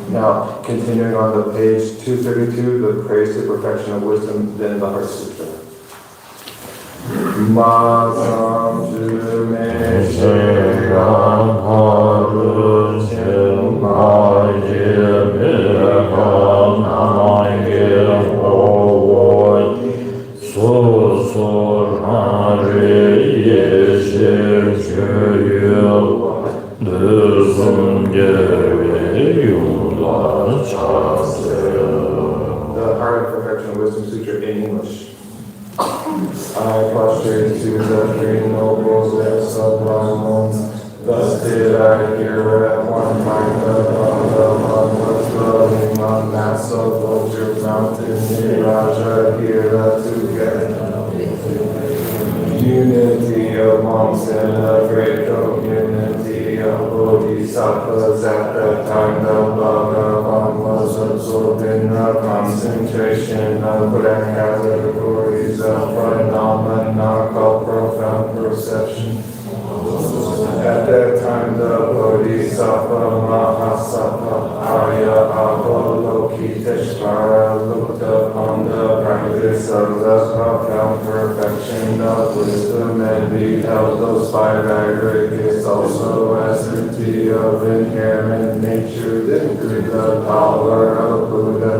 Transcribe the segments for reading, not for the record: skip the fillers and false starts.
Now, continuing on to page 232, the praise to perfection of wisdom, then the Heart Sutra. Ma sam ju me she ram haru chen ma ye me ram namai ye ho wo so so hari ye she che ye de sun ye yu la cha se. The Heart of Perfection Wisdom Sutra in English. I prostrate to the three nobles and sublime ones. Thus did I hear at one time the Bhagavan was dwelling on mass of vulture mountain Niraja Hira together. Unity of monks and a great community of Bodhisattvas. At that time the Bhagavan was absorbed in the concentration of grand categories of phenomena called profound perception. At that time the Bodhisattva Mahasattva Arya Avalokiteshvara looked upon the practice of the profound perfection of wisdom and beheld those five aggregates also as empty of inherent nature, then through the power of Buddha.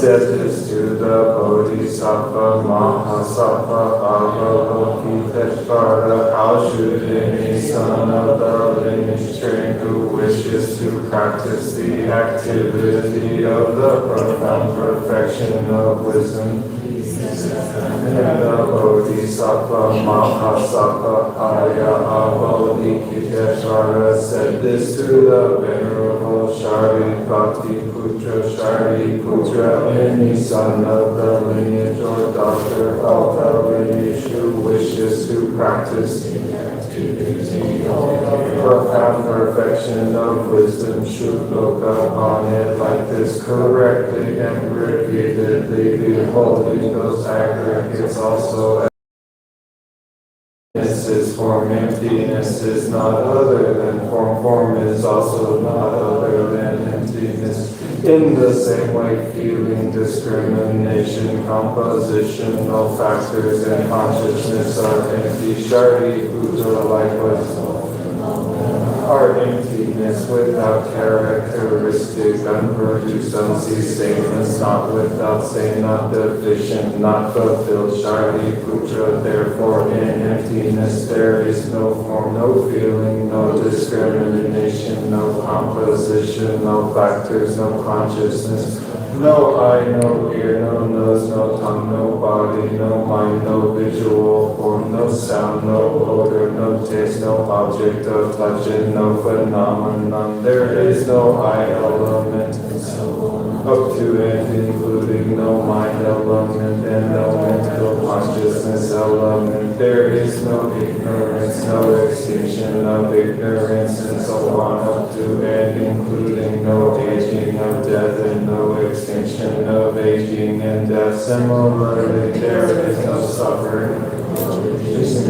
Said this to the Bodhisattva Mahasattva Avalokiteshvara, how should any son of the lineage train who wishes to practice the activity of the profound perfection of wisdom? And the Bodhisattva Mahasattva Arya Avalokiteshvara said this to the Venerable Shariputra. Shariputra, any son of the lineage or daughter of the lineage who wishes to practice profound perfection of wisdom should look upon it like this correctly and repeatedly, beholding those aggregates also. Emptiness is form, emptiness is not other than form, form is also not other than emptiness. In the same way, feeling, discrimination, compositional factors, and consciousness are empty. Shariputra likewise are emptiness without characteristic, unproduced, unceasingness, not without say, not deficient, not fulfilled. Shariputra, therefore, in emptiness there is no form, no feeling, no discrimination, no composition, no factors, no consciousness, no eye, no ear, no nose, no tongue, no body, no mind, no visual form, no sound, no odor, no taste, no object of touch, and no phenomenon. There is no I element, and so on, up to and including no mind element and no mental consciousness element. There is no ignorance, no extinction of ignorance, and so on, up to and including no aging of death and no extinction of aging and death. Similarly, there is no suffering,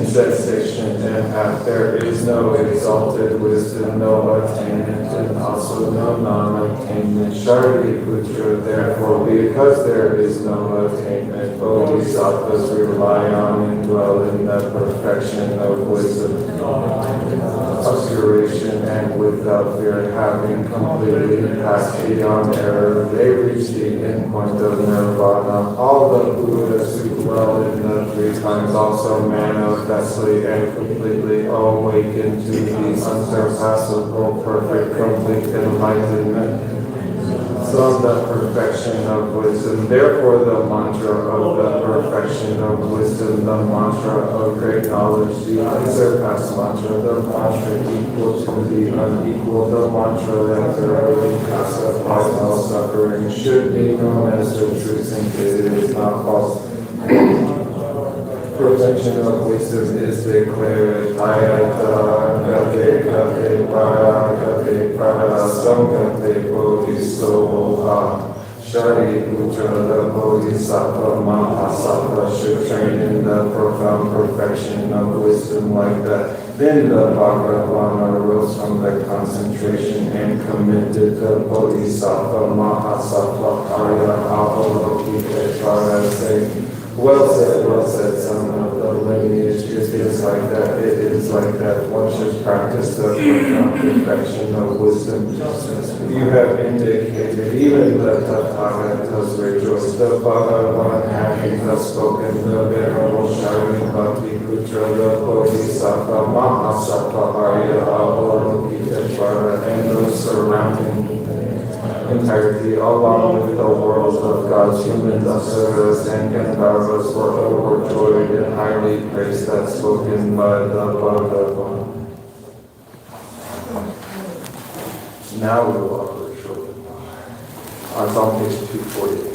sensation, and path. There is no exalted wisdom, no attainment, and also no non-attainment. Shariputra, therefore, because there is no attainment, Bodhisattvas rely on and dwell in the perfection of wisdom. obscuration, and without fear, having completely passed beyond error, they reach the endpoint of nirvana. All the Buddhas who dwell in the three times also manifestly and completely awaken to the unsurpassable, perfect, complete enlightenment. From the perfection of wisdom. Therefore, the mantra of the perfection of wisdom, the mantra of great knowledge, the unsurpassed mantra, the mantra equal to the unequal, the mantra that thoroughly pacifies all suffering, should be known as the true since it is not false. Perfection of wisdom is declared. Ayata gate gate para samgate bodhisattva. Shari Putra, the Bodhisattva Mahasattva, should train in the profound perfection of wisdom like that. Then the Bhagavana arose from the concentration and committed the Bodhisattva Mahasattva Arya Avalokiteshvara, saying, well said, son of the lineage. It is like that, it is like that. One should practice the profound perfection of wisdom. You have indicated, even the Tathagatas rejoice. The Bhagavan having thus spoken, the Venerable Shari Bhakti Putra, the Bodhisattva Mahasattva Arya Avalokiteshvara, and those surrounding entirety, along with the world of God's humans, Asuras, and Gandharvas were overjoyed and highly praised that spoken by the Bhagavan. Now we will offer a short it's on page 240.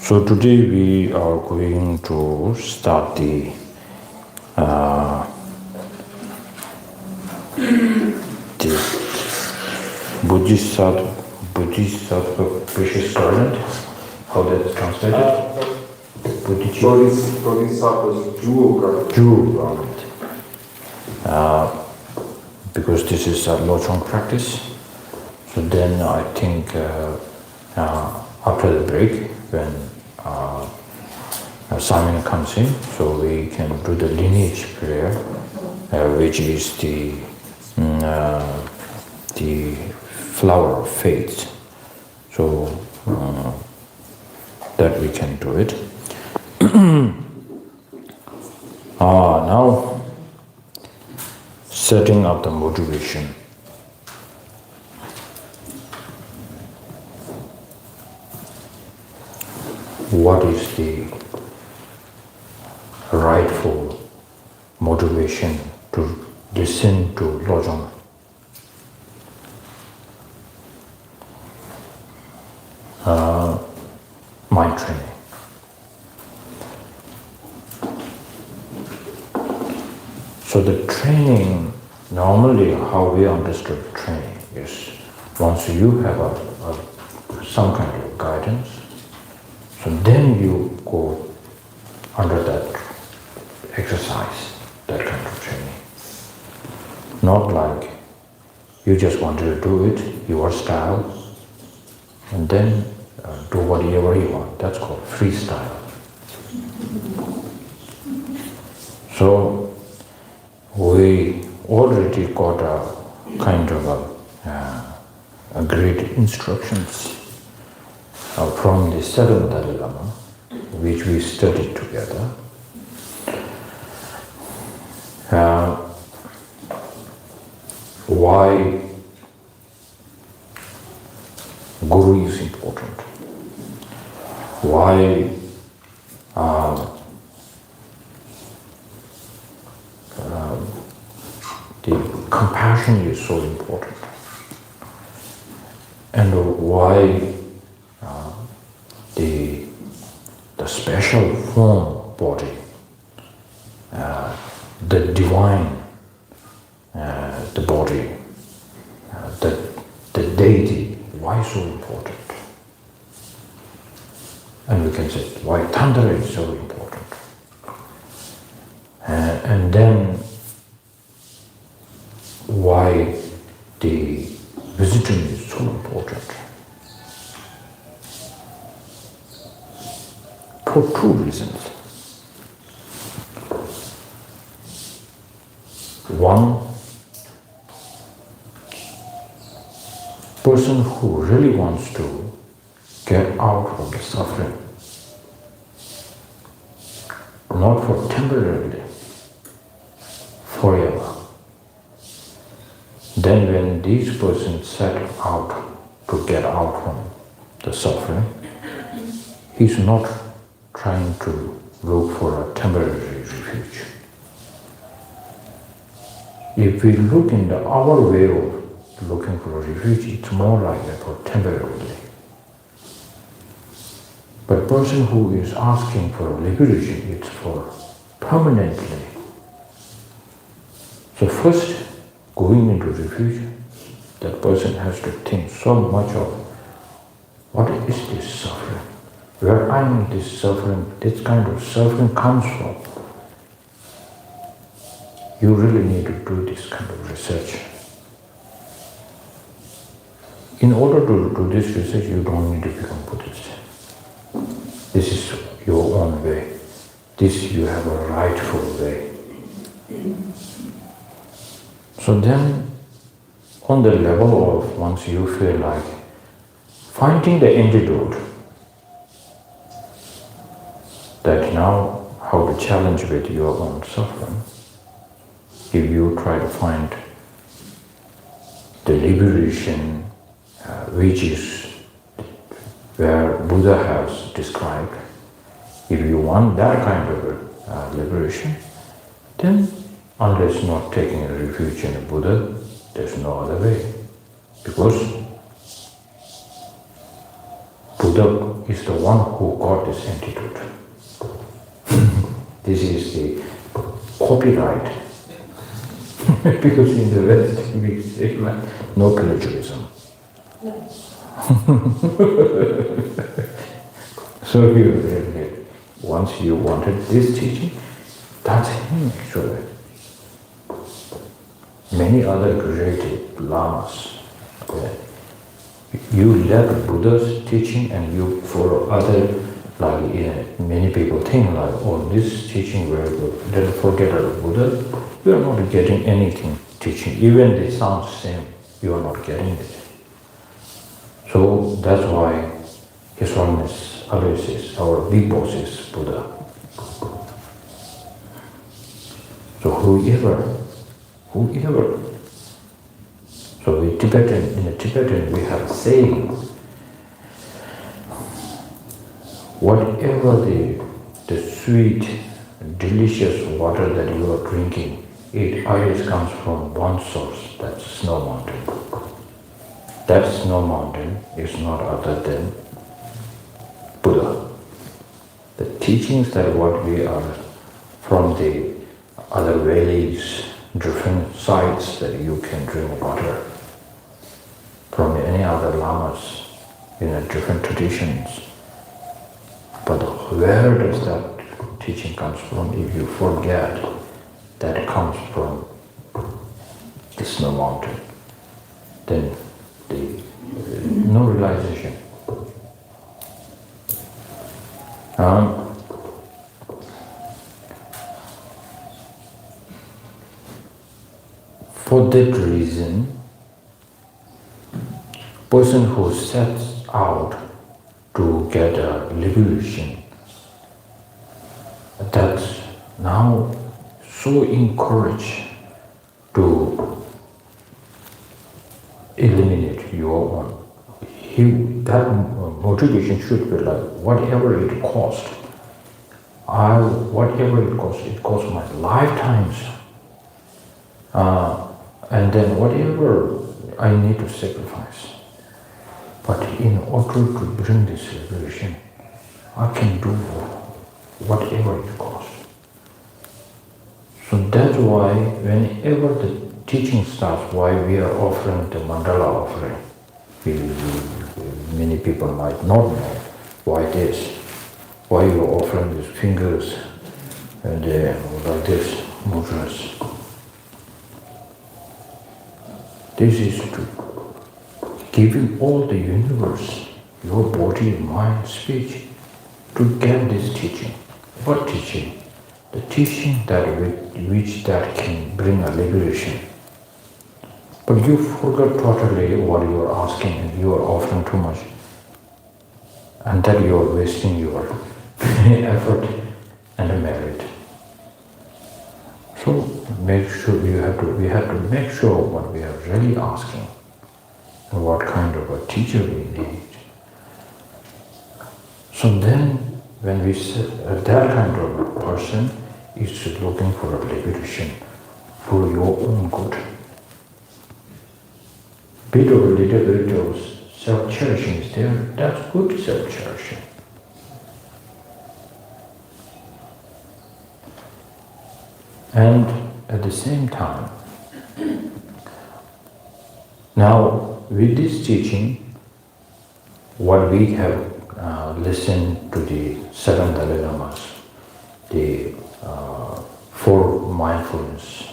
So today we are going to start the Bodhisattva precious servant. How that's translated? Bodhisattva's jewel garment. Because this is a Lochong practice. So then I think after the break, when Simon comes in, so we can do the lineage prayer, which is the flower of faith. So that we can do it. Now setting up the motivation. what is the rightful motivation to listen to Lojong. Mind training. So the training, normally how we understood training is once you have some kind of guidance, so then you go under that exercise, that kind of training. Not like you just wanted to do it, your style, and then do whatever you want. That's called freestyle. So we already got a kind of a great instructions from the seventh Dalai Lama, which we studied together. Why Guru is important. Why the compassion is so important. And why the special form body, the divine, the body, the deity, why so important? And we can say why Tantra is so important. And then why the wisdom is so important. For two reasons. One, person who really wants to get out of the suffering, not for temporarily, forever. Then when these persons set out to get out from the suffering, he's not trying to look for a temporary refuge. If we look in our way of looking for a refuge, it's more like that for temporarily. But person who is asking for liberation, it's for permanently. So first, going into refuge, that person has to think so much of what is this suffering? Where I am this suffering, this kind of suffering comes from. You really need to do this kind of research. In order to do this research, you don't need to become Buddhist. This is your own way. This you have a rightful way. So then, on the level of once you feel like finding the antidote, that now how to challenge with your own suffering, if you try to find the liberation which is where Buddha has described, if you want that kind of liberation, then unless not taking a refuge in a Buddha, there's no other way. Because Buddha is the one who got this antidote. This is the copyright. Because in the West we say like, no plagiarism. No. So once you wanted this teaching, that's him actually. Many other great lamas, you left Buddha's teaching and you follow other, like many people think like, oh, this teaching very good, then forget about Buddha. You are not getting anything teaching, even they sound same, you are not getting it. So that's why His Holiness Aloysius, our big boss, is Buddha. So whoever. So in Tibetan we have a saying, whatever the sweet, delicious water that you are drinking, it always comes from one source, that's Snow Mountain. That Snow Mountain is not other than Buddha. The teachings that what we are from the other valleys, different sites that you can drink water, from any other lamas in a different traditions. But where does that teaching comes from? If you forget that it comes from the Snow Mountain, then no realization. For that reason, person who sets out to get a liberation, that's now so encouraged to eliminate your own. That motivation should be like, whatever it costs, it costs my lifetimes. And then whatever I need to sacrifice. But in order to bring this liberation, I can do whatever it costs. So that's why whenever the teaching starts, why we are offering the mandala offering, many people might not know why this, why you are offering these fingers and like this, mudras. This is to giving all the universe, your body, mind, speech, to get this teaching. What teaching? The teaching that which that can bring a liberation. But you forgot totally what you are asking and you are offering too much. And that you are wasting your effort and merit. So make sure we have to make sure what we are really asking and what kind of a teacher we need. So then when we say that kind of a person is looking for a liberation for your own good. Little bit of self-cherishing is there, that's good self-cherishing. And at the same time, now with this teaching, what we have listened to the seven Dalai Lamas, the four mindfulness,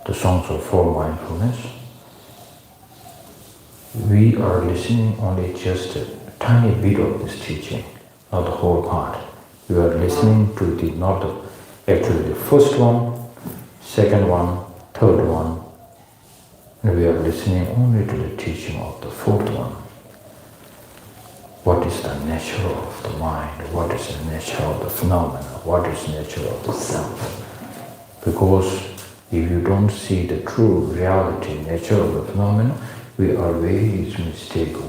the songs of four mindfulness, we are listening only just a tiny bit of this teaching, not the whole part. We are listening to actually the first one, second one, third one, and we are listening only to the teaching of the fourth one. What is the nature of the mind? What is the nature of the phenomena? What is the nature of the self? Because if you don't see the true reality, nature of the phenomena, we are very mistaken.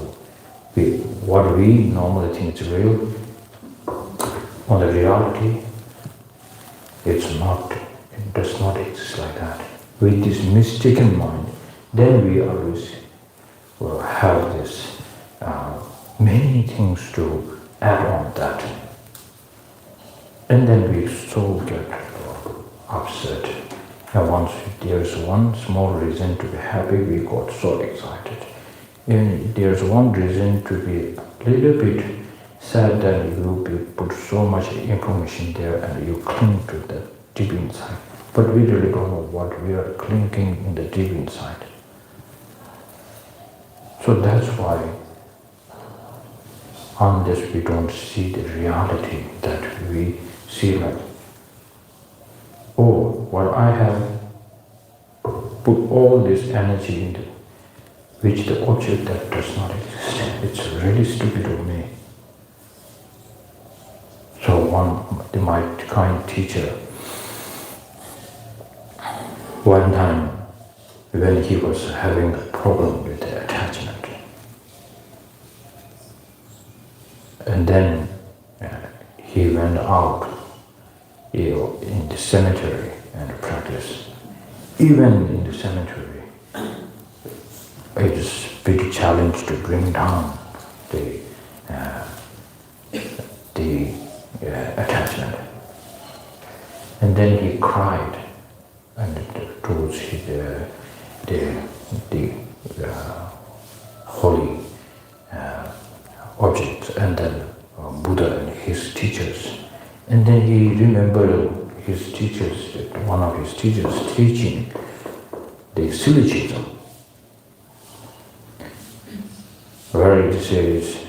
What we normally think is real, on the reality, it does not exist like that. With this mistaken mind, then we always will have this many things to add on that. And then we so get upset. And once there's one small reason to be happy, we got so excited. And there's one reason to be a little bit sad, that you put so much information there and you cling to the deep inside. But we really don't know what we are clinging in the deep inside. So that's why, unless we don't see the reality, that we see like, oh, well, I have put all this energy into which the object that does not exist. It's really stupid of me. So my kind teacher, one time when he was having a problem with the attachment, and then he went out in the cemetery and practiced. Even in the cemetery, it is a big challenge to bring down the attachment. And then he cried and towards the holy objects, and then Buddha and his teachers. And then he remembered his teachers, one of his teachers teaching the syllogism, where it says,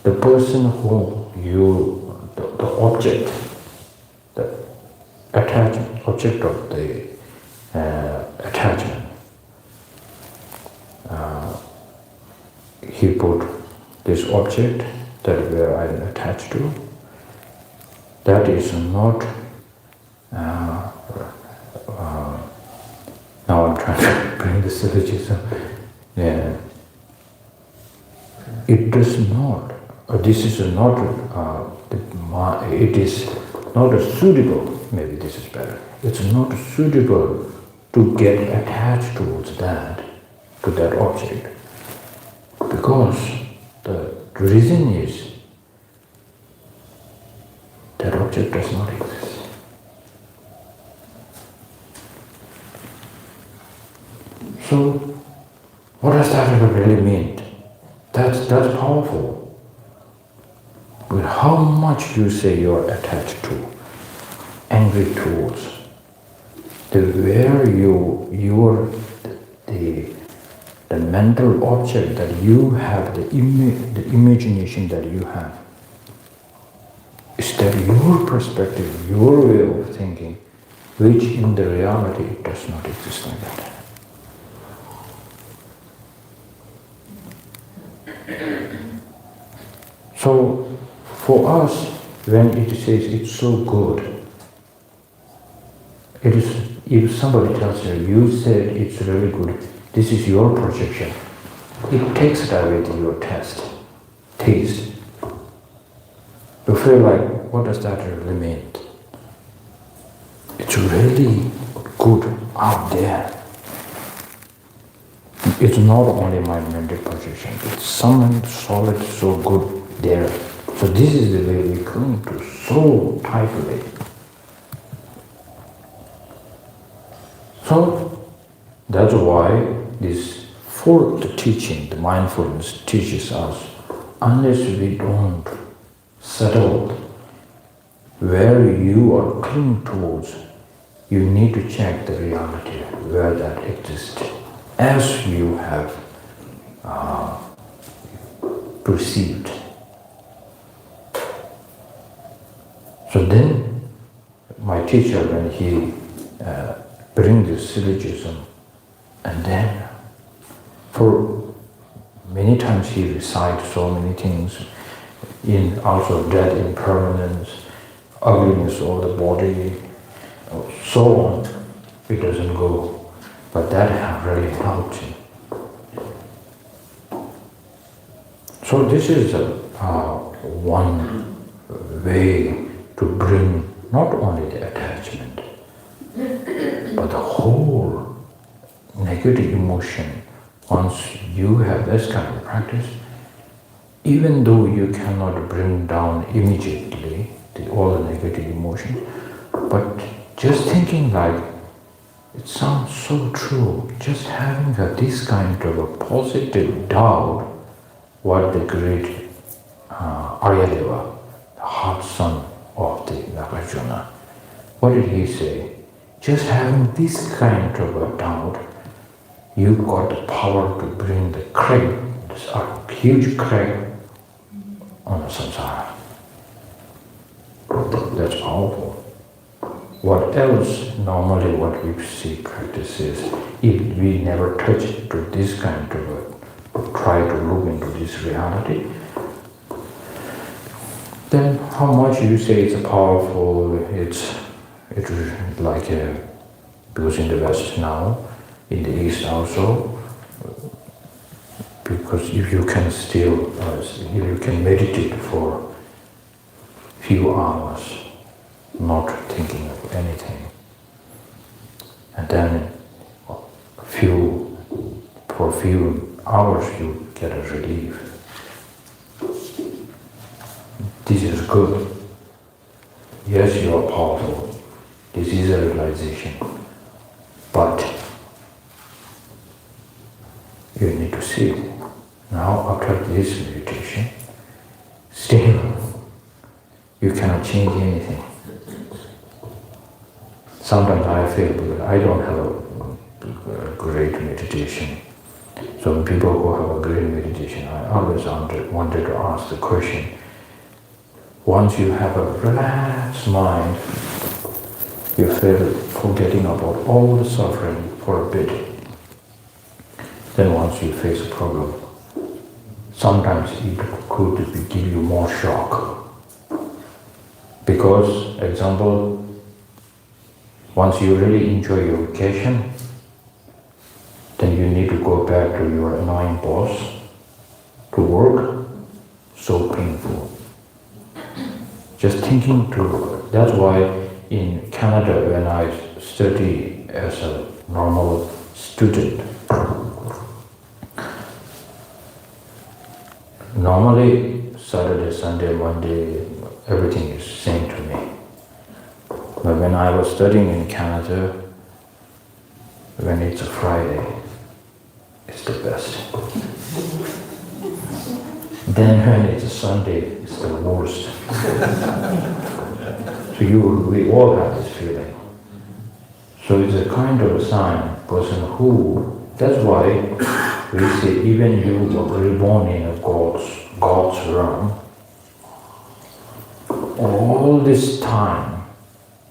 the person who the object, the attachment, object of the attachment, he put this object that where I am attached to, that is not, now I'm trying to bring the syllogism, it does not, this is not, it is not suitable, maybe this is better, it's not suitable to get attached towards that, to that object, because the reason is that object does not exist. So, what does that really mean? That's powerful. But how much you say you're attached to, angry towards, the mental object that you have, the imagination that you have, is that your perspective, your way of thinking, which in the reality does not exist like that. So, for us, when it says it's so good, it is, if somebody tells you, you said it's really good, this is your projection, it takes it away to your taste. You feel like, what does that really mean? It's really good out there. It's not only my mental projection, it's something solid, so good there. So this is the way we cling to so tightly. So that's why this fourth teaching, the mindfulness, teaches us, unless we don't settle where you are clinging towards, you need to check the reality where that exists, as you have perceived. So then, my teacher, when he brings this syllogism, and then for many times he recites so many things, in also death, impermanence, ugliness of the body, so on, it doesn't go. But that really helped him. So this is one way to bring not only the attachment, but the whole negative emotion. Once you have this kind of practice, even though you cannot bring down immediately all the negative emotion, but just thinking like, it sounds so true, just having this kind of a positive doubt, what the great Aryadeva, the hot son of the Nagarjuna, what did he say? Just having this kind of a doubt, you got the power to bring the crack, a huge crack on the samsara. That's powerful. What else, normally what we see practices, if we never touch to this kind of try to look into this reality, then how much you say it's powerful, it's like, because in the West now, in the East also, because if you can still, if you can meditate for few hours, not thinking of anything. And then for a few hours you get a relief. This is good. Yes, you are powerful. This is a realization. But you need to sit. Now after this meditation, still you cannot change anything. Sometimes I feel because I don't have a great meditation. So people who have a great meditation, I always wanted to ask the question, once you have a relaxed mind, you feel forgetting about all the suffering for a bit. Then once you face a problem, sometimes it could give you more shock. Because, example, once you really enjoy your vacation, then you need to go back to your annoying boss to work. So painful. Just thinking to, that's why in Canada when I study as a normal student, normally Saturday, Sunday, Monday, everything is same to me. But when I was studying in Canada, when it's a Friday, it's the best. Then when it's a Sunday, it's the worst. So we all have this feeling. So it's a kind of a sign, person who, that's why we say even you were reborn in a God's realm, all this time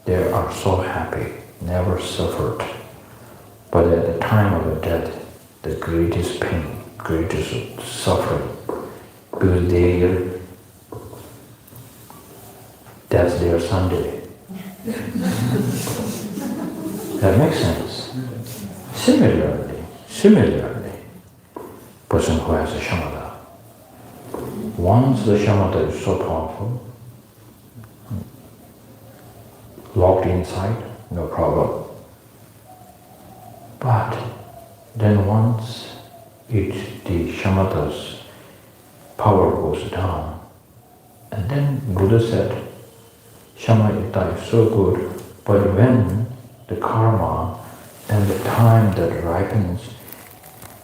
they are so happy, never suffered. But at the time of the death, the greatest pain, greatest suffering, because that's their Sunday. That makes sense. Similarly, person who has a shamatha, once the shamatha is so powerful, locked inside, no problem. But then once the shamatha's power goes down, and then Buddha said, shamatha is so good, but when the karma and the time that ripens,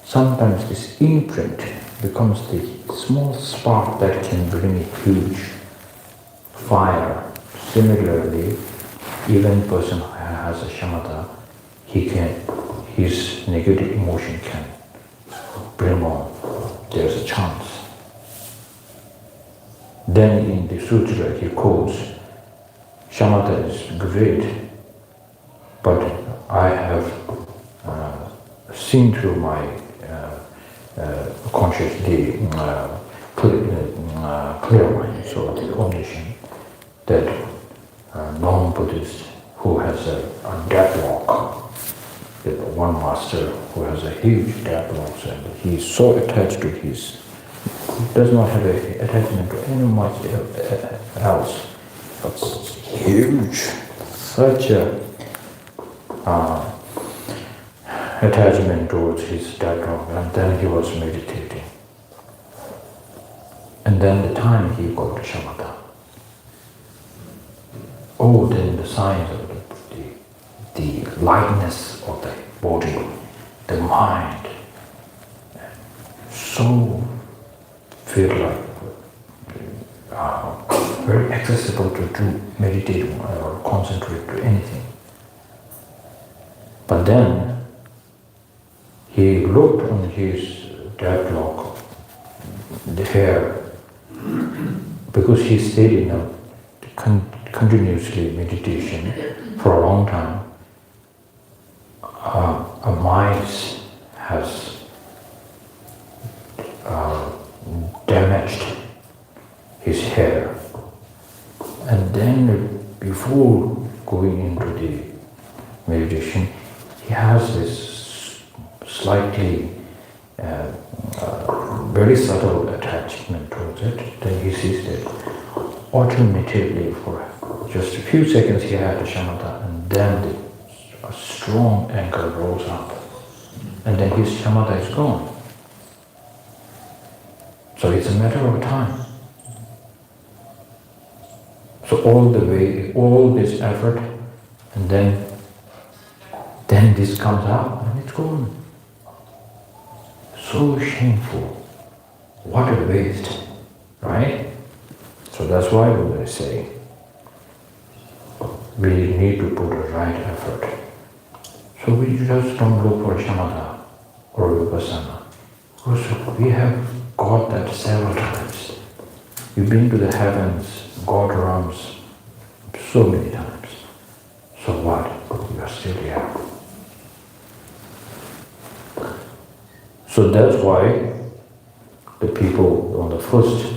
sometimes this imprint becomes the small spark that can bring a huge fire. Similarly, even a person who has a shamatha, his negative emotion can bring on. There's a chance. Then in the sutra he quotes, shamatha is great, but I have seen through my consciously clear mind, so the condition that non-Buddhist who has a deadlock, one master who has a huge deadlock, and he's so attached to his, does not have an attachment to any much else, but huge, such a attachment towards his deadlock, and then he was meditating. And then the time he got shamatha. Oh, then the signs of the lightness of the body, the mind, so feel like very accessible to do meditate or concentrate to anything. But then he looked on his deadlock, the hair, because he stayed in a continuously meditation for a long time. A mice has damaged his hair, and then before going into the meditation, he has this slightly very subtle attachment towards it. Then he sees that Alternatively, for just a few seconds he had a shamatha, and then a strong anger rolls up, and then his shamatha is gone. So it's a matter of time. So all the way, all this effort, and then this comes out and it's gone. So shameful. What a waste, right? So that's why we say we need to put a right effort. So we just don't look for shamatha or vipassana. Also, we have got that several times. You've been to the heavens, God realms so many times. So what? You are still here. So that's why the people on the first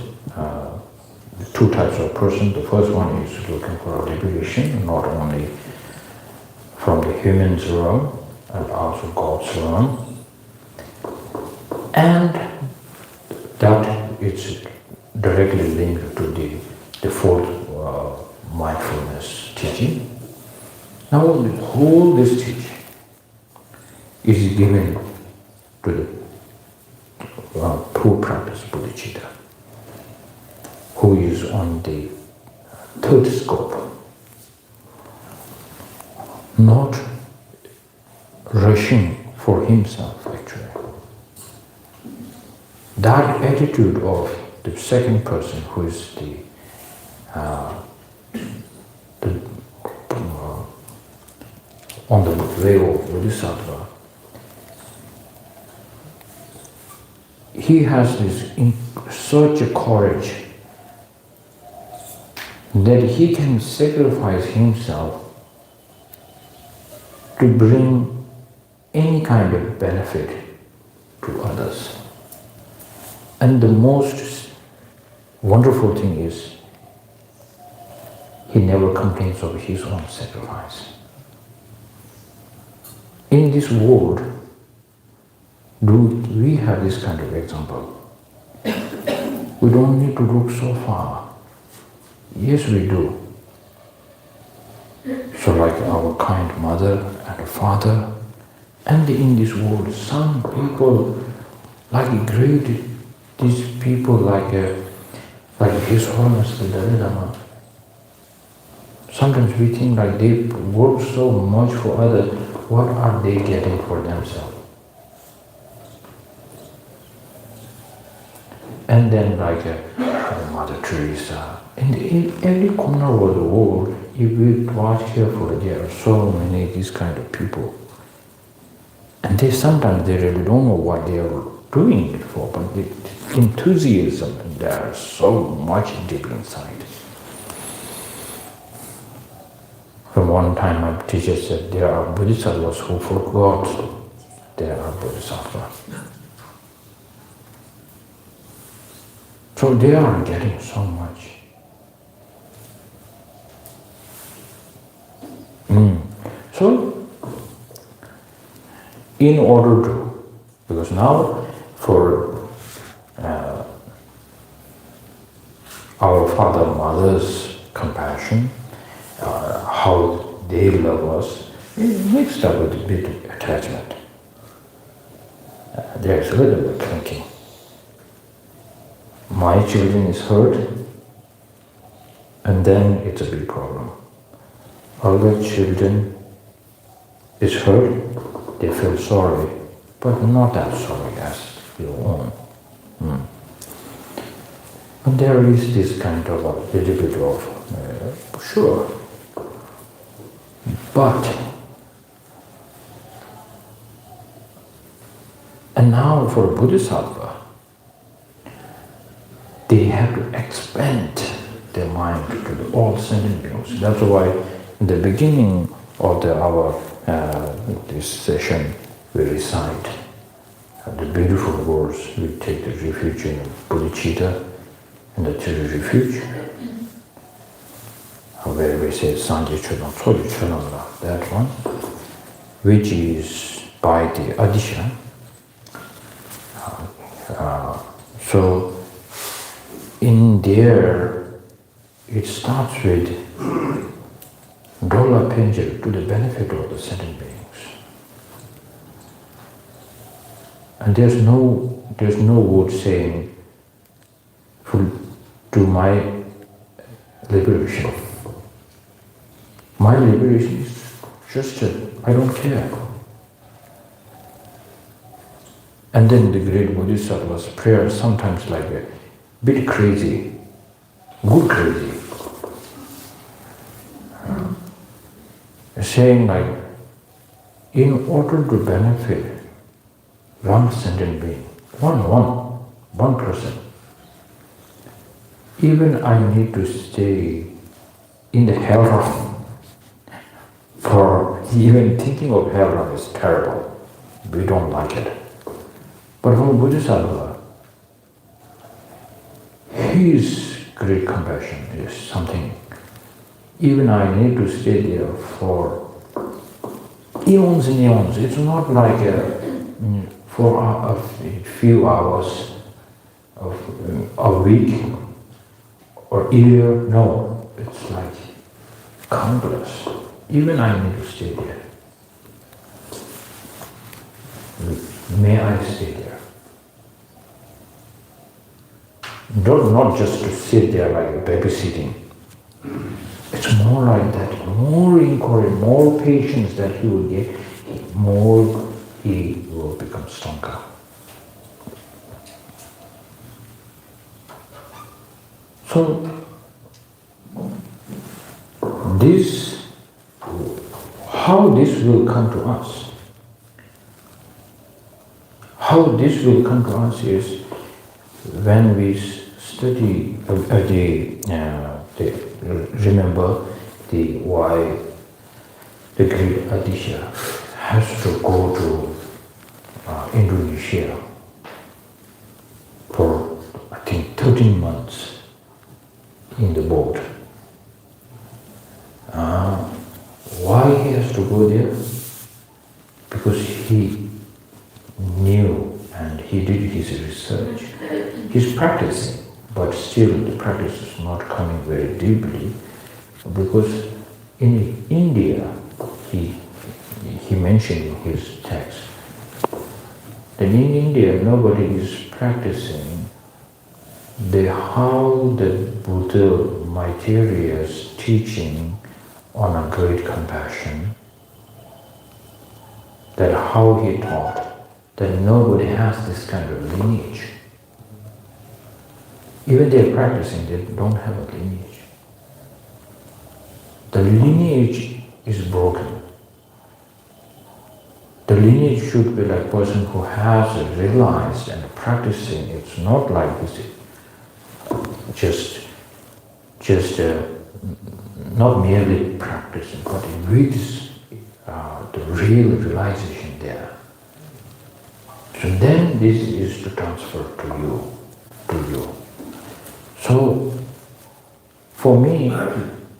two types of person, the first one is looking for a liberation, not only from the human's realm and also God's realm, and that is directly linked to the fourth mindfulness teaching. Now the whole this teaching is given to the poor practice bodhicitta, who is on the third scope, not rushing for himself actually. That attitude of the second person, who is on the way of Bodhisattva, he has such a courage that he can sacrifice himself to bring any kind of benefit to others. And the most wonderful thing is, he never complains of his own sacrifice. In this world, do we have this kind of example? We don't need to look so far. Yes, we do. So like our kind mother and father, and in this world, some people like great, these people like His Holiness the Dalai Lama. Sometimes we think like they work so much for others, what are they getting for themselves? And then like Mother Teresa, in every corner of the world, if we watch carefully, there are so many these kind of people. And sometimes they really don't know what they are doing it for, but the enthusiasm, there is so much deep inside. From one time my teacher said, there are Bodhisattvas who forgot they are Bodhisattva. So they are getting so much. So, in order to, because now for our father and mother's compassion, how they love us, mixed up with a bit of attachment. There's a little bit of thinking. My children is hurt, and then it's a big problem. Other children is hurt, they feel sorry, but not as sorry as your own. But there is this kind of a little bit of, sure. But, and now for Bodhisattva, they have to expand their mind to all sentient beings. That's why in the beginning of our this session, we recite the beautiful words. We take the refuge in bodhicitta and the true refuge, where we say Sanje Chodam, Soji Chodam, that one, which is by the Atisha. So in there, it starts with Dola Penjel to the benefit of the sentient beings. And there's no word saying to my liberation. My liberation is just I don't care. And then the great Bodhisattva's prayer sometimes like a bit crazy, good crazy. Saying like, in order to benefit one sentient being, one person, even I need to stay in the hell realm. For even thinking of hell realm is terrible. We don't like it. But for Bodhisattva, his great compassion is something, even I need to stay there for eons and eons. It's not like for a few hours of a week or year. No, it's like countless. Even I need to stay there. May I stay there? Not just to sit there like babysitting. It's more like that, more inquiry, more patience that he will get, more he will become stronger. So, how this will come to us? How this will come to us is when we study remember why the great Atisha has to go to Indonesia for I think 13 months in the boat. Why he has to go there? Because he knew and he did his research. He's practicing, but still the practice is not coming very deeply, because in India, he mentioned in his text that in India nobody is practicing how the Buddha Maitreya's teaching on a great compassion, that how he taught, that nobody has this kind of lineage. Even they're practicing, they don't have a lineage. The lineage is broken. The lineage should be like a person who has realized and practicing. It's not like this, just not merely practicing, but with the real realization there. So then this is to transfer to you. So for me,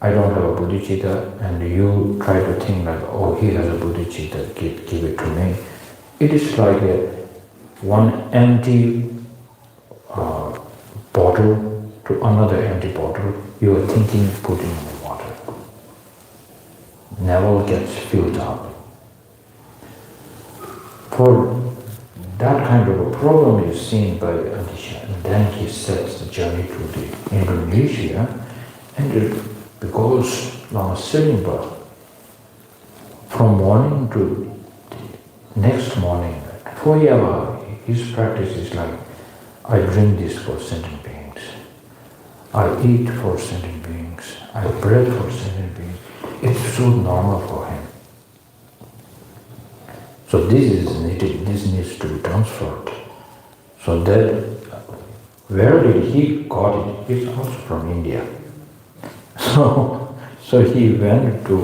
I don't have a bodhicitta, and you try to think like, oh, he has a bodhicitta, give it to me. It is like one empty bottle to another empty bottle. You are thinking putting in the water. Never gets filled up. For that kind of a problem is seen by Atisha, and then he sets the journey to the Indonesia, and because Lama Sirimba, from morning to the next morning, forever, his practice is like, I drink this for sentient beings, I eat for sentient beings, I breathe for sentient beings. It's so normal for him. So this needs to be transferred. So that, where did he got it? It's also from India. So he went to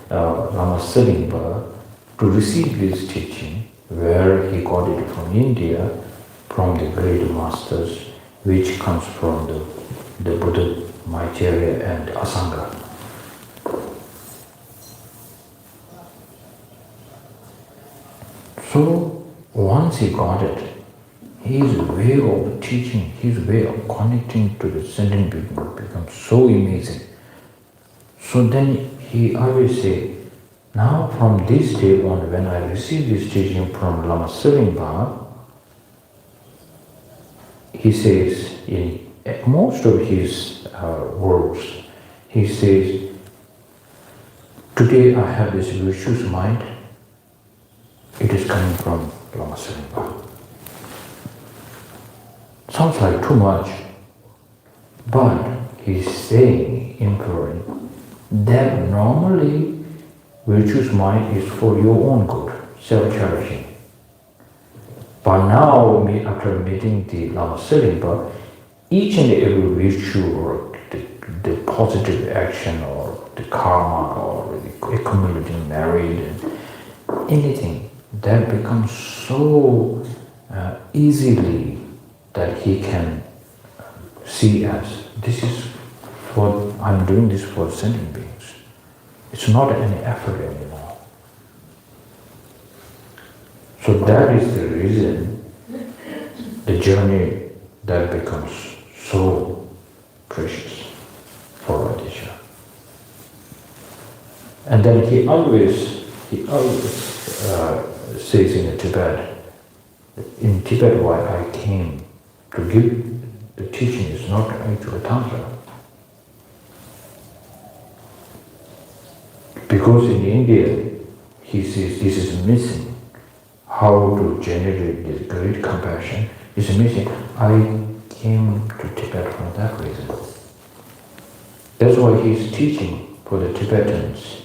Lama Sirimba to receive this teaching, where he got it from India, from the great masters, which comes from the Buddha Maitreya and Asanga. So once he got it, his way of teaching, his way of connecting to the sentient being becomes so amazing. So then he always say, now from this day on, when I receive this teaching from Lama Tsongkhapa, he says in most of his words, he says, today I have this virtuous mind, it is coming from Lama Tsongkhapa. Sounds like too much, but he's saying, inferring, that normally virtuous mind is for your own good, self-cherishing. But now, after meeting the Lama Tsongkhapa, each and every virtue or the positive action or the karma or the accumulating merit and anything, that becomes so easily that he can see as, this is what I'm doing this for sentient beings. It's not any effort anymore. So that is the reason the journey that becomes so precious for Atisha. And then he always says in Tibet why I came to give the teaching is not actually Tantra. Because in India, he says this is missing. How to generate this great compassion is missing. I came to Tibet for that reason. That's why he's teaching for the Tibetans.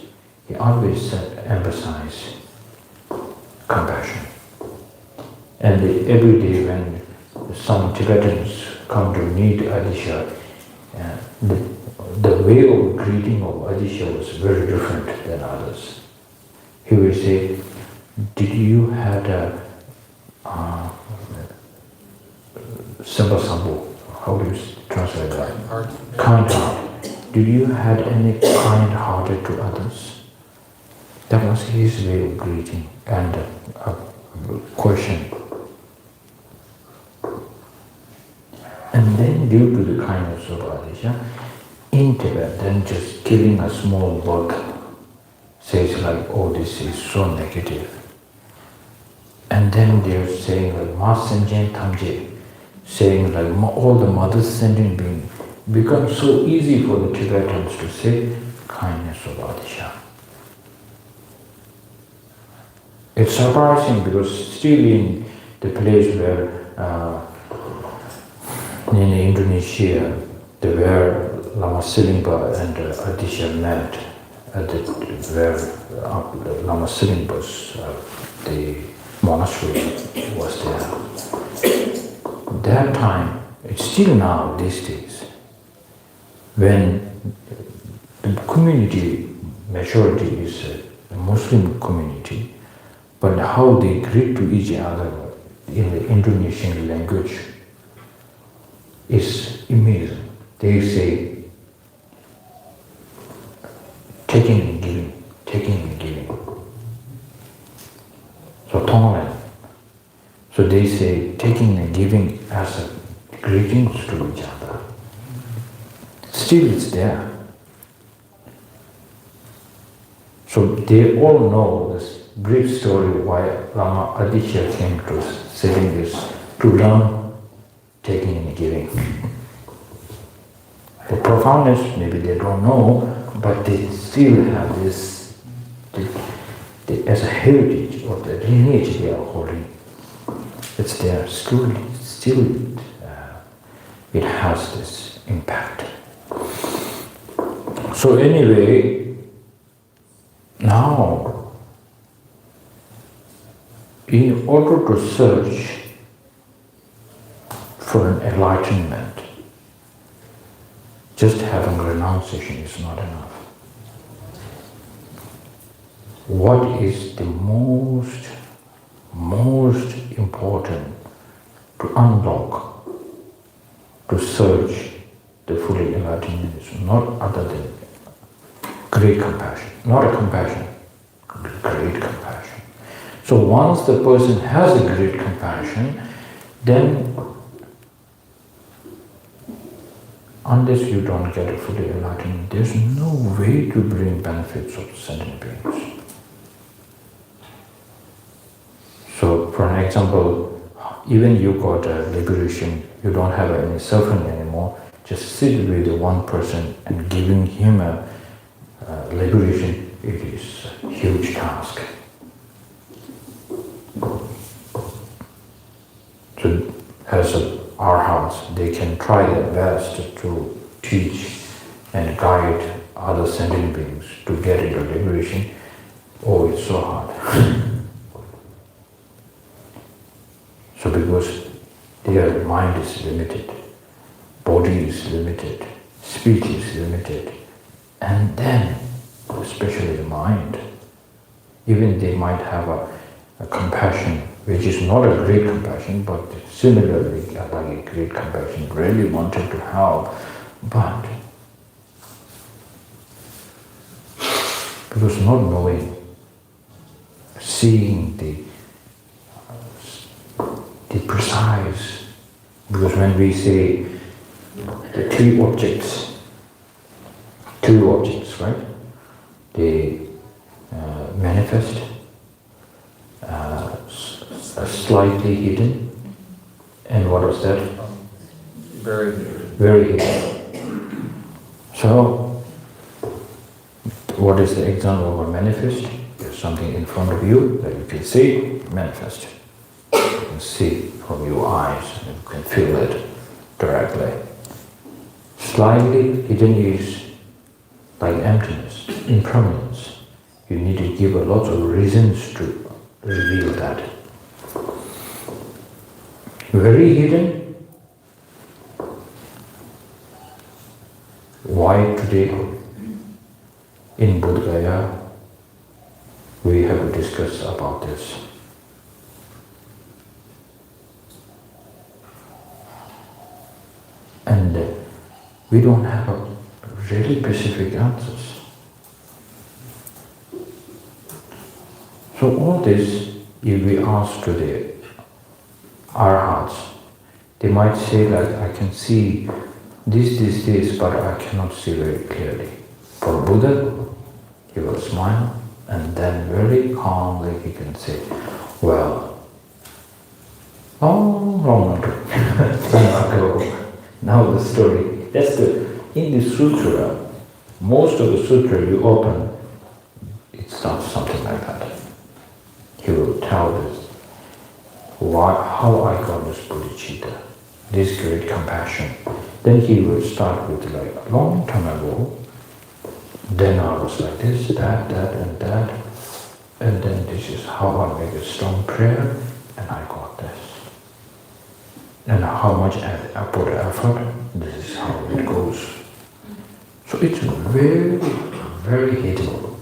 He always emphasizes compassion. And every day when some Tibetans come to meet Atisha, the way of greeting of Atisha was very different than others. He will say, did you had a Sambasambu? How do you translate that? Kind heart. Did you had any kind hearted to others? That was his way of greeting and a question. And then due to the kindness of Atisha, in Tibet, then just killing a small bug says like, oh, this is so negative. And then they're saying like, Ma Senjen Tamje, saying like all the mothers sending being becomes so easy for the Tibetans to say kindness of Atisha. It's surprising because still in the place where in Indonesia, where Lama Tsongkhapa and Atisha met, where Lama Tsongkhapa's the monastery was there. That time, it's still now these days, when the community majority is a Muslim community, but how they greet to each other in the Indonesian language is amazing. They say, taking and giving, taking and giving. So Tonglen. So they say taking and giving as a greetings to each other. Still it's there. So they all know this brief story why Lama Atisha came to saying this, to learn taking and giving. The profoundness, maybe they don't know, but they still have this, as a heritage or the lineage they are holding. It's there, still it has this impact. So anyway, now, in order to search for an enlightenment, just having renunciation is not enough. What is the most important to unlock, to search the fully enlightenment is not other than great compassion, not a compassion, great compassion. So once the person has a great compassion, then unless you don't get fully enlightened, there's no way to bring benefits of sentient beings. So for an example, even you got a liberation, you don't have any suffering anymore, just sit with one person and giving him a liberation, it is a huge task. So as arhats, they can try their best to teach and guide other sentient beings to get into liberation. Oh, it's so hard. So because their mind is limited, body is limited, speech is limited, and then, especially the mind, even they might have a compassion, which is not a great compassion, but similarly like a great compassion, really wanted to help, but because not knowing, seeing the precise, because when we say the two objects, right? They manifest, slightly hidden, and what was that? Very hidden. Very hidden. So, what is the example of a manifest? There's something in front of you that you can see, manifest. You can see from your eyes, and you can feel it directly. Slightly hidden is like emptiness, impermanence. You need to give a lot of reasons to reveal that. Very hidden. Why today in Bodhgaya we have discussed about this. And we don't have a really specific answers. So all this, if we ask to the arhats, they might say like, I can see this, but I cannot see very clearly. For Buddha, he will smile and then very calmly he can say, well, long ago. Now the story, in the sutra, most of the sutra you open, it starts something like that. He will tell this, how I got this bodhicitta, this great compassion. Then he will start with like, a long time ago, then I was like this, that, and that, and then this is how I make a strong prayer, and I got this. And how much I put effort, this is how it goes. So it's very, very hidden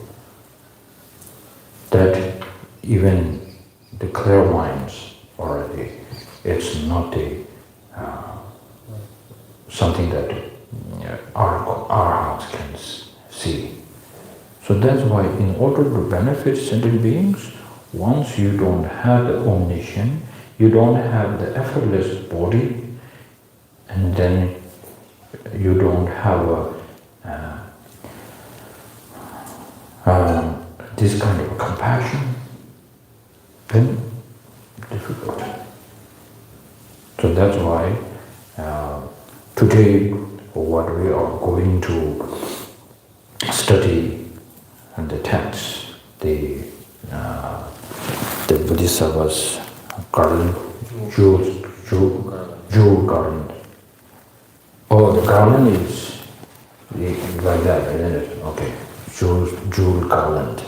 that even the clear minds already, it's not something that our hearts can see. So that's why in order to benefit sentient beings, once you don't have the omniscience, you don't have the effortless body, and then you don't have this kind of compassion, then difficult. So that's why today what we are going to study in the text, the Bodhisattva's Garland, jewel garland. Oh, the garland is like that, isn't it? Okay, jewel garland.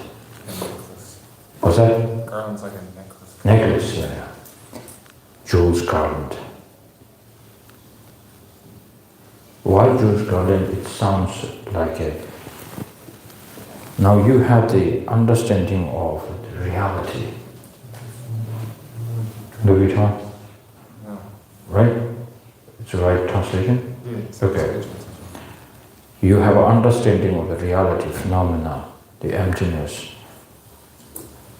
What's that? Garland's like a necklace. Necklace, yeah. Jewel's garland. Why jewel's garland? It sounds like a... Now you have the understanding of the reality. Do we talk? No. Right? It's the right translation? Yes. Okay. You have an understanding of the reality, phenomena, the emptiness.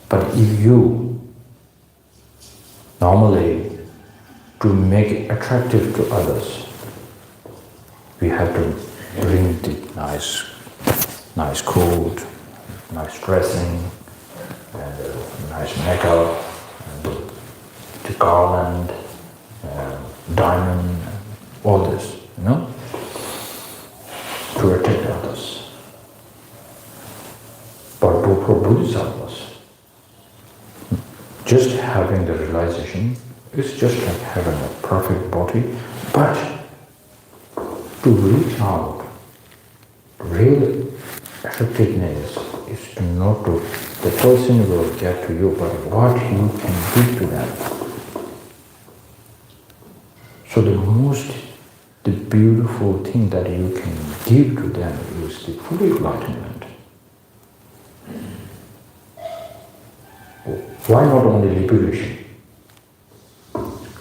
But if you normally to make it attractive to others, we have to bring the nice coat, nice dressing, and nice makeup, and the garland, diamond, all this, to attract others. But for Bodhisattvas, just having the realization is just like having a perfect body, but to reach out, real effectiveness is to not to, the person will get to you, but what you can give to them. So the beautiful thing that you can give to them is the full enlightenment. Why not only liberation?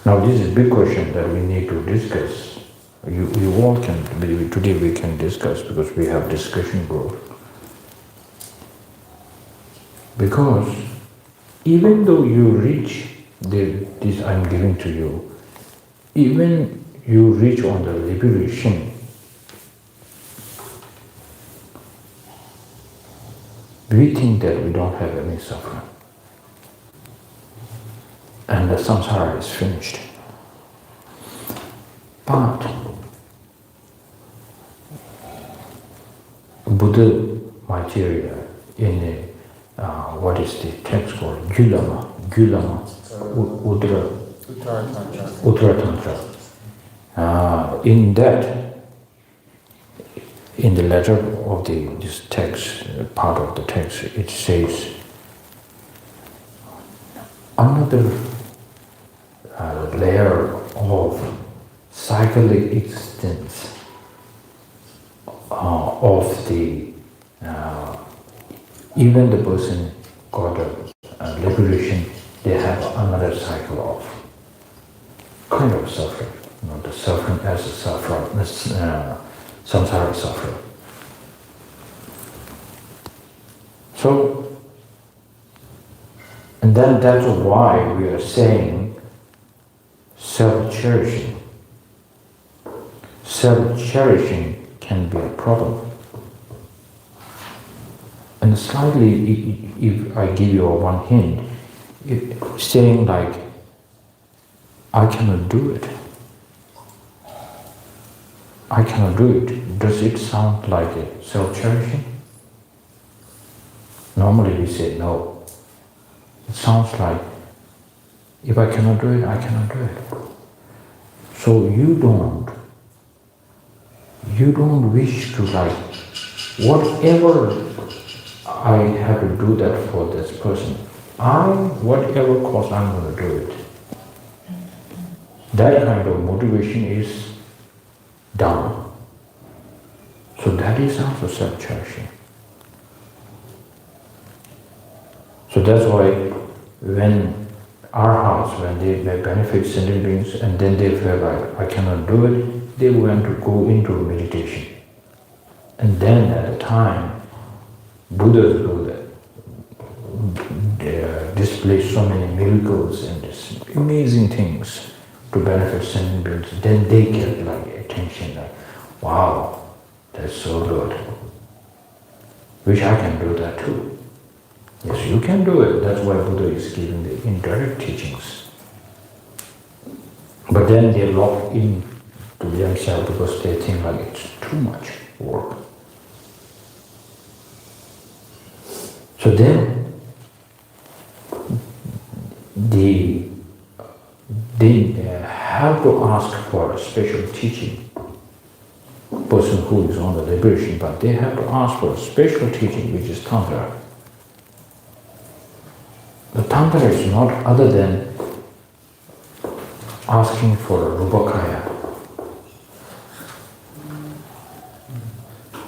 Now this is a big question that we need to discuss. You all can, today we can discuss because we have discussion group. Because even though you reach this I'm giving to you, even you reach on the liberation, we think that we don't have any suffering. And the samsara is finished. But Buddha material in what is the text called? Gulama, Uttara Tantra. In that, in the letter of this text, part of the text, it says, another layer of cyclic existence of the even the person got a liberation, they have another cycle of kind of suffering, the suffering as a suffering, samsara suffering. So, and then that's why we are saying self-cherishing. Self-cherishing can be a problem. And slightly, if I give you one hint, saying like, I cannot do it. I cannot do it. Does it sound like a self-cherishing? Normally we say no. It sounds like, if I cannot do it, I cannot do it. So you don't wish to like, whatever I have to do that for this person, whatever cost I'm going to do it. That kind of motivation is done. So that is also self-cherishing. So that's why when arhats, when they benefit sentient beings and then they feel like, I cannot do it, they want to go into meditation. And then at the time, Buddhas go there. They display so many miracles and amazing things to benefit sentient beings. Then they get like attention, like, wow, that's so good. Wish I can do that too. Yes, you can do it. That's why Buddha is giving the indirect teachings. But then they lock in to themselves because they think like it's too much work. So then they have to ask for a special teaching. Person who is on the liberation, but they have to ask for a special teaching, which is Tantra. The Tantra is not other than asking for a Bodhgaya.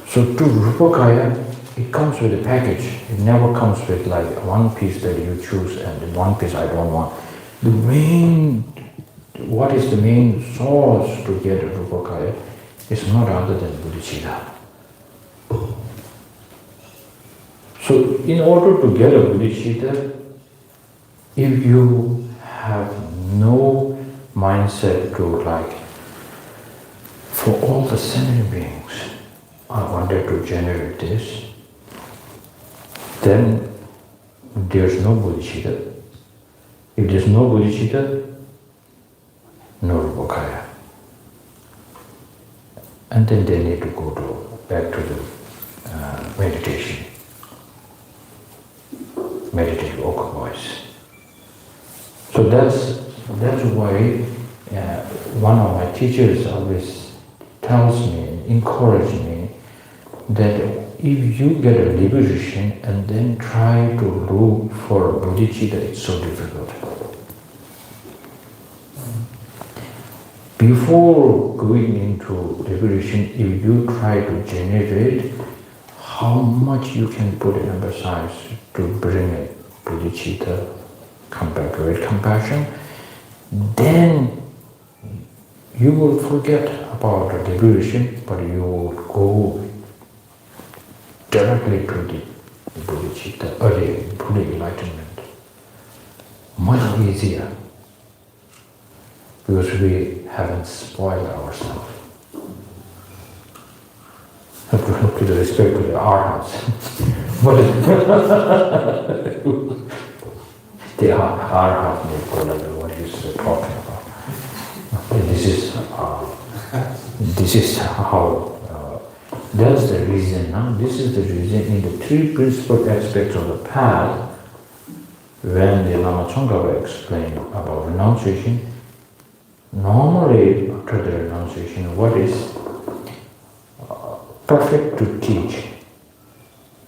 So to Bodhgaya, it comes with a package. It never comes with like one piece that you choose and one piece I don't want. What is the main source to get a Bodhgaya is not other than bodhicitta. So in order to get a bodhicitta, if you have no mindset to like, for all the sentient beings, I wanted to generate this, then there's no bodhicitta. If there's no bodhicitta, no Bodhgaya. And then they need to go back to the meditation, meditative open voice. So that's why one of my teachers always tells me, encourages me, that if you get a liberation and then try to look for bodhicitta, it's so difficult. Before going into liberation, if you try to generate how much you can put emphasis to bring a bodhicitta, come back with compassion, then you will forget about the liberation, but you will go directly to the bodhicitta, or the Buddha enlightenment. Much easier, because we haven't spoiled ourselves. With respect to the arhats, but the arhat may call it what he's talking about. This is how. That's the reason. This is the reason in the three principal aspects of the path. When the Lama Tsongkhapa explained about renunciation, normally after the renunciation, what is perfect to teach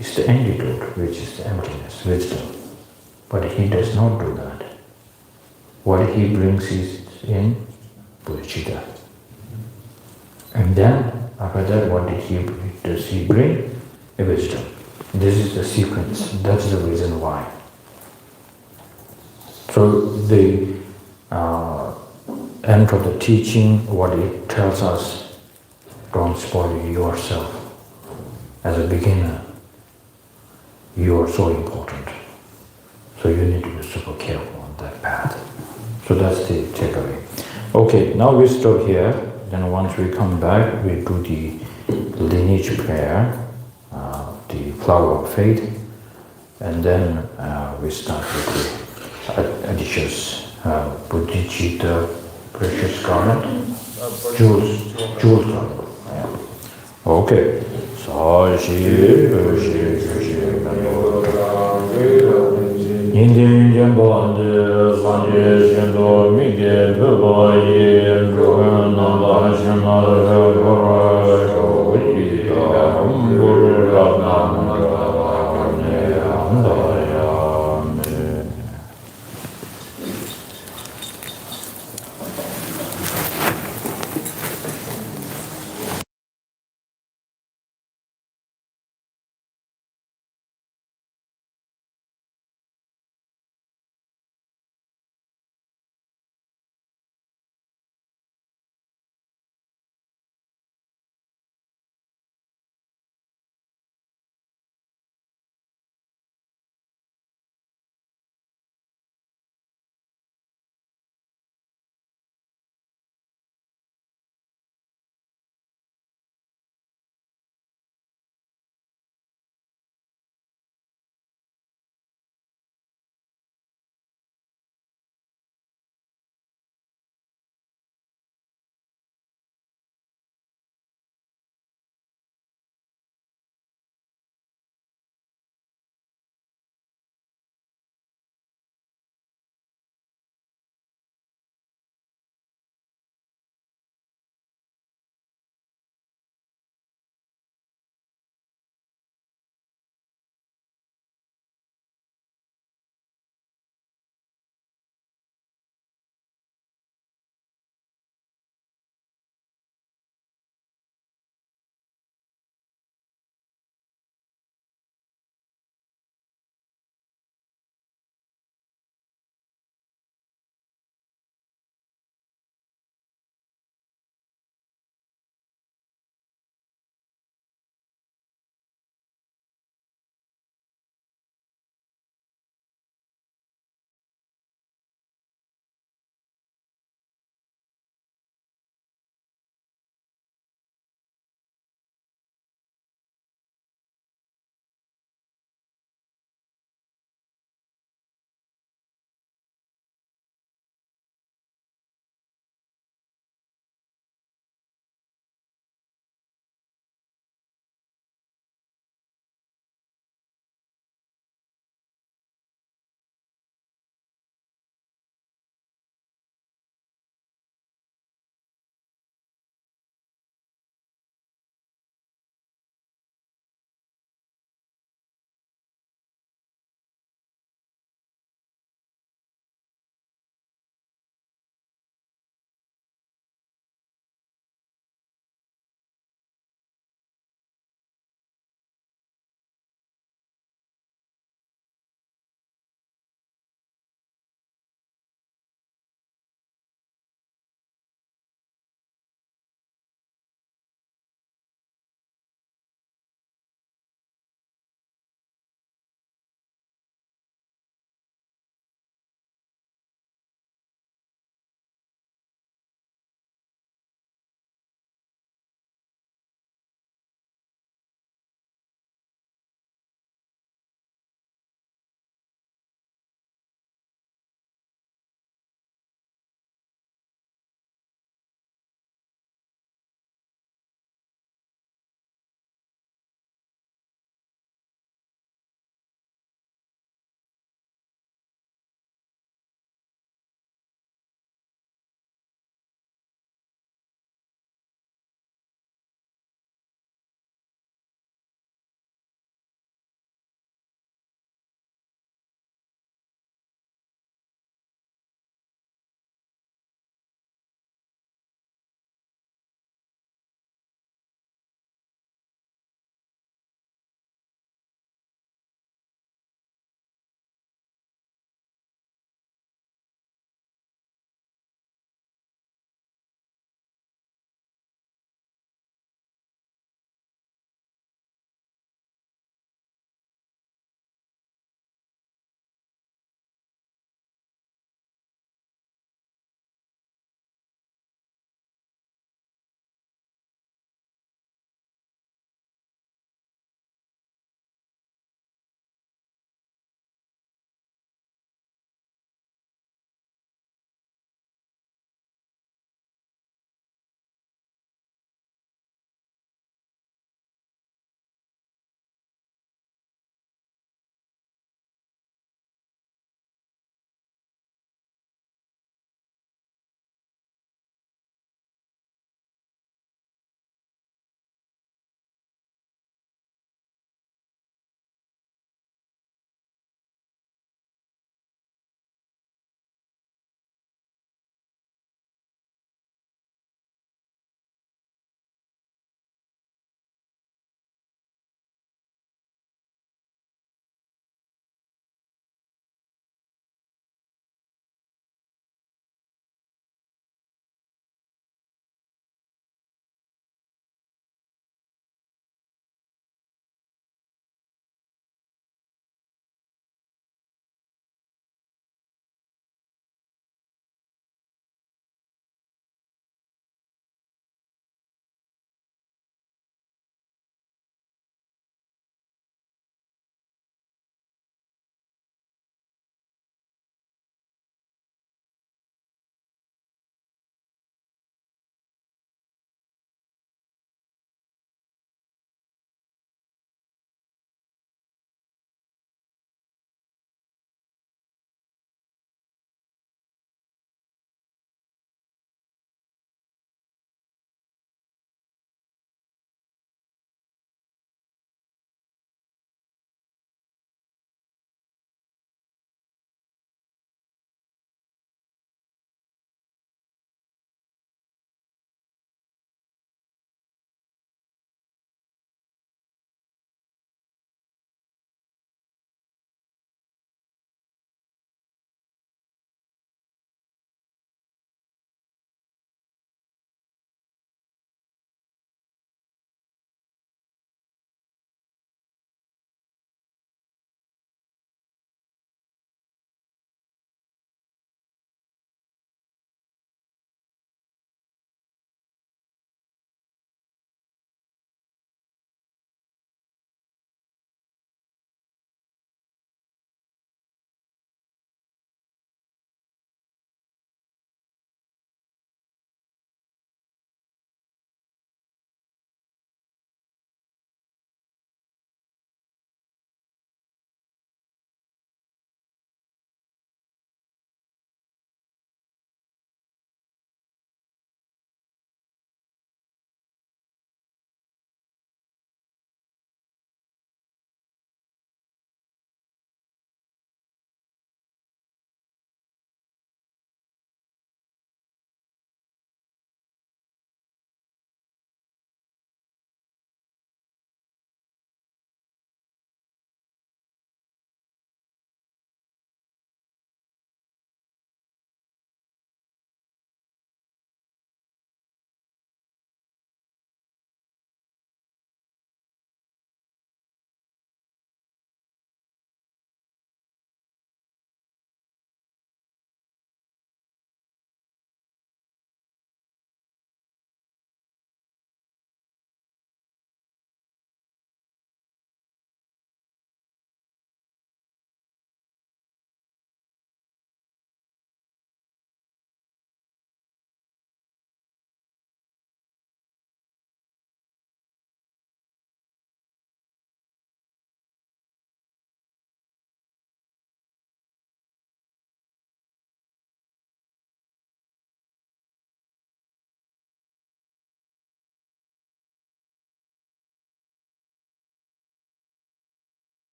is the antidote, which is the emptiness, wisdom. But he does not do that. What he brings is in bodhicitta. And then after that, what does he bring? A wisdom. This is the sequence. That's the reason why. So the end of the teaching, what it tells us, don't spoil yourself. As a beginner, you are so important. So you need to be super careful on that path. So that's the takeaway. Okay, now we stop here. Then once we come back, we do the lineage prayer, the flower of faith, and then we start with the Atisha's Bodhicitta precious garland, jewels garland. Yeah. Okay. Indian Jambon, Sanjay Jambon, Miguel, Boy,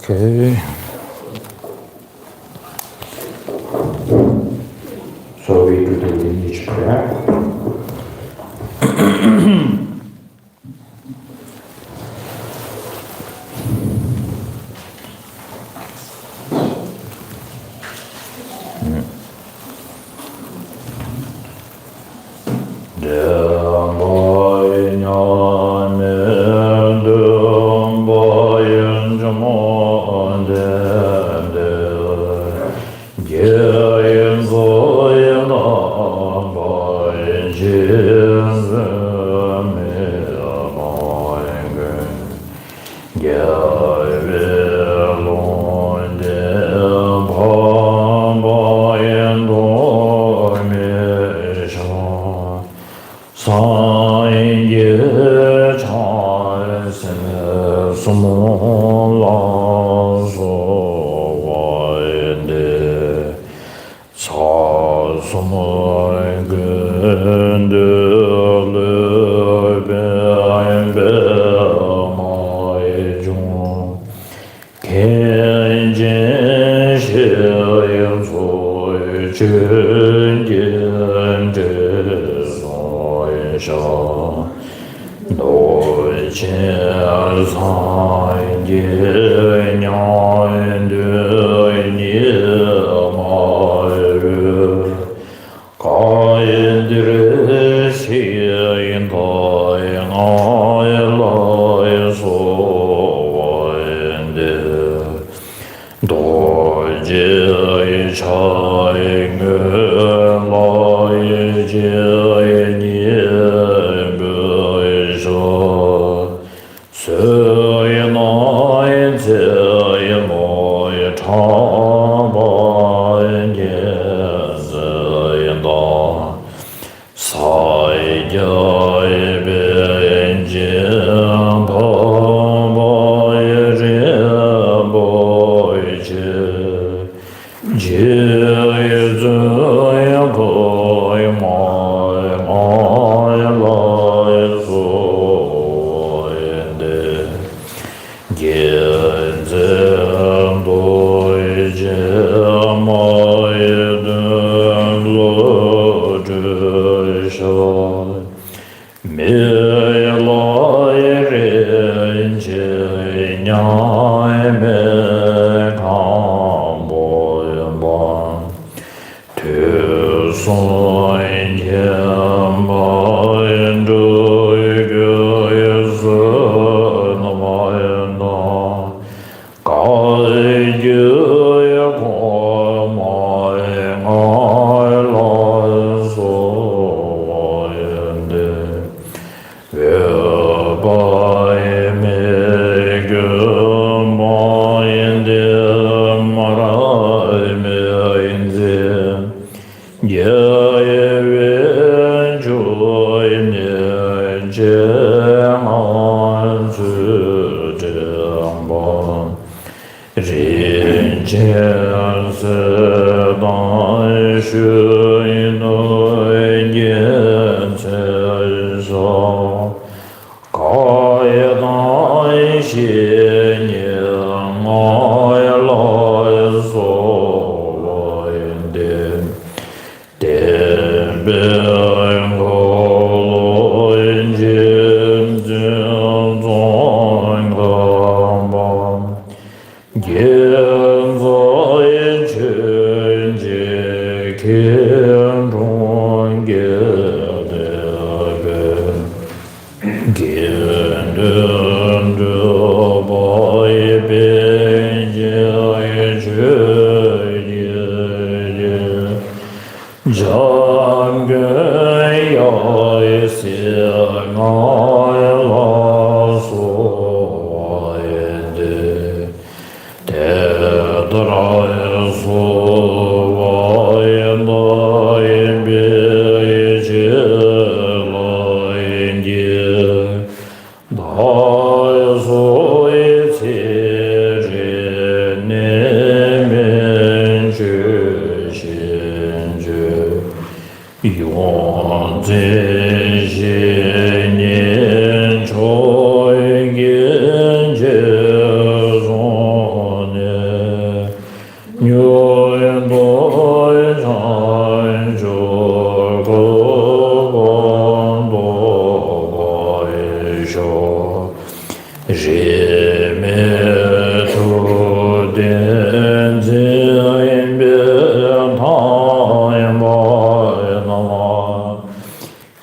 Okay. So we do the lineage prayer.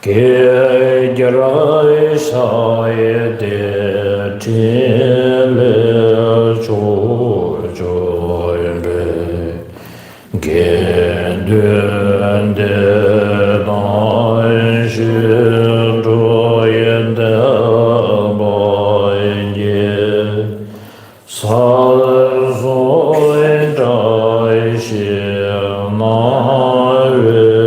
Ge gerai shaye de chile cho cho be ge duen de dan shi do yen de bo ye sa so en dai shi ma ren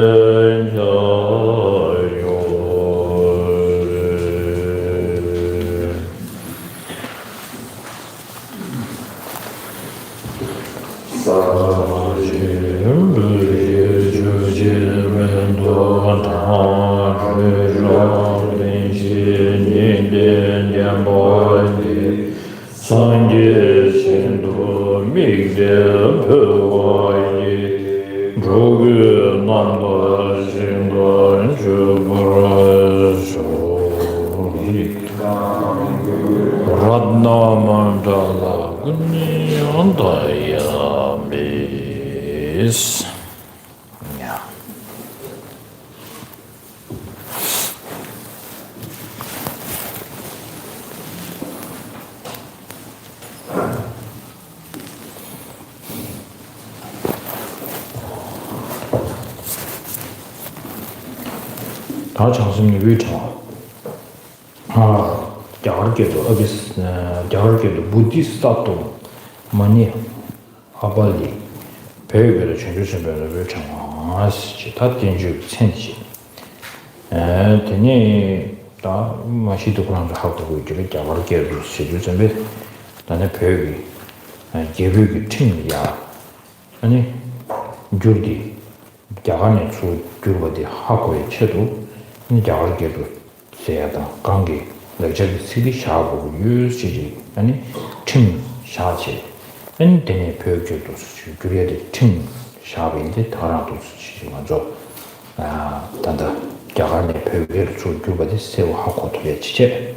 다 장심이 위쳐 갸르게도 어비스 갸르게도 부디스타토 마니 아발리 배우를 전주신변을 위쳐 아시지 다 된주 천지 되니 다 마시도 그런 거 하고 있죠 갸르게도 시주선배 나는 배우기 계획이 팀이야 아니 줄디 갸간에 주 줄거디 하고 있어도 갸르게도 세야다 관계 내저기 시비 샤고 유시지 아니 팀 샤지 엔데네 표현도 수지 그래야 팀 샤빈데 다라도 수지 먼저 단다 갸간에 표현을 주 줄거디 세워 하고 도에 지체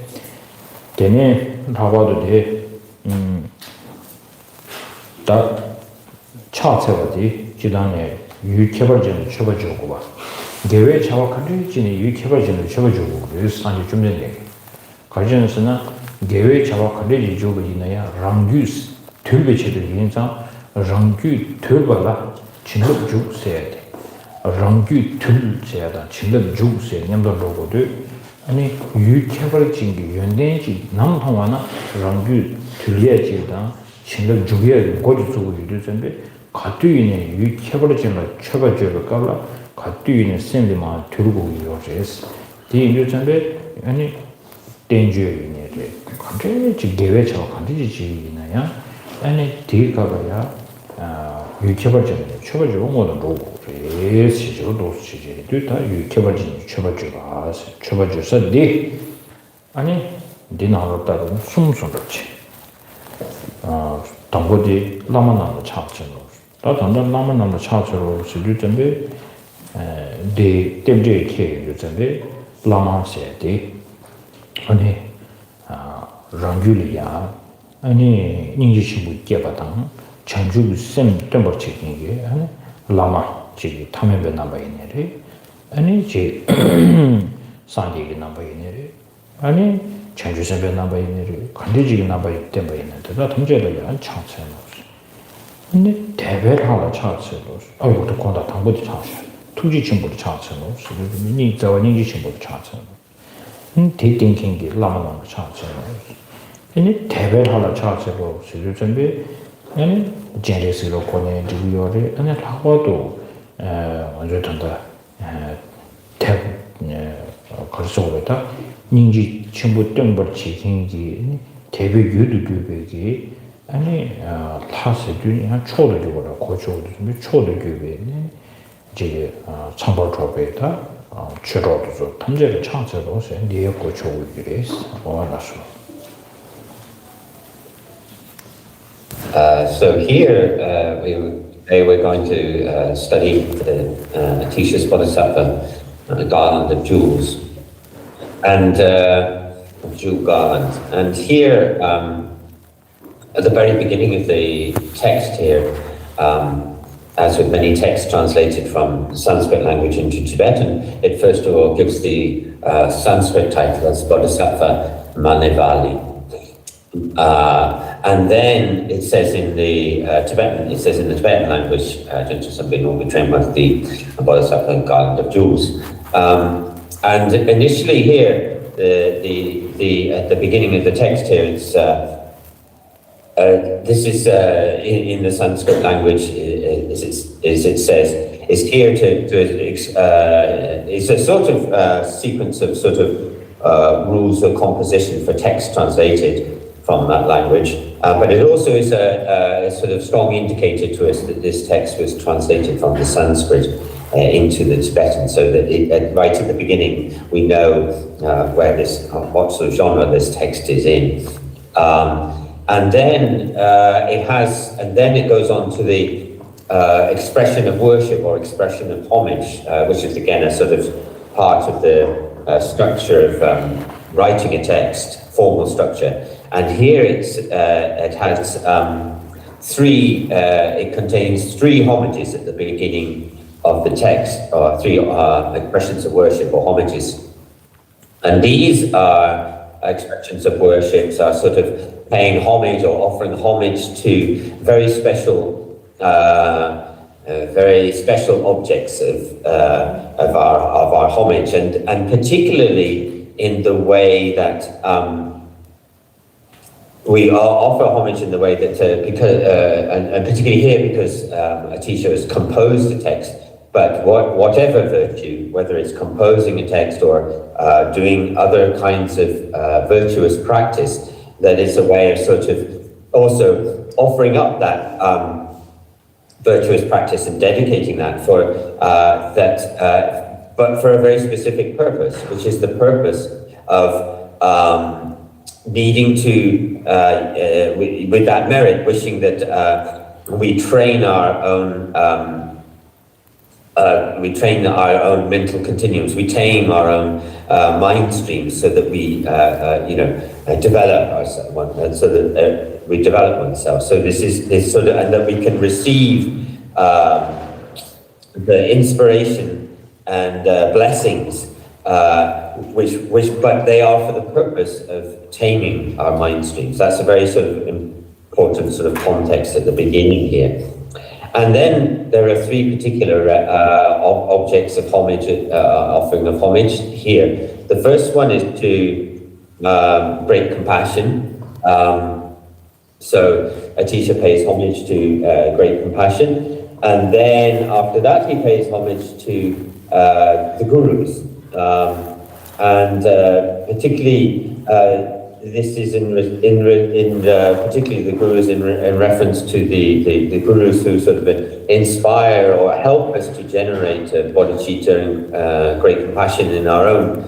되네 나와도 돼다 차체거디 지단에 유개발전을 쳐봐주고 봐. 개회 자wak한데 진이 유개발전을 쳐봐주고 그래서 아니 좀 전에 가전에서는 개회 자wak한데 이쪽을 있나야 랑규스 틀베체들 인상 랑규 틀발라 진급 죽세야 돼. 랑규 틀세야다 진급 죽세 냠도로고도 아니 유개발진기 연대지 남통하나 랑규 틀려야지다 진급 죽여야 고지 주고 이러는데 가뚜이네 유켜버리지만 쳐가지고 깔라 가뚜이네 쌤들만 들고 이러jes 이 요즘에 아니 댄저이네 갑자기 지게외 저 간디지나야 아니 뒤가봐야 유켜버리지만 쳐가지고 뭐는 보고 그래 시저도 시제 뒤다 유켜버리지 쳐가지고 네 아니 디나로다도 숨숨렇지 당고디 라마나로 찾잖아 다 단단 라마나로 찾으러 시주점에 데 템제 케 요점에 라마세데 아니 랑귤이야 아니 닝지시부 깨바당 전주 쌤 템버 체킹이 아니 라마 지 타면배 남아 있네래 아니 지 산디기 남아 있네래 아니 전주 쌤배 남아 있네래 간디지기 남아 있대 뭐 있는데 나 통제를 안 창체는 근데 대배를 하나 찾았어요. 이것도 건다 당보도 찾았어요. 투지 친구도 찾았어요. 니 저와 니 친구도 찾았어요. 대땡킹기 라마나도 찾았어요. 근데 대배를 하나 찾았어요. 지금 준비 아니 제레스로 거네 지구요래 아니 하고도 완전 된다. 대 거기서부터 닌지 친구 땡벌 지kin기 대배 유두두배기 아니 타세들이 한 초도적으로 고쳐도 좀 초도교배네 이제 참벌 조배다 주로도 탐제를 창제로 해서 니에 고쳐고 이래서 원하서 So here they were going to study the Atisha's Bodhisattva, the Garland of Jewels, and Jewel Garland. And here, at the very beginning of the text here, as with many texts translated from Sanskrit language into Tibetan, it first of all gives the Sanskrit title as Bodhisattva Manevali. And then it says in the Tibetan language, just something will be trained with the Bodhisattva Garland of Jewels. And initially here, at the beginning of the text here, it's this is in the Sanskrit language, as it says, is here it's a sort of sequence of sort of rules of composition for text translated from that language, but it also is a sort of strong indicator to us that this text was translated from the Sanskrit into the Tibetan, so that right at the beginning we know what sort of genre this text is in. And then it goes on to the expression of worship or expression of homage, which is again a sort of part of the structure of writing a text, formal structure. And here it contains three homages at the beginning of the text, or three expressions of worship or homages. And these are expressions of worship, are sort of paying homage or offering homage to very special objects of our homage, and particularly in the way that we offer homage in the way that and particularly here because Atisha has composed the text. But whatever virtue, whether it's composing a text or doing other kinds of virtuous practice, that is a way of sort of also offering up that virtuous practice and dedicating that but for a very specific purpose, which is the purpose of needing to, with that merit, wishing that we train our own mental continuums, we tame our own mind streams, so that we, develop ourselves, so that we develop oneself. So this sort of, and that we can receive the inspiration and blessings, but they are for the purpose of taming our mind streams. That's a very sort of important sort of context at the beginning here. And then there are three particular objects of homage, offering of homage here. The first one is to great compassion. So Atisha pays homage to great compassion. And then after that, he pays homage to the gurus. And particularly, this is in particularly the gurus in reference to the gurus who sort of inspire or help us to generate bodhicitta and great compassion in our own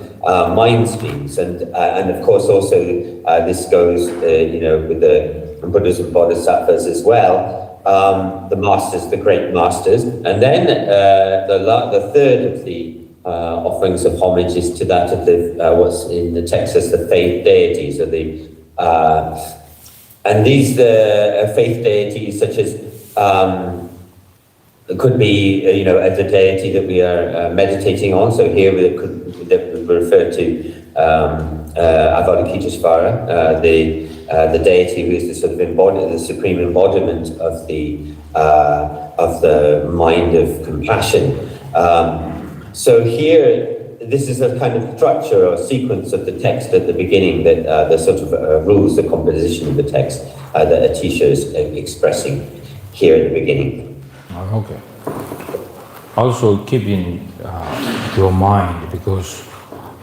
mind streams, and of course also this goes with the Buddhas and Bodhisattvas as well, the masters, the great masters, and then the third of the offerings of homage is to that of the what's in the text as the faith deities, or and these faith deities such as could be the deity that we are meditating on. So here we refer to Avalokiteshvara, the deity who is the sort of the supreme embodiment of the mind of compassion. So here, this is a kind of structure or sequence of the text at the beginning, that the sort of rules, the composition of the text that Atisha is expressing here at the beginning. Okay. Also keep in your mind, because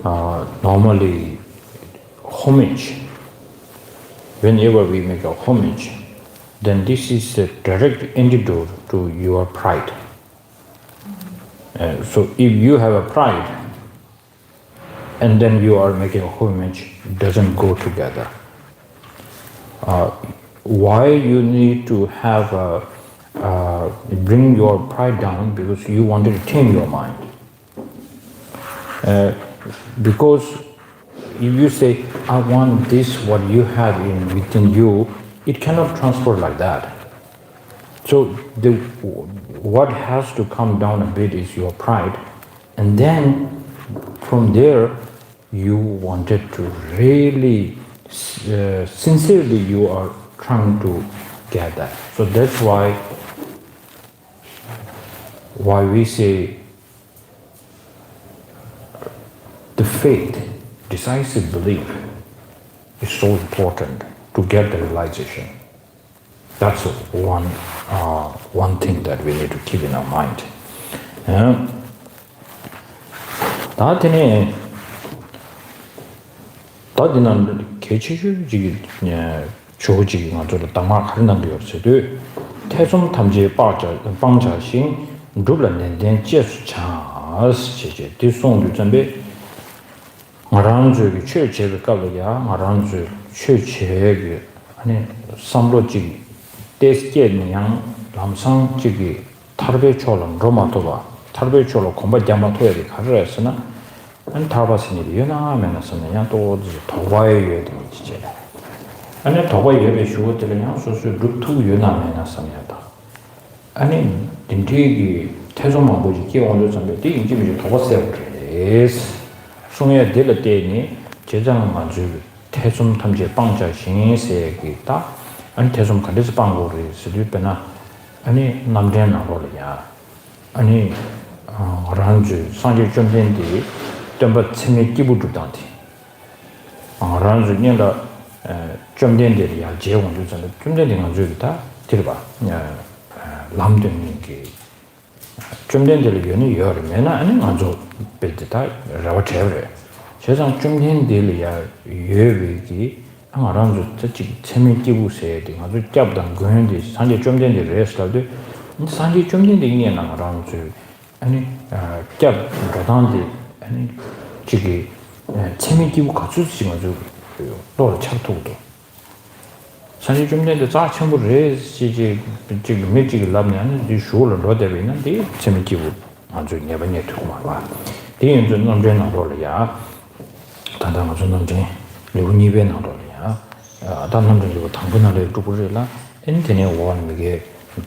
normally homage, whenever we make a homage, then this is a direct antidote to your pride. So if you have a pride and then you are making a homage, it doesn't go together. Why you need to have bring your pride down? Because you want to tame your mind. Because if you say, I want this, what you have within you, it cannot transfer like that. So what has to come down a bit is your pride, and then from there you wanted to really sincerely you are trying to get that. So that's why we say the faith, decisive belief is so important to get the realization. That's one thing that we need to keep in our mind. 다디는 개체주의 조직이 가지고 담아 가는 게 없어도 태좀 탐지 방자신 누르는 제수차 시제 뒤송도 준비 말한주기 최제가 가려야 말한주 최제기 아니 삼로지 데스케냥 남상지기 타르베초는 로마토바 타르베초로 콤바디아마토에 가르했으나 안 타바스니 연하면서 그냥 또 도바에 되지. 아니 도바에 예배쇼 들으면 소소 루트 연하면서 니다 아니 딘티기 태조만 보지 기원도 전에 이 인지미 도바세요. 그래서 송에 될 때니 제장은 만주 태좀 탐지 방자 신세기다. 아니 태좀 간데서 방고를 쓰리페나 아니 남대나 rol이야. 아니 란주 상제 좀 된디 덤바 치미 기부주단티 란주 년다 좀 된디야 제원도 전에 좀 된디 가지고다 들어봐 람된기 좀 된디를 연이 여름에나 아니 먼저 벨트다 라와체브레 세상 좀 된디야 예외기 란주 저기 치미 기부세에 아주 잡던 거인디 상제 좀 된디를 했을때 상제 좀 된디 이게 란주 아니 cap 가단디 아니 저기 재미기고 갖추지 가지고 또 참토도 사실 좀 전에 자 첨부를 지지 지금 매직을 남냐는 이 쇼를 넣어대는데 재미기고 아주 내번에 두고 봐. 대인 좀 남전 나로야. 단단한 좀 남전 레우니베 나로야. 단단한 좀 당분간에 두고래라. 엔테네 원미게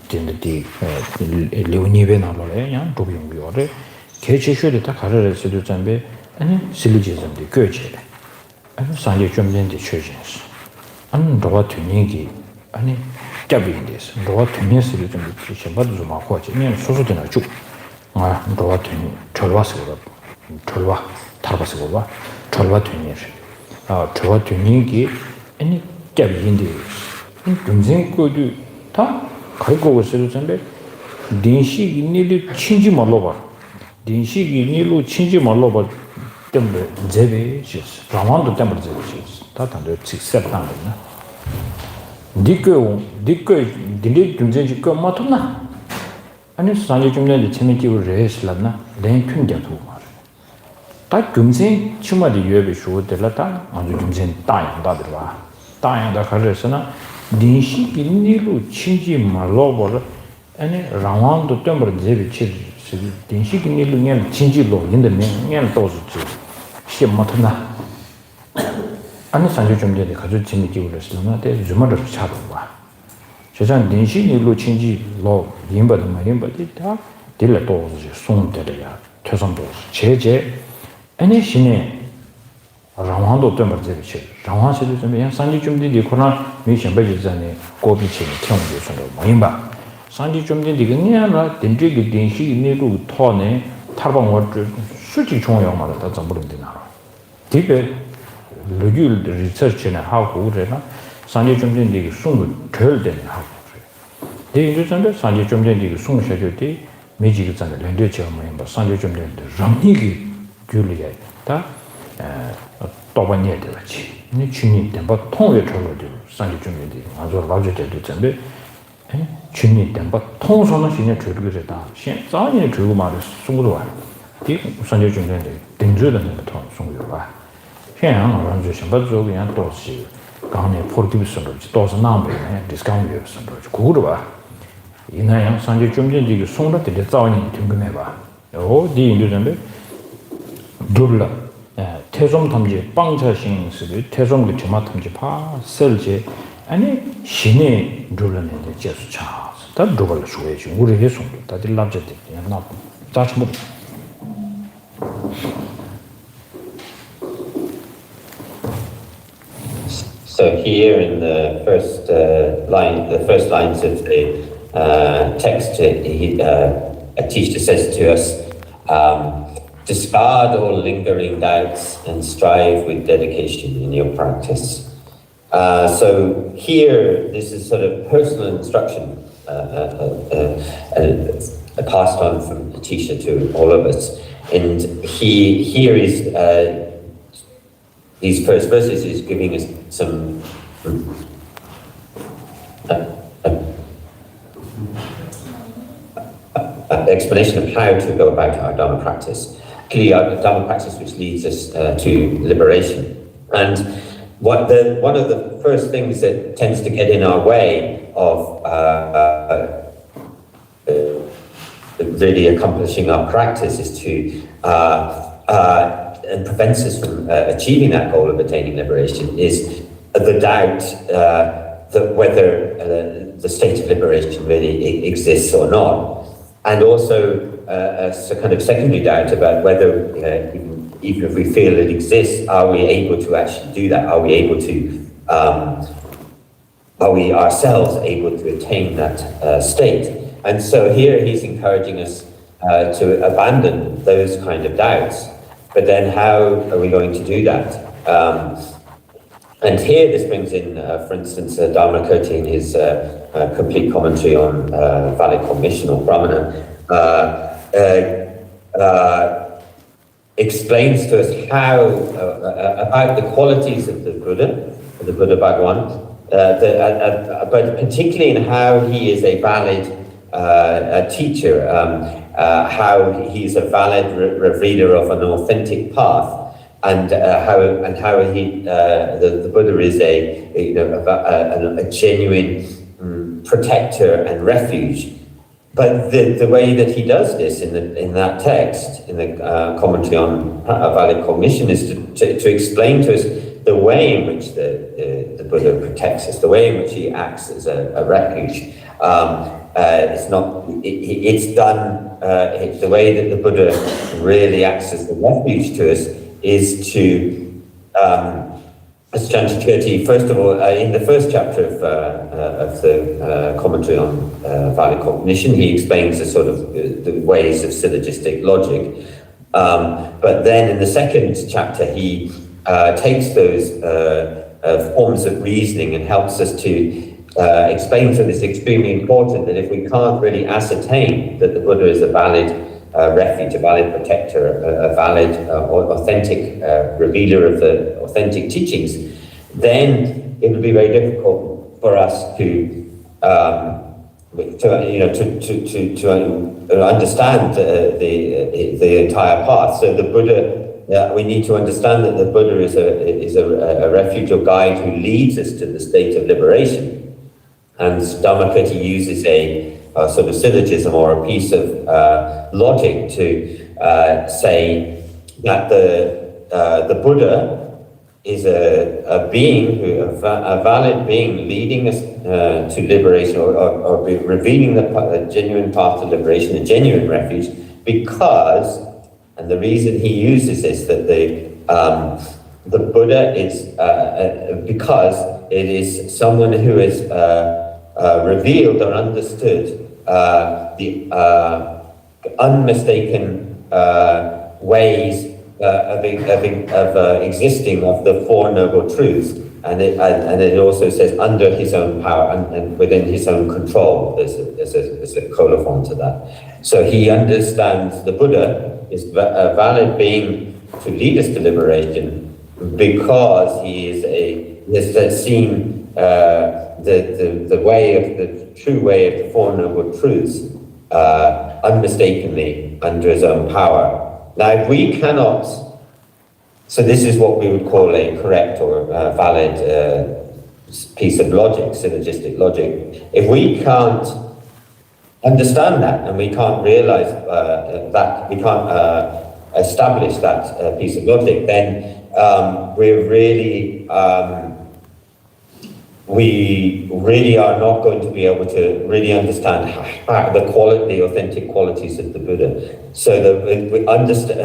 된디 레우니베 나로래. 양 도비용비어래. 개체슈를 다 가르쳐서 전에 아니 실리지즘도 교체래. 아니 상계 좀 된데 최진스. 안 도와 tuningi 아니 cap인데서 도와 tunin스를 좀 시험받도 좀 하고 하지. 그냥 소소되나 쭉. 도와 tuning 절와스가 절와 타바스가 봐. 절와 tunin스. 도와 tuningi 아니 cap인데 동생 거도 다 가르고 있을 텐데 딘시 인일이 친지 말로 봐. 딘시 인일로 친지 말로 봐. 때문에 제베시스 라만도 때문에 제베시스 다 단도 직접당이나 디코 딜리 dunzen지 거 맞나 아니 산지 좀 전에 재미지고 레슬라나 렌튠게도 말. 다 dunzen 주마디 예배 쇼들라다 아주 dunzen 다양다 들어와. 다양다 가르쳐서나 딘시 인일로 친지 말로 봐. 아니 라만도 때문에 제베시스 딘시 인일로 그냥 친지로 인데 그냥 도스지 시험마트나 아니 산주 좀 전에 가지고 재밌게 그랬으나 때 주말을 찾아 봐. 세상 딘시일로 친지로 임바도 말임바디 다 딜레도 송데려야 퇴선도 제제 아니 신에 라완도 때문에 제치 라완시도 좀 그냥 산지 좀 되게 코나 미션 배지잖아요. 고비치 경우도 손으로 뭐임바 산지 좀 되게 그냥라 딘지기 딘시일로 토네 타방워 수지 중요한 다 전부 된다. 디베 르귤 리서치나 하고 그래나 산지 좀 된게 숨을 덜 되는 하고 그래. 네 이제 산지 좀 된게 숨을 쉬어줄 때 매직이 전에 렌드처 뭐 산지 좀 된데 ramnigi 줄이야. 다 또반이야 되지. 니 주님 때뭐 통에 들어도 산지 좀 된데 아주 라지 때도 전에 주님 때뭐 통선은 신의 줄이다. 신 자연의 줄고 말을 숨도 와. 이 산지 좀 된데 등주는 통 숨고 와. 现在好像就想把做个样多是刚才破的不是了，多是南北呢，discount 也是了，就苦了吧。因那样上去中间这个送了的早年听过没吧？哦，第一就是对了，태좀 탐지 방차신是태좀 그 주마 탐지 파 설제 아니 신의 둘러는데 제수 차 다 두벌 수회지 우리 해송도 다들 남자들 나 다시 뭐 So here in the first the first lines of the text, Atisha says to us, discard all lingering doubts and strive with dedication in your practice. So here, this is sort of personal instruction passed on from Atisha to all of us. And here is these first verses is giving us some explanation of how to go about our Dharma practice. Clearly, our Dharma practice which leads us to liberation. And one of the first things that tends to get in our way of really accomplishing our practice is to and prevents us from achieving that goal of attaining liberation is the doubt that whether the state of liberation really exists or not, and also a kind of secondary doubt about whether even if we feel it exists, are we able to actually do that? Are we able to are we ourselves able to attain that state? And so here he's encouraging us to abandon those kind of doubts. But then how are we going to do that? And here this brings in, for instance, Dharmakirti in his complete commentary on valid cognition or Brahmana, explains to us how, about the qualities of the Buddha Bhagavan, but particularly in how he is a valid teacher, how he's a valid revealer of an authentic path, and how he the Buddha is a genuine protector and refuge. But the way that he does this in that text, in the commentary on valid cognition, is to explain to us the way in which the Buddha protects us, the way in which he acts as a refuge. It's done, the way that the Buddha really acts as a refuge to us is to, as Tsenshap, first of all, in the first chapter of the commentary on valid cognition, he explains the sort of the ways of syllogistic logic. But then in the second chapter, he takes those forms of reasoning and helps us to explain that it's extremely important that if we can't really ascertain that the Buddha is a valid refuge, a valid protector, a valid authentic revealer of the authentic teachings, then it would be very difficult for us to understand the entire path. So the Buddha, we need to understand that the Buddha is a refuge or guide who leads us to the state of liberation. And Dharmakirti uses a sort of syllogism or a piece of logic to say that the Buddha is a being, a valid being leading us to liberation or revealing the genuine path to liberation, a genuine refuge, because, and the reason he uses this, that the Buddha is, because it is someone who is revealed or understood the unmistaken ways of existing of the Four Noble Truths, and it also says under his own power and within his own control. There's a colophon to that. So he understands the Buddha is a valid being to lead us to liberation because he has seen the way of the true way of the Four Noble Truths unmistakably under his own power. Now, if we cannot, so this is what we would call a correct or valid piece of logic, syllogistic logic. If we can't understand that and we can't realize that, we can't establish that piece of logic, then we're really we really are not going to be able to really understand the authentic qualities of the Buddha. So that we understand,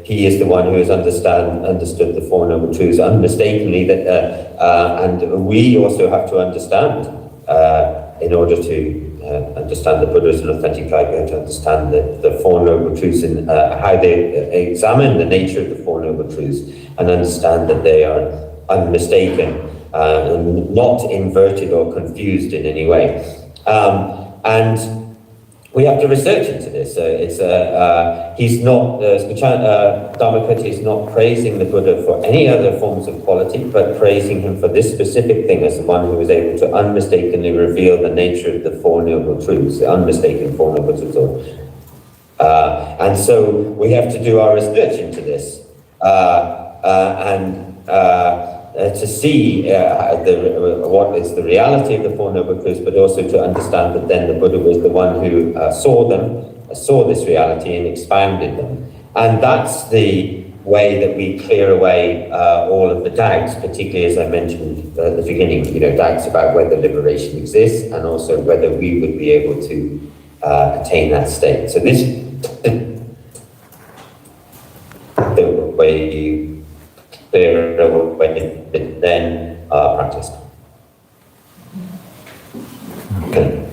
he is the one who has understood the Four Noble Truths unmistakenly, and we also have to understand, in order to understand the Buddha as an authentic guide, we have to understand the Four Noble Truths and how they examine the nature of the Four Noble Truths and understand that they are unmistaken. Not inverted or confused in any way, and we have to research into this. He's not Dhammakaya is not praising the Buddha for any other forms of quality, but praising him for this specific thing as the one who was able to unmistakably reveal the nature of the Four Noble Truths, the unmistaken Four Noble Truths. And so we have to do our research into this, to see what is the reality of the Four Noble Truths, but also to understand that then the Buddha was the one who saw this reality and expounded them. And that's the way that we clear away all of the doubts, particularly as I mentioned at the beginning, doubts about whether liberation exists and also whether we would be able to attain that state. So this is the way you clear away then practiced. Okay.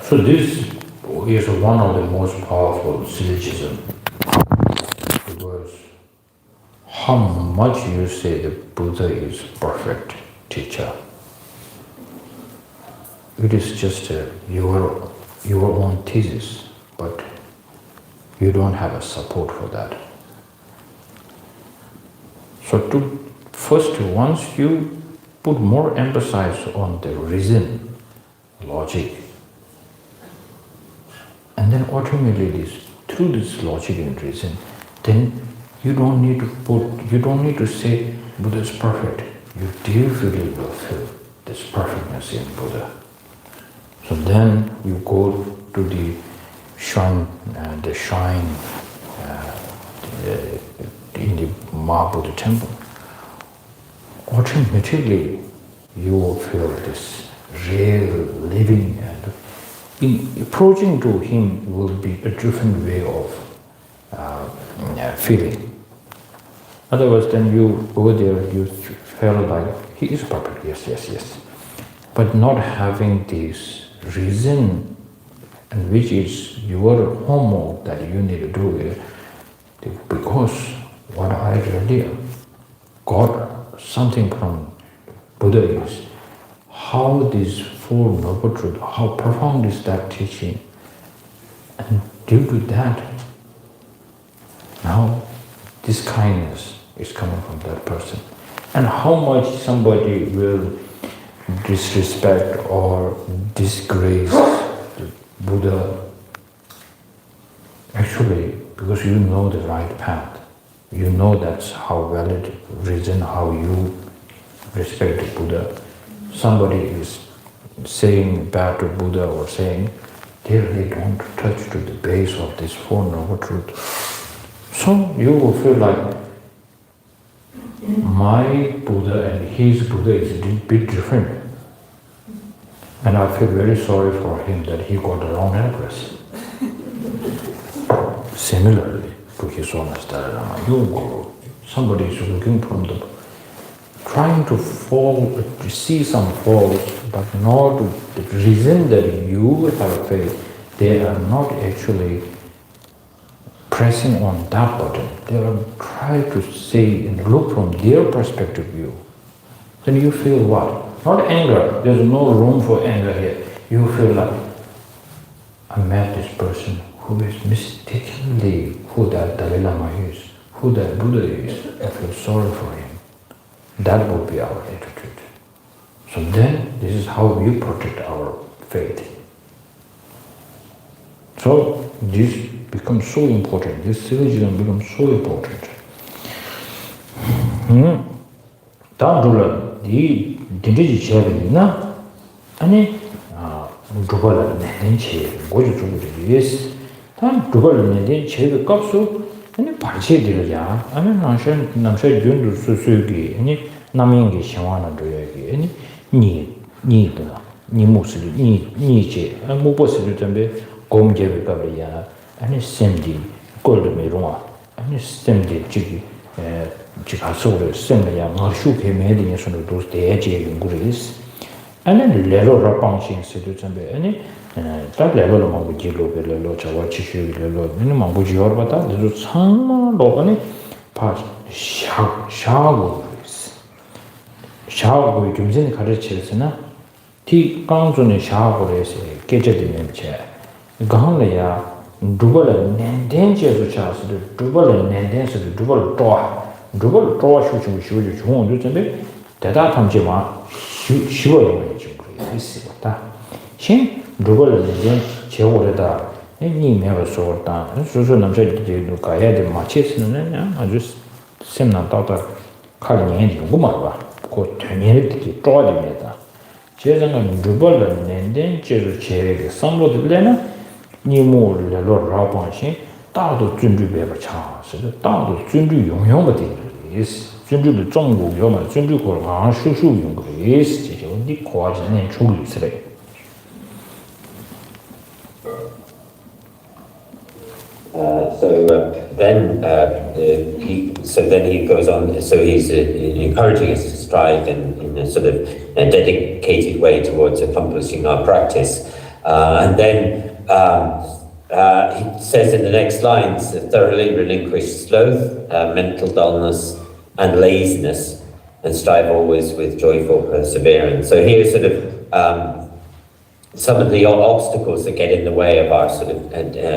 So this is one of the most powerful syllogism, because how much you say the Buddha is perfect teacher, it is just your own thesis, but you don't have a support for that. So once you put more emphasis on the reason, logic, and then ultimately through this logic and reason, then you don't need to say Buddha is perfect. You deeply will feel this perfectness in Buddha. So then you go to the shrine in the Mahabuddha temple. Automatically, you will feel this real living, and in approaching to him will be a different way of feeling. Otherwise, then you go there, you feel like he is perfect, yes. But not having this reason, and which is your homework that you need to do it, because what I really got something from Buddha is how these Four Noble Truths, how profound is that teaching, and due to that, now this kindness is coming from that person. And how much somebody will disrespect or disgrace the Buddha, actually, because you know the right path, you know that's how valid reason, how you respect the Buddha. Somebody is saying bad to Buddha or saying, they don't touch to the base of this Four Noble Truths. So you will feel like my Buddha and his Buddha is a bit different. And I feel very sorry for him that he got the wrong address. Similarly to his honest Dalai Lama, somebody is looking from trying to see some faults, but not the reason that you have faith. They are not actually pressing on that button. They are trying to say and look from their perspective view. Then you feel what? Not anger. There's no room for anger here. You feel like, I met this person who is mistakenly who that Dalai Lama is, who that Buddha is. I feel sorry for him. That will be our attitude. So then, this is how we protect our faith. So this becomes so important. This syllogism becomes so important. 다음으로 이 딘디지 제일이나 아니 두발을 내는 제 고주 중에 예스 다음 두발을 내는 제일 값수 아니 발제들이야. 아니 남셔 윤도 수수기 아니 남인기 신화는 여기 아니 니도 니 모습이 니제 모습을 좀be 공제를 가버야. 아니 샘디 꼴르미롱아. 아니 샘디 지기 지가 소를 샘이야. 마슈케 메디에 손을 도스대제 연구리스. 아니 레로라 방식을 좀be 아니 딱 레벨로 망고 지로 별로 저와 치슈로 미는 망고 지어 봤다. 그래서 상마로 아니 파 샤고 좀 전에 가르쳤으나 티 강존의 샤고에서 깨져되는 제 강래야 두벌 낸덴제도 차스도 두벌 낸덴스도 두벌 또 쇼쇼 좋은 요즘에 대다 탐지마 쉬워요 좀 그래요 있었다 신 두벌 낸덴 제오래다 니 매버 소다 수수 남자들도 가야 될 마치스는 아주 셈나 따다 칼이 누구만 봐. 그 되면이 쪼아집니다. 제가는 두벌 낸덴 제로 제를 선보들래나 니모를 라방시 다도 준비해봐 차. 그래서 다도 준비 용용가 되는 준비도 중국 요마 준비고 아 수수 용 그래서 제가 니 고아지는 중국 있으래. Then he goes on. So he's encouraging us to strive in a sort of a dedicated way towards accomplishing our practice. And then he says in the next lines, thoroughly relinquish sloth, mental dullness, and laziness, and strive always with joyful perseverance. So here's sort of some of the obstacles that get in the way of our sort of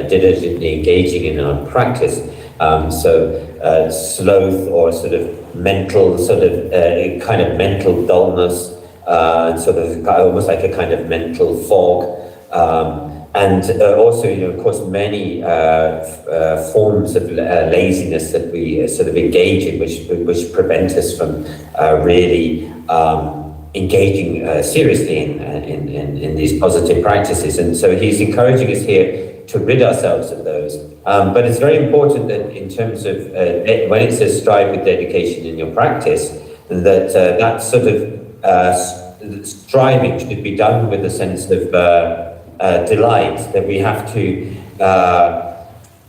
diligently engaging in our practice. Sloth or sort of mental, kind of mental dullness, sort of almost like a kind of mental fog. And also, of course, many forms of laziness that we sort of engage in, which prevent us from really engaging seriously in these positive practices. And so he's encouraging us here to rid ourselves of those. But it's very important that in terms of when it says strive with dedication in your practice, that that sort of striving should be done with a sense of delight, that we have to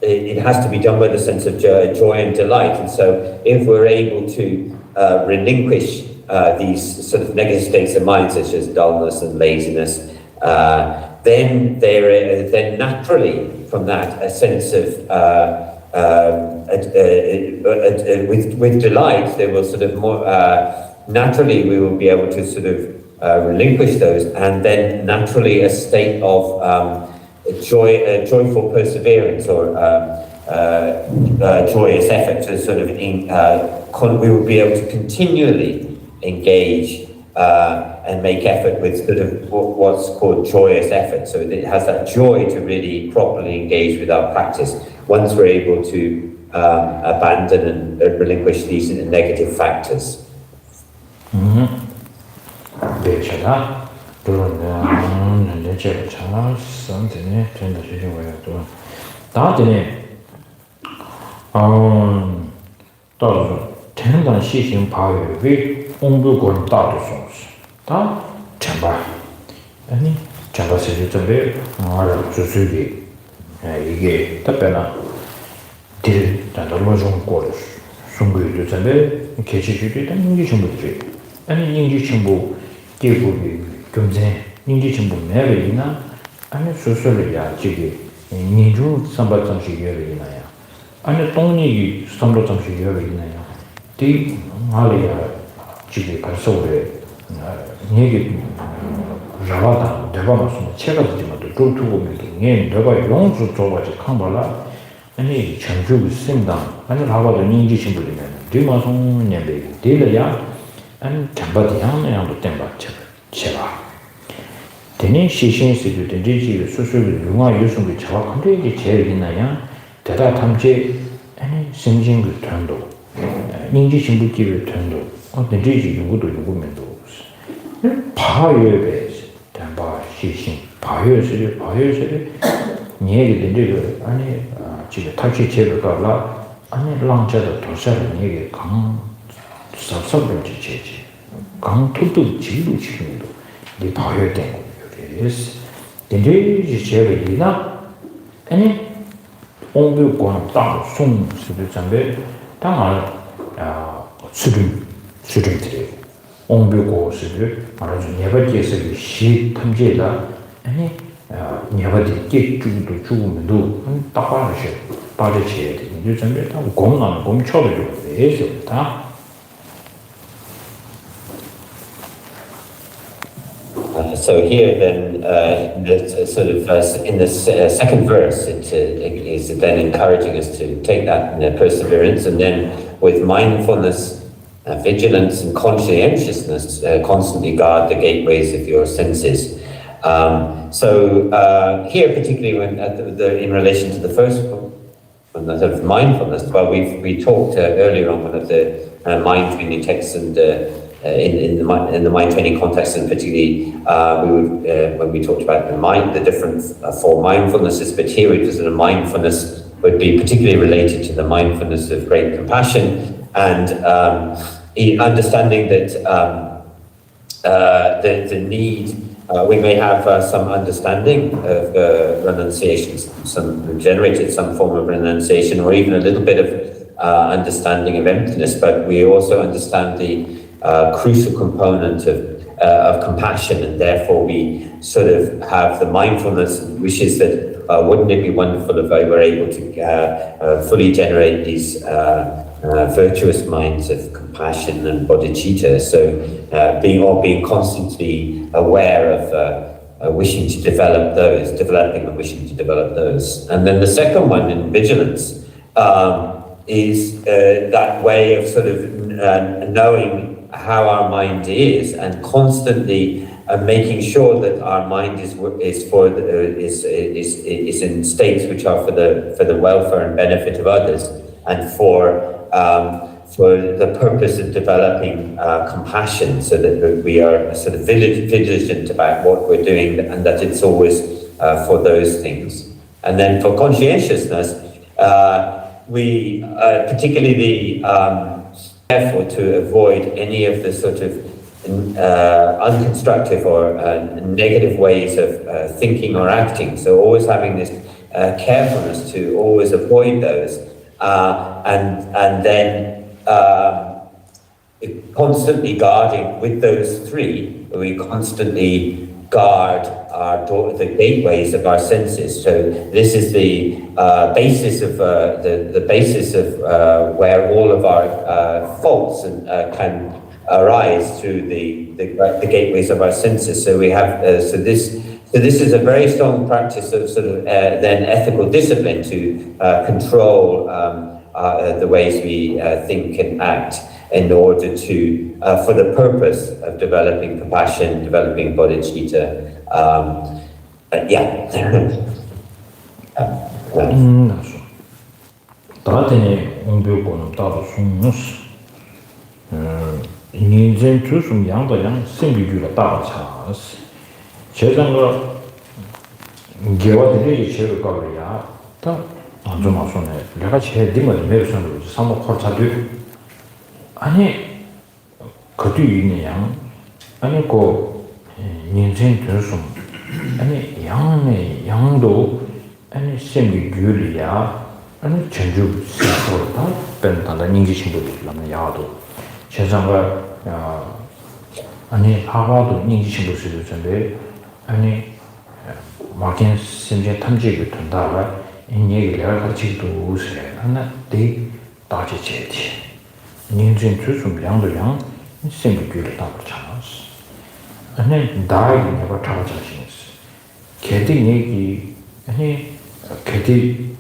it has to be done with a sense of joy and delight. And so if we're able to relinquish these sort of negative states of mind, such as dullness and laziness, then naturally from that a sense of with delight, there will sort of more naturally we will be able to sort of relinquish those, and then naturally a state of joyful perseverance or joyous effort to sort of we will be able to continually engage and make effort with sort of what's called joyous effort. So it has that joy to really properly engage with our practice once we're able to abandon and relinquish these negative factors. 공부권 따도 송스 다 전바 아니 전바 세주점에 알아 주수기 이게 답변아 딜 단도로 좀 거스 송부도 전에 개체주도 인지 정보들이 아니 인지 정보 개고기 경제 인지 정보 내리나 아니 소설이야 지기 인주 삼바점씩 열리나요 아니 동리 삼바점씩 열리나요 디 말이야 지금 발소에 얘기 자라다 대바마스 체가 되지만도 좀 두고 보면 내가 용수 줘가지고 칸발라 아니 전주 생당 아니 라바도 인지 신부리면 뒤마송 년배 되려야 아니 잠바디 향내양도 땜바 제가 되는 시신스도 된지 수술 용화 유승도 제가 근데 이게 제일 있나요 대다 탐지 아니 생진그 전도 인지 신부기를 전도 어떤 지지 요구도 요구면도 파요에 담바 시신 파요스를 얘기 된데 아니 지금 탈취 제도가라 아니 랑자도 도사를 얘기 강 섭섭을 지체지 강 토도 지루 지금도 이 봐야 되는 거예요. 그래서 이제 제가 아니 공부권 따로 송수를 잠배 당할 수준들이 공부고스를 말아주 네버지에서 시 탐지다 아니 네버지 깨주도 죽으면도 따라하셔 빠르셔야 돼. 이제 잠배 다 공간 공처를 해서 다 So here then, in the second verse, it is then encouraging us to take that perseverance, and then with mindfulness, vigilance, and conscientiousness, constantly guard the gateways of your senses. Here, particularly when in relation to the first one, that of mindfulness, well, we talked earlier on one of the mind training texts and. In the mind training context, and particularly when we talked about the different four mindfulnesses, but here it was a mindfulness would be particularly related to the mindfulness of great compassion and understanding that the need. We may have some understanding of renunciations, generated some form of renunciation, or even a little bit of understanding of emptiness, but we also understand the crucial component of compassion, and therefore we sort of have the mindfulness wishes that wouldn't it be wonderful if I were able to fully generate these virtuous minds of compassion and bodhicitta. So being constantly aware of wishing to develop those, developing and wishing to develop those. And then the second one in vigilance is that way of sort of knowing how our mind is, and constantly making sure that our mind is in states which are for the welfare and benefit of others, and for the purpose of developing compassion, so that we are sort of vigilant about what we're doing, and that it's always for those things. And then for conscientiousness, we particularly careful to avoid any of the sort of unconstructive or negative ways of thinking or acting. So always having this carefulness to always avoid those, and then constantly guarding with those three. We constantly guard the gateways of our senses. So this is the basis of the basis of where all of our faults can arise through the gateways of our senses. So we have so this is a very strong practice of sort of then ethical discipline to control the ways we think and act, in order to for the purpose of developing compassion, developing bodhicitta. 다들 공부고는 따로 숨는스. 인생 주숨 양도양 생기주가 따로 차스. 제장과 개와들이 제를 가버려야 다 좀 아소네. 내가 제일 님을 매우선으로 삼모 콜차도 아니 그 뒤에 양 아니 그 인생 주숨 아니 양도 아니 생기주리야 아니 전주 시설다 벤단다 인지 신부들라면 야도 세상과 아니 하와도 인지 신부들도 전에 아니 마긴 심지 탐지를 둔다가 이 얘기를 가지고 오세요. 하나 대 다지 제지 인생 주숨 양도양 생기주를 다 붙여놨어. 아니 다이 내가 찾아지겠어. 걔들 얘기 아니 걔들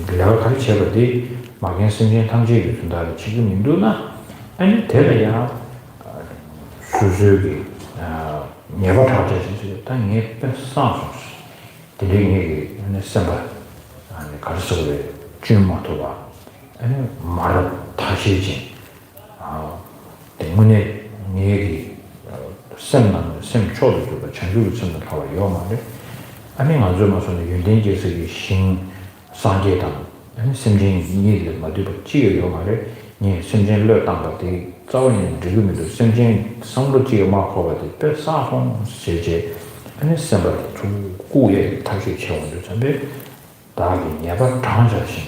내가 가르쳐버리 막연 생긴 탕지를 준다. 지금 인도나 아니 대래야 수수기 내가 찾아지지 땅에 뺏어서 되게 내 생각 아니 가르쳐버리 주마토가 아니 말 다시지 때문에 얘기 생난 생초를 주고 전주를 쓰는 거와 요 말을 아니 가지고서는 윤den지에서 신 상계당 and Simjin need Madiba Gio Mare, near Simjin Lurtambati, Zawin, Rigumi, Simjin, Sambo Gio Marco, the Pesahon, Seje, and a symbol to Guye, Tashi Chon, Dagi never transactions.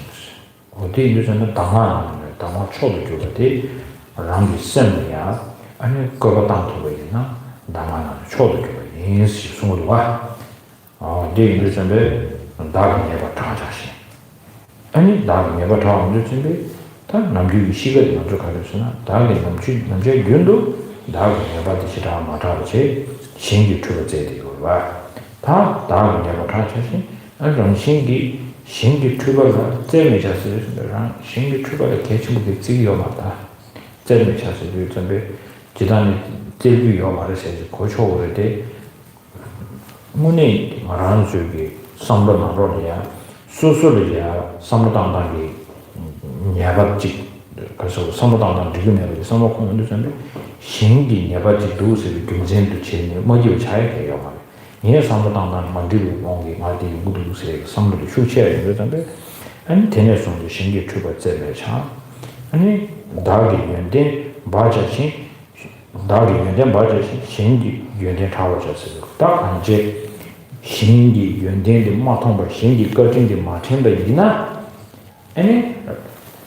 Or did use an Daman, Dama Chodu, around the Semia, and a Gogatan to Wayna, Daman Chodu, is Sumua. Oh, did use an Dagi never transaction. Any Dagi never transaction, Namju Shiga, Namjukarasana, Dagi Namje Gundu, Dagi never Dishita Matache, Shingi to the Zedi, Ta, Dagi never transaction. 그런 신기 투바가 제일 자세를 신기 투바가 개침을 지요마다 제일 자세를 준비 지단이 제일 요마를 해서 고쳐올 때 문이 말하는 쪽이 삼번으로야 수술이야 삼번당당이 야박지 그래서 삼번당당 리그면을 삼번공도 준비 신기 야박지 도스를 굉장히 제일 뭐지 차이해요 말 예 삼보당단 만들고 공기 마디 무두세 삼보를 휴치해 그러던데 아니 대내성도 신기 추가제를 차 아니 다기 연대 바자신 다기 연대 바자신 신기 연대 타워졌어요 딱 이제 신기 연대의 마통과 신기 거진의 마통의 이나 아니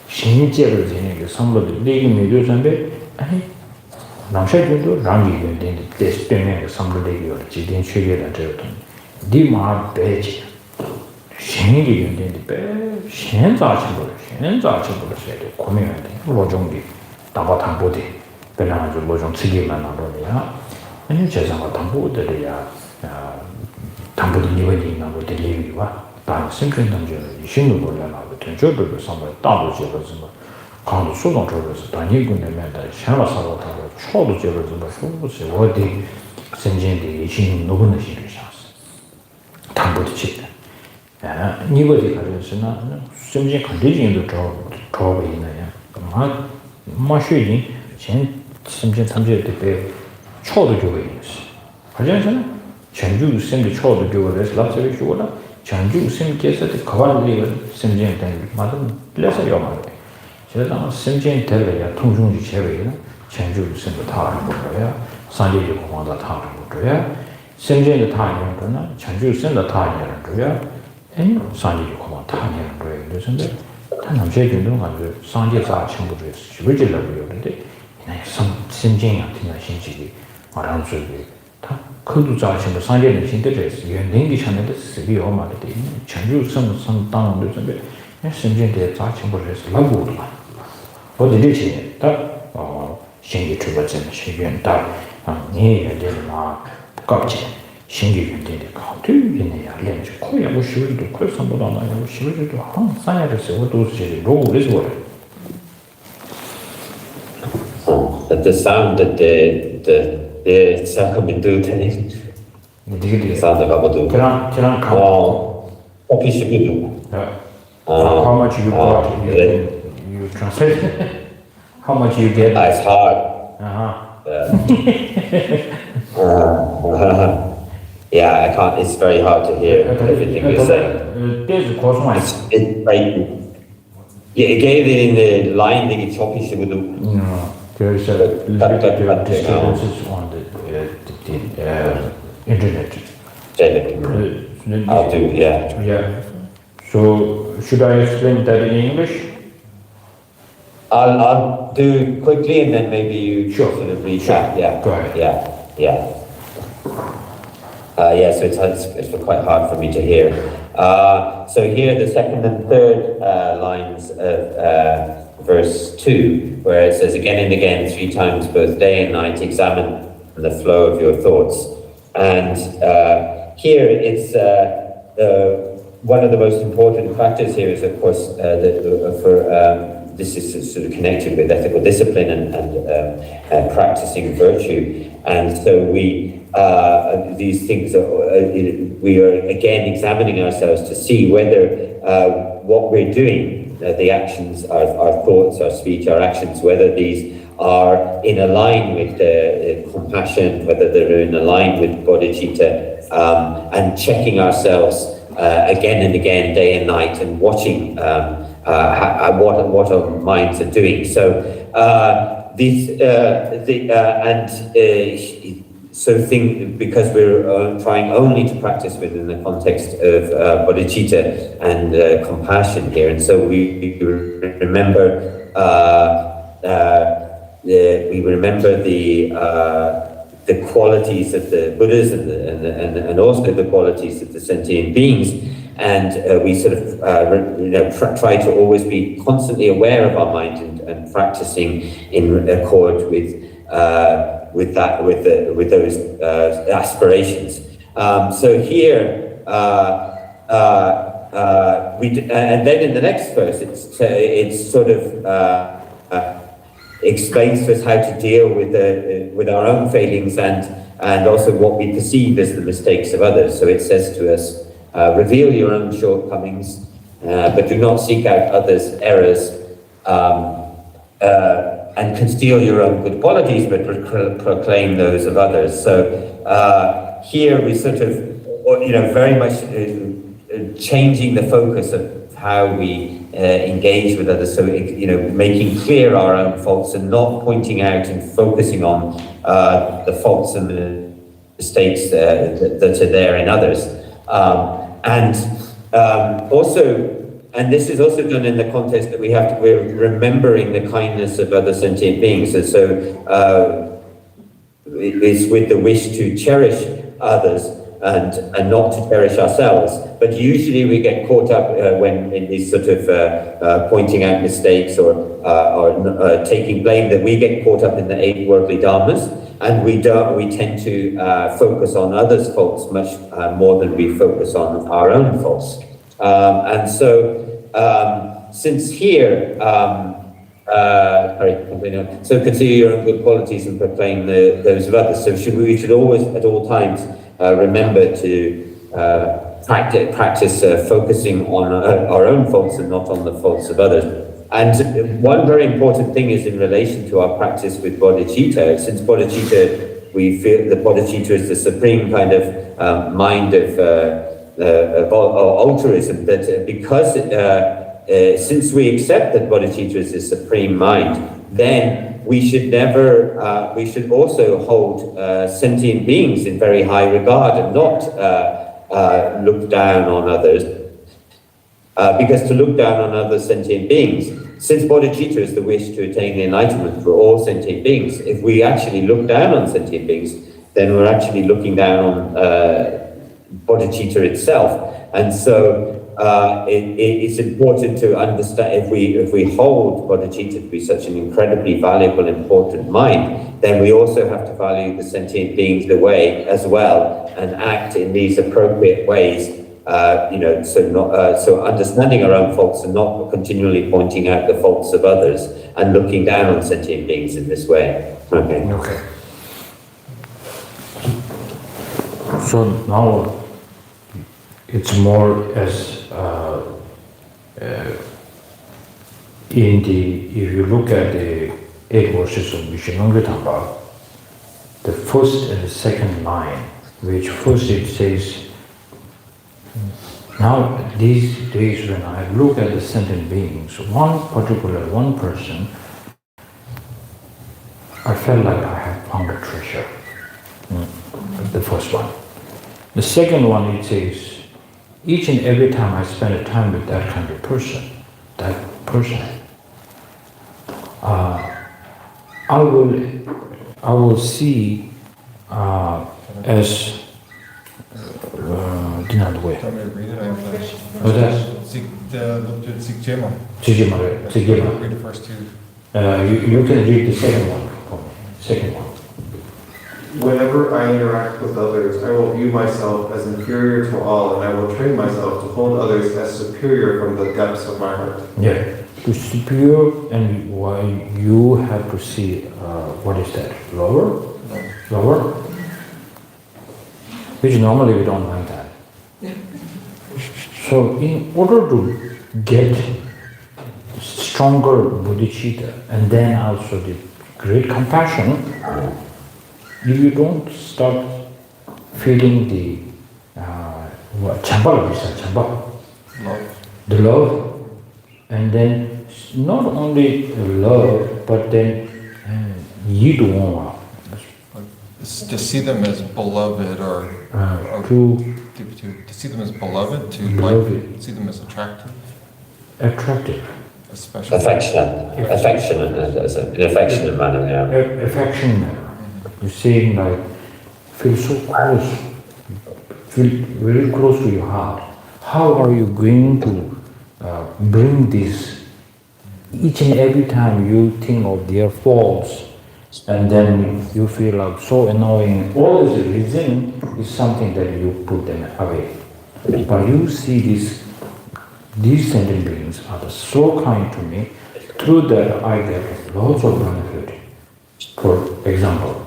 신기를 지는 게 삼보를 내기 매도전데 아니 남샤준도 랑기 연대의 데스페메 삼보대기를 지된 최계를 저던 디마 배지 신기 연대의 배 현자친구를 해도 고민해야 돼 로종기 다바탕보디 배나주 로종 측이만 나로야 아니 제상과 당보들이야 당보디 니원이 나고 데리기와 다 심근단절 신도 몰라나고 전적으로 삼을 따로 지어서 강도 수동 쪽에서 단위군에면다 샤라사로 타고 초도 지어서 무슨 어디 생진이 신 노는 신을 샀어 당보디 치 니버디 가르스나 심지 컨디션도 더 있나요? 마슈인 전 심지 탐지할 때 초도 교회 있어. 하잖아요. 전주 심지 초도 교회에서 랍스를 주고라. 전주 심지에서 가발리가 심지에 된 맞은 플레스요 말이에요. 제가 심지에 되려야 통중지 제외는 전주 심도 다 하는 거예요. 산지지 공원도 다 하는 거예요. 심지에 다 하는 거는 전주 심도 다 하는 거예요. 산지 공원 타내는 거예요. 그래서 다 남자들도 가지고 산지사 친구들 집을지려고 그러는데 그냥 심진이 같은 신지기 말하는 소리 다 그도 자신도 산지는 신들에서 연행기 전에도 쓰기 엄마한테 전주 섬 땅을 그런데 심진대 자친구들에서 라고도 어디지 딱 신기 출발점에 시변 딱 니에 되나 깝지 신기 연대의 가운데에야 렌즈 코에 무시도 콜선보다 나요 무시도 항상 해서 도시에 로그에서 That the sound that the Serkong do telling 이게 sound 가보도 그냥 가고 오피스비도 how much you got you translate how much you get it's hard yeah, I can't. It's very hard to hear everything you're saying. It's like it gave it in the line that it's choppy. There's a little bit of disturbances on the internet. I'll do. Yeah. Yeah. So should I explain that in English? I'll do quickly and then maybe you Sure. sort of recap. Sure. Yeah. Go ahead. Yeah. So it's quite hard for me to hear. So here the second and third lines of verse 2, where it says, again and again, 3 times, both day and night, examine the flow of your thoughts. And here it's one of the most important factors here is, of course, this is sort of connected with ethical discipline and practicing virtue. And so these things we are again examining ourselves to see whether what we're doing, the actions, our thoughts, our speech, our actions, whether these are in line with compassion, whether they're in line with bodhicitta, and checking ourselves again and again, day and night, and watching what our minds are doing. So because we're trying only to practice within the context of bodhicitta and compassion here, and so we remember the qualities of the Buddhas and also the qualities of the sentient beings, and we sort of try to always be constantly aware of our mind and practicing in accord with those aspirations. So here, and then in the next verse, it's sort of explains to us how to deal with our own failings and also what we perceive as the mistakes of others. So it says to us, reveal your own shortcomings, but do not seek out others' errors, and conceal your own good qualities, but proclaim those of others. So here we sort of, very much changing the focus of how we engage with others. So, making clear our own faults and not pointing out and focusing on the faults and the mistakes that are there in others. And this is also done in the context that we're remembering the kindness of other sentient beings. And so it's with the wish to cherish others and not to cherish ourselves. But usually we get caught up when in these sort of pointing out mistakes or taking blame, that we get caught up in the 8 worldly dharmas, and we tend to focus on others' faults much more than we focus on our own faults. And so, since here, so consider your own good qualities and proclaim those of others. So we should always, at all times, remember to practice focusing on our own faults and not on the faults of others. And one very important thing is in relation to our practice with bodhicitta. Since bodhicitta, we feel that bodhicitta is the supreme kind of mind of altruism, that because since we accept that bodhicitta is the supreme mind, then we should never, we should also hold sentient beings in very high regard and not look down on others. Because to look down on other sentient beings, since bodhicitta is the wish to attain the enlightenment for all sentient beings, if we actually look down on sentient beings, then we're actually looking down on bodhicitta itself. And so it's important to understand, if we hold bodhicitta to be such an incredibly valuable, important mind, then we also have to value the sentient beings the way as well and act in these appropriate ways. So understanding our own faults and not continually pointing out the faults of others and looking down on sentient beings in this way. Okay. So now it's more as if you look at the 8 verses of Vishnungatamba, the first and the second line, which first it says, now these days when I look at the sentient beings, one person, I felt like I have found a treasure. The first one. The second one, it says, each and every time I spend a time with that kind of person, I will see as another way. Can we read it? I have that. What's that? Tsikjema. Read the first 2. You can read the second one. Whenever I interact with others, I will view myself as inferior to all, and I will train myself to hold others as superior from the depths of my heart. Yeah, to superior, and why you have to see, what is that, lower? No. Lower? Which normally we don't like that. So in order to get stronger bodhicitta and then also the great compassion, if you don't start feeling the the love, and then not only love, but then yidwonga. To see them as beloved or to see them as beloved, to like see them as attractive, especially affectionate, in affectionate manner, yeah. Affectionate. You see, like feel so close, feel very close to your heart. How are you going to bring this each and every time you think of their faults, and then you feel like so annoying? All this reason is something that you put them away. But you see these sentient beings are so kind to me, through that I get lots of benefit. For example,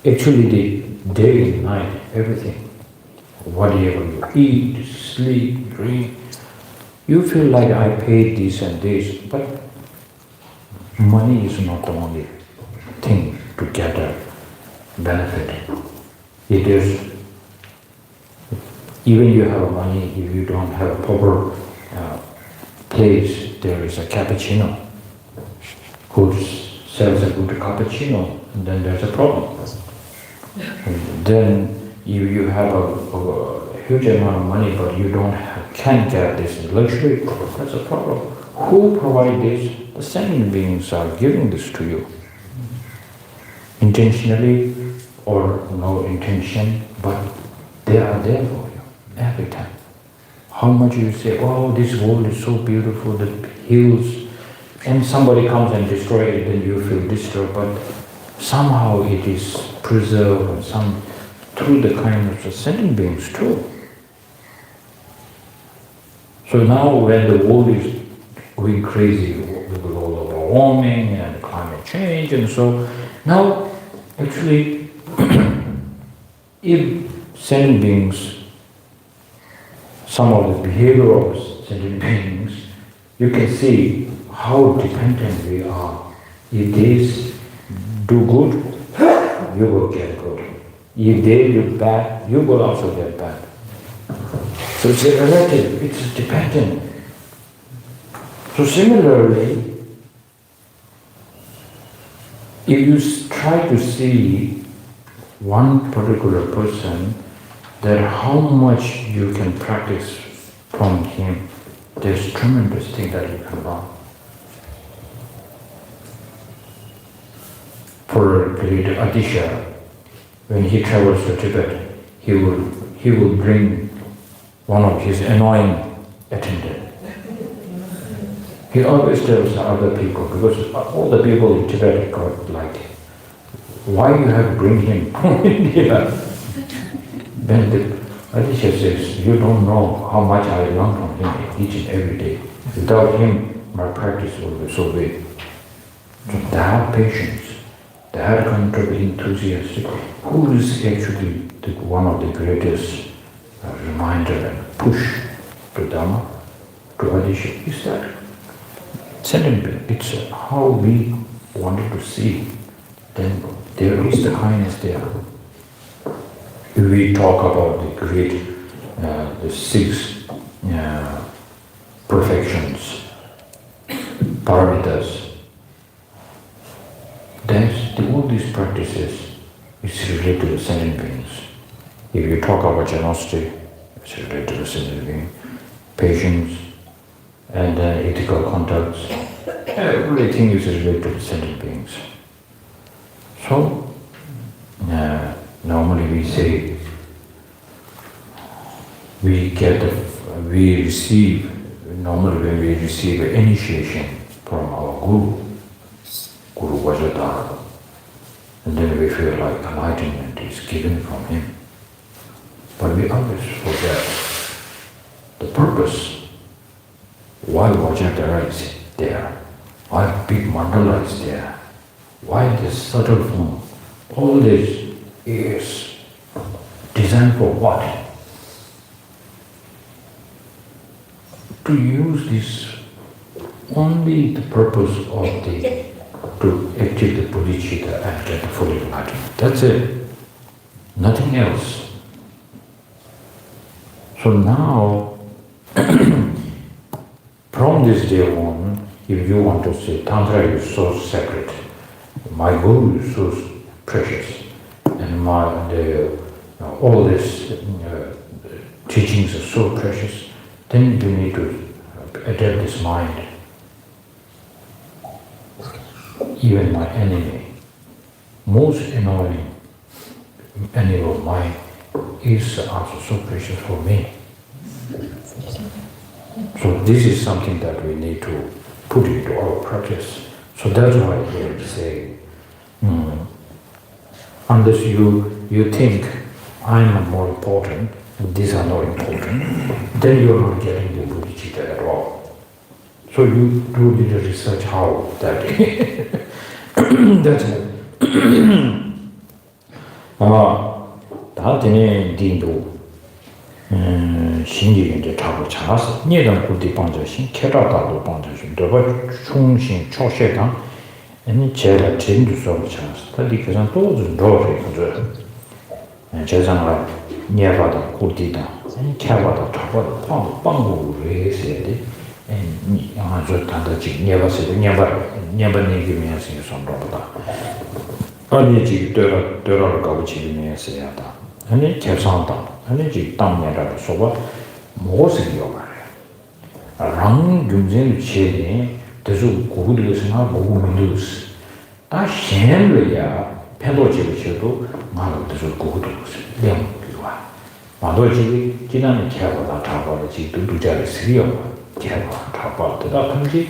actually the day, night, everything, whatever you eat, sleep, drink, you feel like I paid this and this, but money is not the only thing to get a benefit. It is, even you have money, if you don't have a proper place, there is a cappuccino who sells a good cappuccino, and then there's a problem. And then you have a huge amount of money, but you can't get this luxury, that's a problem. Who provide this? The sentient beings are giving this to you. Intentionally or no intention, but they are there for you every time. How much you say, oh, this world is so beautiful, the hills, and somebody comes and destroys it, then you feel disturbed, but somehow it is preserved through the kindness of sentient beings too. So now when the world is going crazy with all global warming and climate change and so, now actually if sentient beings, some of the behavior of sentient beings, you can see how dependent we are. If they do good, you will get good. If they do bad, you will also get bad. So it's a relative, it's dependent. So similarly, if you try to see one particular person, that how much you can practice from him, there's tremendous thing that you can learn. For great Atisha, when he travels to Tibet, he will bring one of his annoying attendant. He always tells other people, because all the people in Tibet got like, why you have to bring him from India? Then the Atisha says, you don't know how much I learn from him each and every day. Without him, my practice will be so big. So that patience, that kind of enthusiastic, who is actually one of the greatest reminder and push to Dhamma, to Atisha, is that sentient being. It's how we wanted to see. Then there is the kindness there. If we talk about the great, the six perfections, paramitas, all these practices is related to the sentient beings. If you talk about generosity, it's related to the sentient being, patience, and ethical conduct, everything is related to the sentient beings. So, normally we say, normally when we receive an initiation from our Guru Vajradhara, and then we feel like enlightenment is given from him. But we always forget the purpose, why Vajradhara is there, why big mandala is there, why this subtle form. All this is designed for what? To use this only the purpose of to achieve the bodhicitta and get fully enlightened. That's it. Nothing else. So now, from this day on, if you want to say Tantra is so sacred, my Guru is so precious, and all these teachings are so precious, then you need to adapt this mind. Even my enemy, most annoying enemy of mine, is also so precious for me. So this is something that we need to put into our practice. So that's why I here say, unless you think I'm more important and these are not important, then you're not getting the Bodhicitta at all. So you do the research how that that's it. 다음에 딘도 신기 이제 잡을 찾았어. 니랑 고디 방자신 케라다도 방자신 너가 충신 초셰당 아니 제가 진도 서버 찾았어. 근데 그냥 또 너를 그저 제상을 니아바다 고디다 아니 케라다 잡아도 방고 레세데 니 아주 단다지 니아바세도 니아바니기면서 손도다. 아니 지금 들어를 가고 지금에 해야다. 아니 계산다. 아니 지금 땅내라도 소바 모습이요 말이야. 랑 경쟁의 체에 대수 고구려스나 모금민도스. 다 현래야 펜도지를 말로 대수 고구려스. 명기와. 마도지 지난해 개보다 잡아도 지금 두자를 쓰려. 개보다 잡아도 근데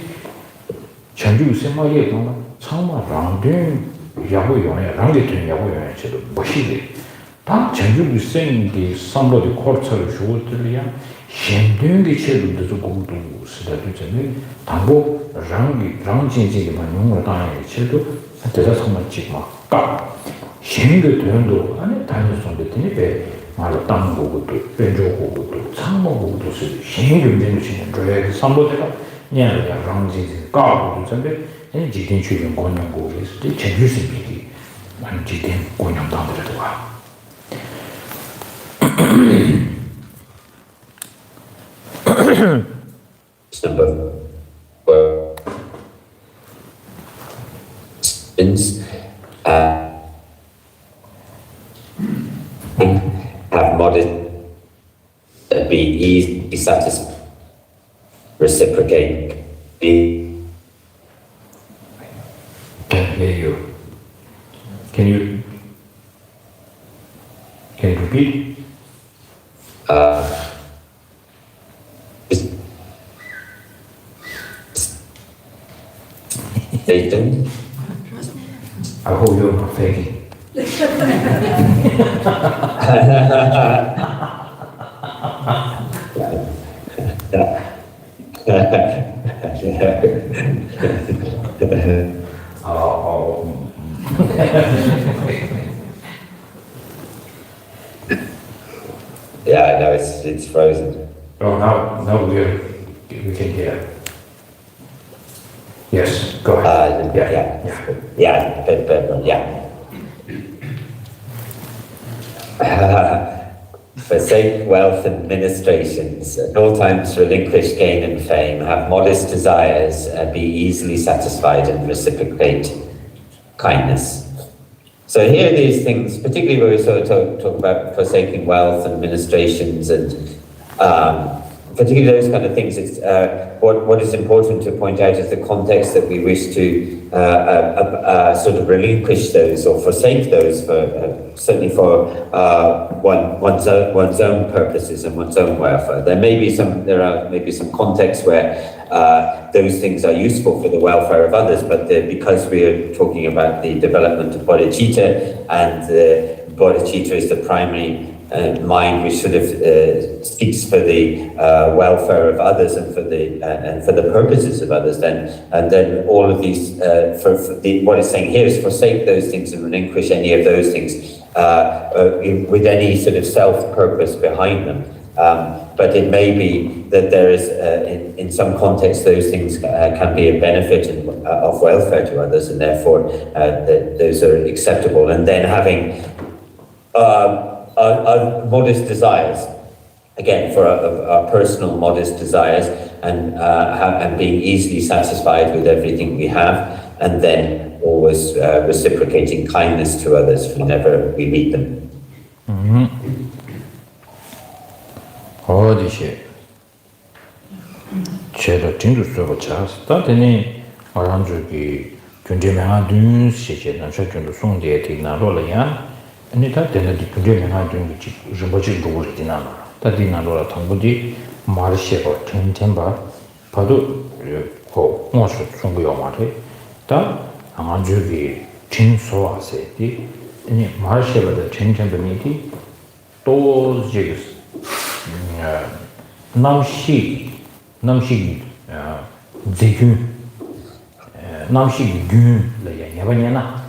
전주 세마에 동안 정말 랑된 야구용에 랑게된 야구용에서도 멋이래. 다 전주부 생기 삼로의 코르처를 주어들이야 현대의 체도도 공도 쓰다도 전에 당보 랑진지만 용어 당의 체도 대사 정말 지금 까 현대 대응도 안에 다녔었는데 되게 말로 땅 보고도 벤조 보고도 창모 보고도 쓰 현대의 체는 저의 삼로대가 냐야 랑진지 까고도 전에 지진 출연 권능고에서 전주시민이 많이 지진 권능 당들어도 와. Number have modest be easy, satisfied, reciprocate, be. Can't hear you. Can you repeat? Satan. I hope you're not faking. Yeah, no, it's frozen. Oh, now we can hear. Yes, go ahead. Forsake wealth and ministrations, at all times relinquish gain and fame, have modest desires, be easily satisfied and reciprocate kindness. So here are these things, particularly where we sort of talk about forsaking wealth and ministrations and particularly those kind of things. It's, what is important to point out is the context that we wish to sort of relinquish those or forsake those for certainly for one's own purposes and one's own welfare. There are maybe some contexts where those things are useful for the welfare of others, but because we are talking about the development of bodhicitta, and bodhicitta is the primary mind which sort of seeks for the welfare of others and for the purposes of others, then all of these what it's saying here is forsake those things and relinquish any of those things with any sort of self-purpose behind them. But it may be that there is, in some context, those things can be a benefit of welfare to others, and therefore those are acceptable. And then having modest desires, again, for our personal modest desires, and being easily satisfied with everything we have, and then always reciprocating kindness to others whenever we meet them. 어디시 제가 진주스가 차스다더니 어란주기 군제명한 둔 시제는 저쪽으로 송대에 되나로라야 아니다 되는 군제명한 둔 rimpoche 로를 되나로 다 되나로라 당부지 마르셰고 텐텐바 봐도 고 뭐서 송고요 말해 다 아마주기 진소와세디 아니 마르셰바다 텐텐바니디 또 지금 남시 제균 남시 균래야 야바냐나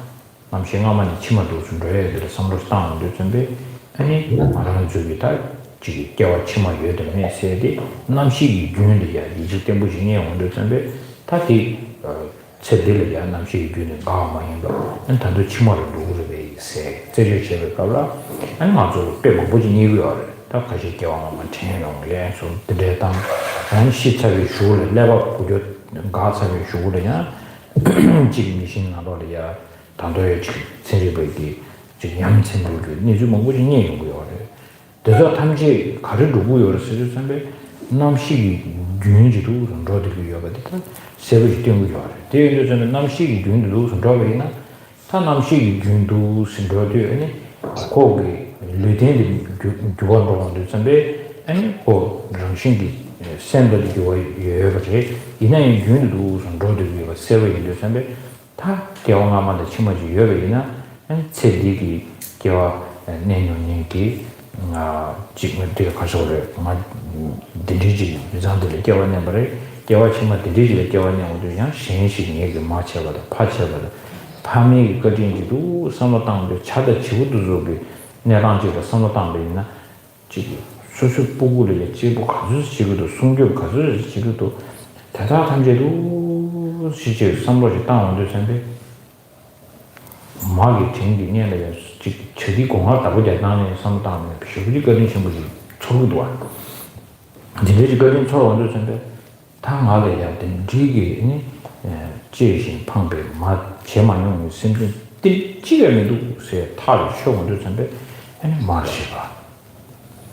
남시가만 치마도 준비해 들 삼로스탄도 준비 아니 말하는 저기다 지기 깨와 치마 여들면 세디 남시 균이야 이제 때문에 온도 준비 다시 제들이야 남시 균은 가만히도 단도 치마를 누구를 세 제일 제일 가라 아니 맞아 빼고 보지 니고요 다 같이 깨와만 챙겨놓은 좀 드레당 한 시차비 슈를 레버 부려 가사비 슈르냐 지금 신나로리야 단도에 세리베기 지금 양천부기 니주 뭐지 니고요 대서 탐지 가를 누구요 쓰죠 선배 남식이 균지도 좀 저들이요 같다 세비 땡고요 대연도 저는 남식이 균도 좀 저베이나 다 남식이 균도 신도되어 아니 거기 레덴이 교원으로 되는데 아니 그 정신이 샌들이 요여버지 이나의 균도 선도들이 세워이 되는데 다 개왕아만의 치마지 요여이나 아니 체리기 개와 내년이기 지금 되게 가서를 막 디디지 미장들이 개와내 버리 개와 치마 디디지 개와내 오도냐 신신이 얘기 마쳐봐도 파쳐봐도 밤이 거진지도 삼로당도 차대 지구도 저기 내랑지가 삼로당도 지금 수수 보고를 지고 가수 지구도 숨겨 가수 지구도 대다 탐제도 시제 삼로지 땅원도 선배 마기 쟁기년에 지금 저기 공학 다보자 나는 삼로당에 비슈리 거든 신부지 초기도 와 근데 거든 초원도 선배 당하래야 된 지기 제신 방배 마 제만용 심진 띠지게도 세 타를 쇼원도 선배 아니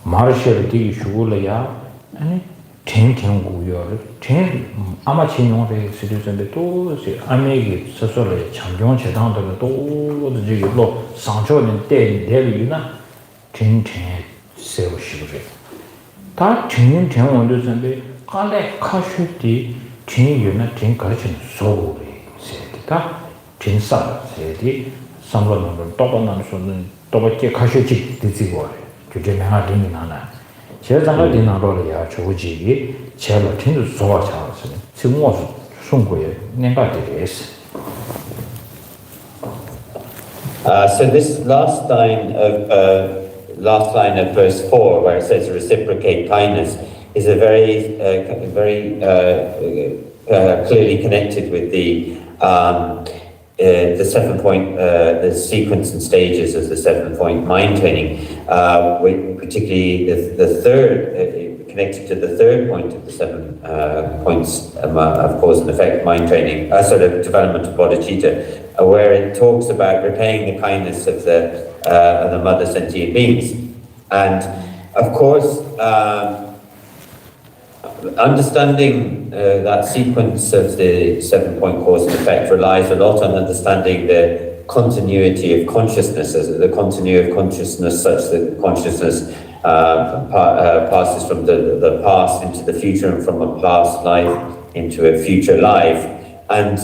마르시를 되게 슈골이야 아니 땡땡고요 땡 아마 진용에 쓰는데 또 아메기 서서를 장경 제당들도 또 저기로 상처는 때리나 땡땡 세우시고래 다 땡땡 원도선데 깔래 카슈티 땡유나 땡 가르치는 소리 세다 진사 세디 삼로는 또번난 소는 또밖에 카슈티 되지고 규제명한 등이 나나 제장을 디나로야 조지 제가 진짜 좋아하잖아요. 지금 와서 송고에 내가 되겠어. So this last line of verse 4, where it says reciprocate kindness, is a very clearly connected with the 7-point, the sequence and stages of the 7-point mind training, particularly the third, connected to the third point of the 7 points of cause and effect mind training, sort of development of bodhicitta, where it talks about repaying the kindness of the mother sentient beings. And of course, understanding that sequence of the 7-point cause and effect relies a lot on understanding the continuity of consciousness, the continuity of consciousness such that consciousness passes from the past into the future and from a past life into a future life. And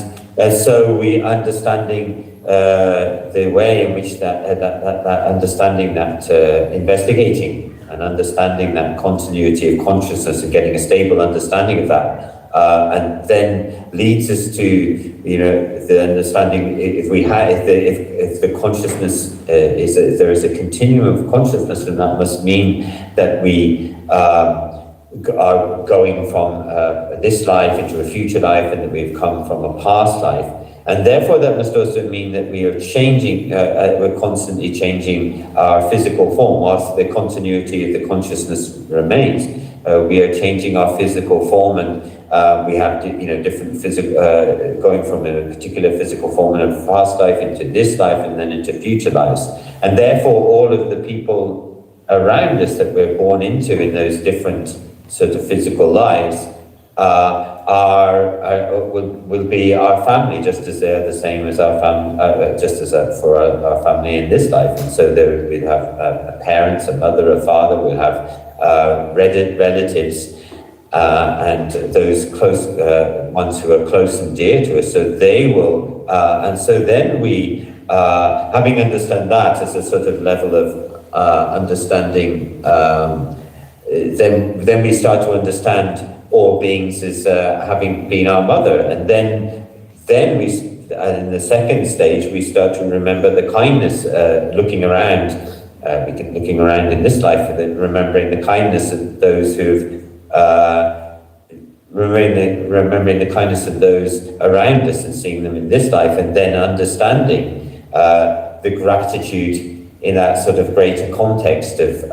so we understanding the way in which that understanding that investigating and understanding that continuity of consciousness and getting a stable understanding of that, and then leads us to the understanding if the consciousness if there is a continuum of consciousness, then that must mean that we are going from this life into a future life, and that we've come from a past life. And therefore, that must also mean that we are changing, we're constantly changing our physical form, whilst the continuity of the consciousness remains. we are changing our physical form, and we have different physical, going from a particular physical form in a past life into this life and then into future lives. And therefore all of the people around us that we're born into in those different sort of physical lives will be our family, just as they're the same as our family, just as for our family in this life. And so we'd have a parents, a mother, a father. We'll have relatives, and those close ones who are close and dear to us. So they will, and so then we, having understand that as a sort of level of understanding, then we start to understand all beings as having been our mother, and then we, in the second stage, we start to remember the kindness, looking around in this life, and then remembering the kindness of those who've remembering the kindness of those around us and seeing them in this life, and then understanding the gratitude in that sort of greater context of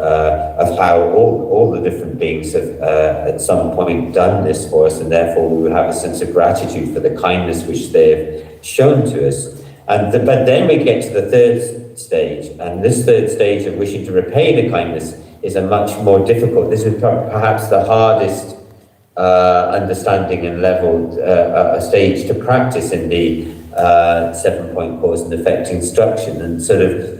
how all the different beings have at some point done this for us, and therefore we will have a sense of gratitude for the kindness which they've shown to us. But then we get to the third stage, and this third stage of wishing to repay the kindness is a much more difficult. This is perhaps the hardest understanding and level stage to practice in the 7-point cause and effect instruction, and sort of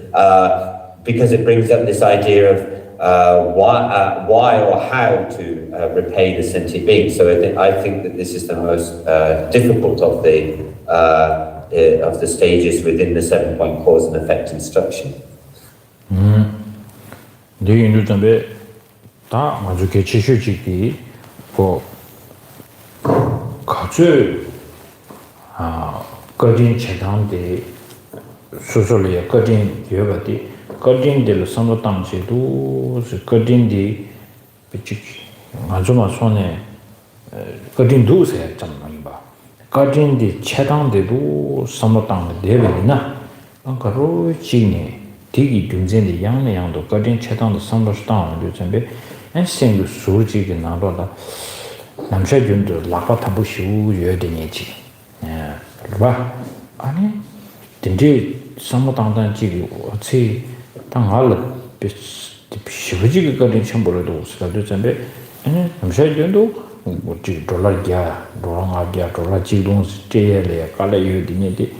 because it brings up this idea of why or how to repay the sentient being. So I think that this is the most difficult of the stages within the 7-point cause and effect instruction. Gardin Chedang de Susolia, Gardin Yovati, Gardin de Sando Tangsi, Gardin de Pichik, Majuma Sone, Gardin do say Jamaiba, Gardin de Chedang de do Sando Tang de Devina, Ankaro Chini, Tigi Dunzin the Yang Yang, Gardin Chedang the Sando Stang, Luzambe, and sing the Surji in Nadola, Namsha Jundu, Lapa Tabushu, Yodinichi. 아니 딘지 상모당단 지기 어찌 당할 비시버지게 거린 첨부로도 없어도 전에 아니 남샤견도 뭐지 돌라기야 돌랑아기야 돌라지동 제예래 깔래유디니디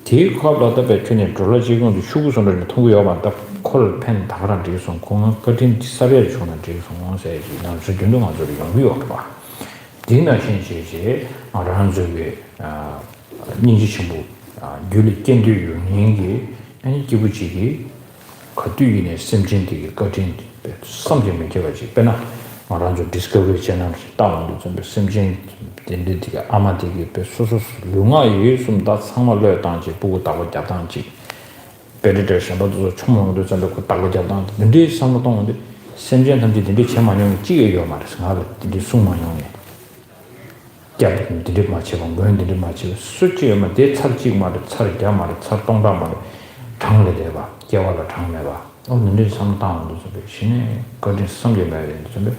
디컵라다 배춘이 돌라지동도 슈구선을 통구여만 딱 콜펜 다가란 뒤선 공은 거린 사례를 주는 뒤선 원세지 남샤견도 가지고 연구요 봐 디나 신시지 아란즈게 ninjichimbu gyuli kendu yu nyingi ani kibuchigi katuyi ne semjindigi katin samjime kebaji pena maranjo discovery channel tawandu zambe semjin dendediga amadigi pe susus lunga yu sumda sangmallo tangji bugu dago jabdangji be리더 샤바도 총몽도 zambe ku dago jabdang dendi samdong semjin tamji dendi chemanyo jigeyo 말했어 하고 dendi sungmanyo 꺄든 들이 맞히고 뭐인들이 맞히고 수치에만 대 차지고 말을 차리게 말을 차동다 말을 장례 대봐 깨와라 장례 봐 오늘 상담도 좀 신에 거기 성경에 좀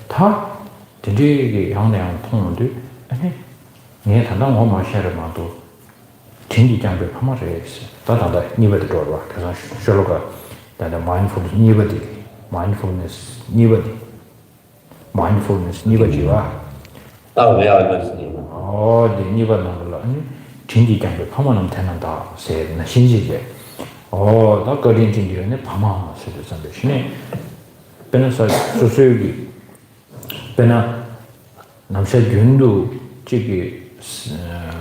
다 들이게 양내양 통인데 아니 네 단단 뭐 마셔를 봐도 진지 장배 파마를 했어 다다다 니버도 돌아 그래서 쇼로가 다다 mindfulness 니버지와 네 니버는 진지 장배 파마는 되는다 세는 신지게 다 거린 진지네 파마 세도 선배 신에 변호사 소소기 변화 남셔 윤도 저기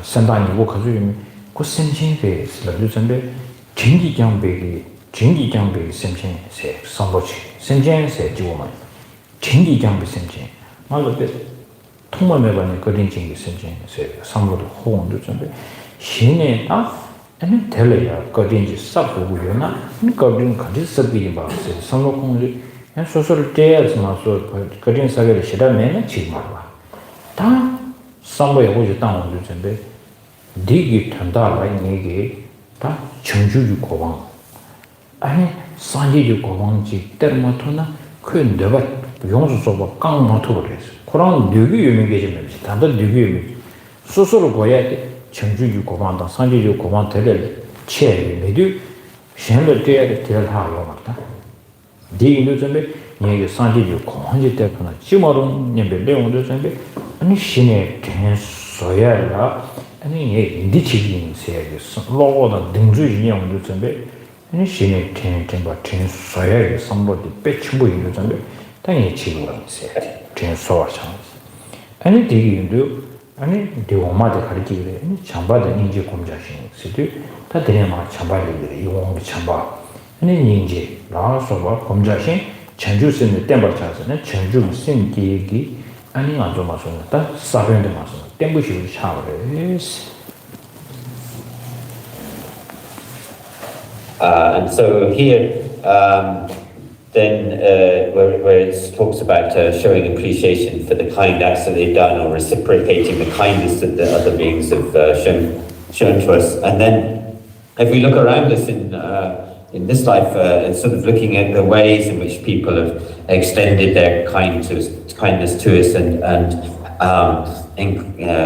선단이고 가지고 그 심신에 슬로 선배 진지 장배기 심신세 선보치 심신세 지고만 진지 장배 심신 말로 통마매반의 거린 진지 심신세 선보도 호응도 선배 신에 아니 텔레야 거린지 싹보고요나 거린 같이 섞이지 봐 선로공리 소소를 떼야지마서 거린 사회를 싫어하면 지금 봐. 다 선보에 오지 땅을 준비. 네기 탄다라 이게 다 정주주 고방. 아니 산지주 고방지 때마토나 그 내가 용수 소바 깡 못하고 그랬어. 그런 뇌기 유명 계시면 다들 뇌기 유명. 스스로 고야 청주주 고만다 산지주 고만 되를 체에 매두 신을 때에 될 하고 맞다. 디인도 전에 얘기 산지주 고한지 때구나. 지마론 님들 내용도 전에 아니 신의 된소야라 아니 얘 인디치긴 세야겠어. 로고는 등주의 내용도 전에 아니 신의 된소야의 선보디 배치부 인도 전에 당연히 지금 있어야 돼. 된소와상. 아니 디인도 아니 대원마다 가르치기래. 아니 참바다 인지 공자신 시도 다 되네마 참바리들이 이용의 참바. 아니 인지 나와서 공자신 전주신의 땜벌 차서는 전주 생기기 아니 안 좀 맞습니다. 사변데 맞습니다. 땜부시를 차버려. And so here, then where it talks about showing appreciation for the kind acts that they've done or reciprocating the kindness that the other beings have shown to us. And then if we look around us in this life, sort of looking at the ways in which people have extended their kindness to us and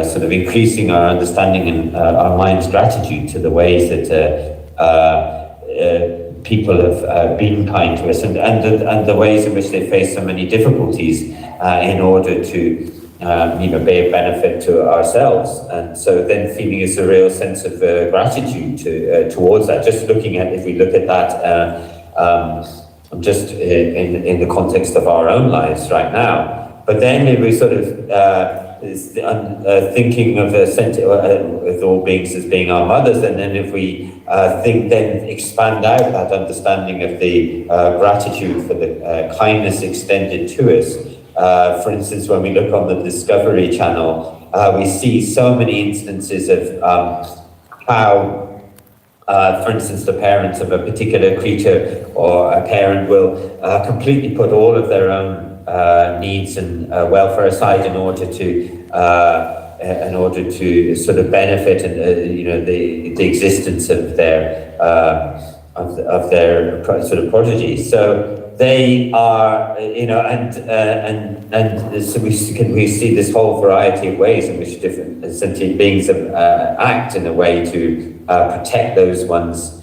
sort of increasing our understanding and our mind's gratitude to the ways that people have been kind to us and the ways in which they face so many difficulties in order to be a benefit to ourselves. And so then feeling is a real sense of gratitude towards that. Just looking at, if we look at that just in the context of our own lives right now. But then if we sort of thinking of with all beings as being our mothers, and then if we then expand out that understanding of the gratitude for the kindness extended to us. For instance, when we look on the Discovery Channel, we see so many instances of how, for instance, the parents of a particular creature or a parent will completely put all of their own needs and welfare aside in order to sort of benefit and the existence of their sort of prodigy. So they are, and so we see this whole variety of ways in which different sentient beings act in a way to protect those ones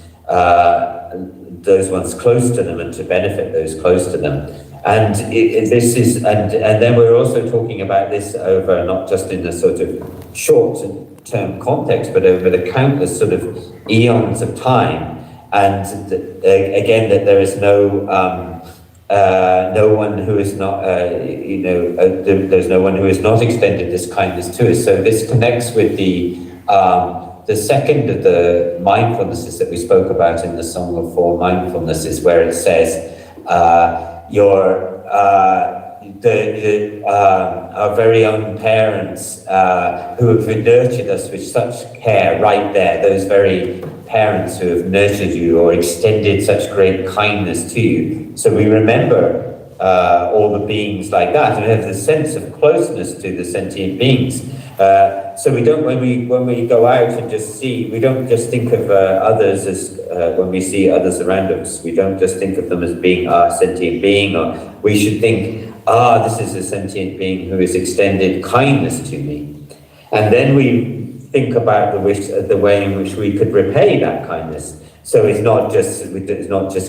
close to them and to benefit those close to them. And this is, and then we're also talking about this over not just in a sort of short-term context, but over the countless sort of eons of time. And again, that there is no one who is not, there's no one who has not extended this kindness to us. So this connects with the second of the mindfulnesses that we spoke about in the Song of Four Mindfulnesses, where it says, our very own parents who have nurtured us with such care, right there, those very parents who have nurtured you or extended such great kindness to you. So we remember all the beings like that and have the sense of closeness to the sentient beings. So we don't, when we go out and just see, we don't just think of others as, when we see others around us, we don't just think of them as being a sentient being, or we should think, this is a sentient being who has extended kindness to me. And then we think about the way in which we could repay that kindness. So it's not just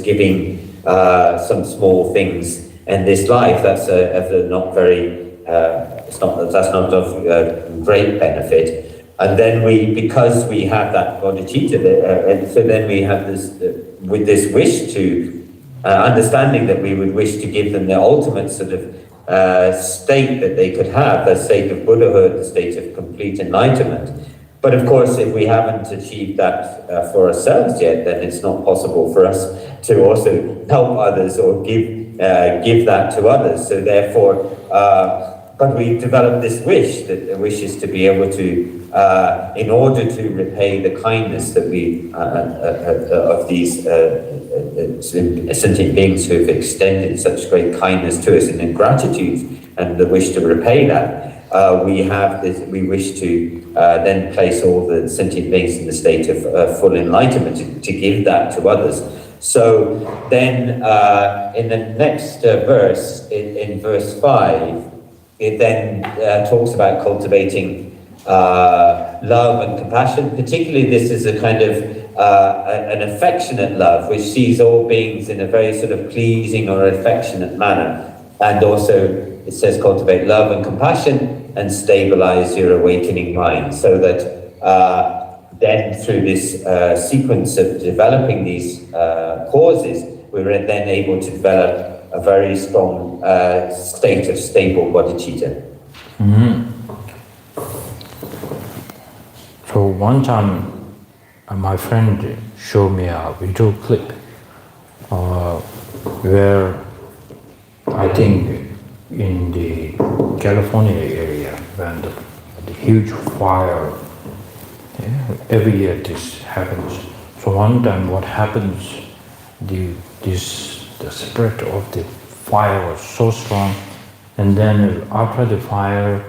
giving some small things in this life. That's not very. That's not of great benefit. And then because we have that bodhicitta, and so then we have this with this wish to understanding that we would wish to give them the ultimate sort of state that they could have, the state of Buddhahood, the state of complete enlightenment. But of course, if we haven't achieved that for ourselves yet, then it's not possible for us to also help others or give that to others. So therefore, but we develop this wish, that the wish is to be able to, in order to repay the kindness that we of these sentient beings who have extended such great kindness to us, and in gratitude and the wish to repay that, we wish to then place all the sentient beings in the state of full enlightenment, to give that to others. So then in the next verse, in verse 5, it then talks about cultivating love and compassion. Particularly, this is a kind of an affectionate love, which sees all beings in a very sort of pleasing or affectionate manner. And also, it says cultivate love and compassion and stabilize your awakening mind, so that then through this sequence of developing these causes, we were then able to develop a very strong state of stable bodhicitta. So one time, my friend showed me a video clip where I think in the California area, when the huge fire, every year this happens. So one time what happens, the spread of the fire was so strong, and then after the fire,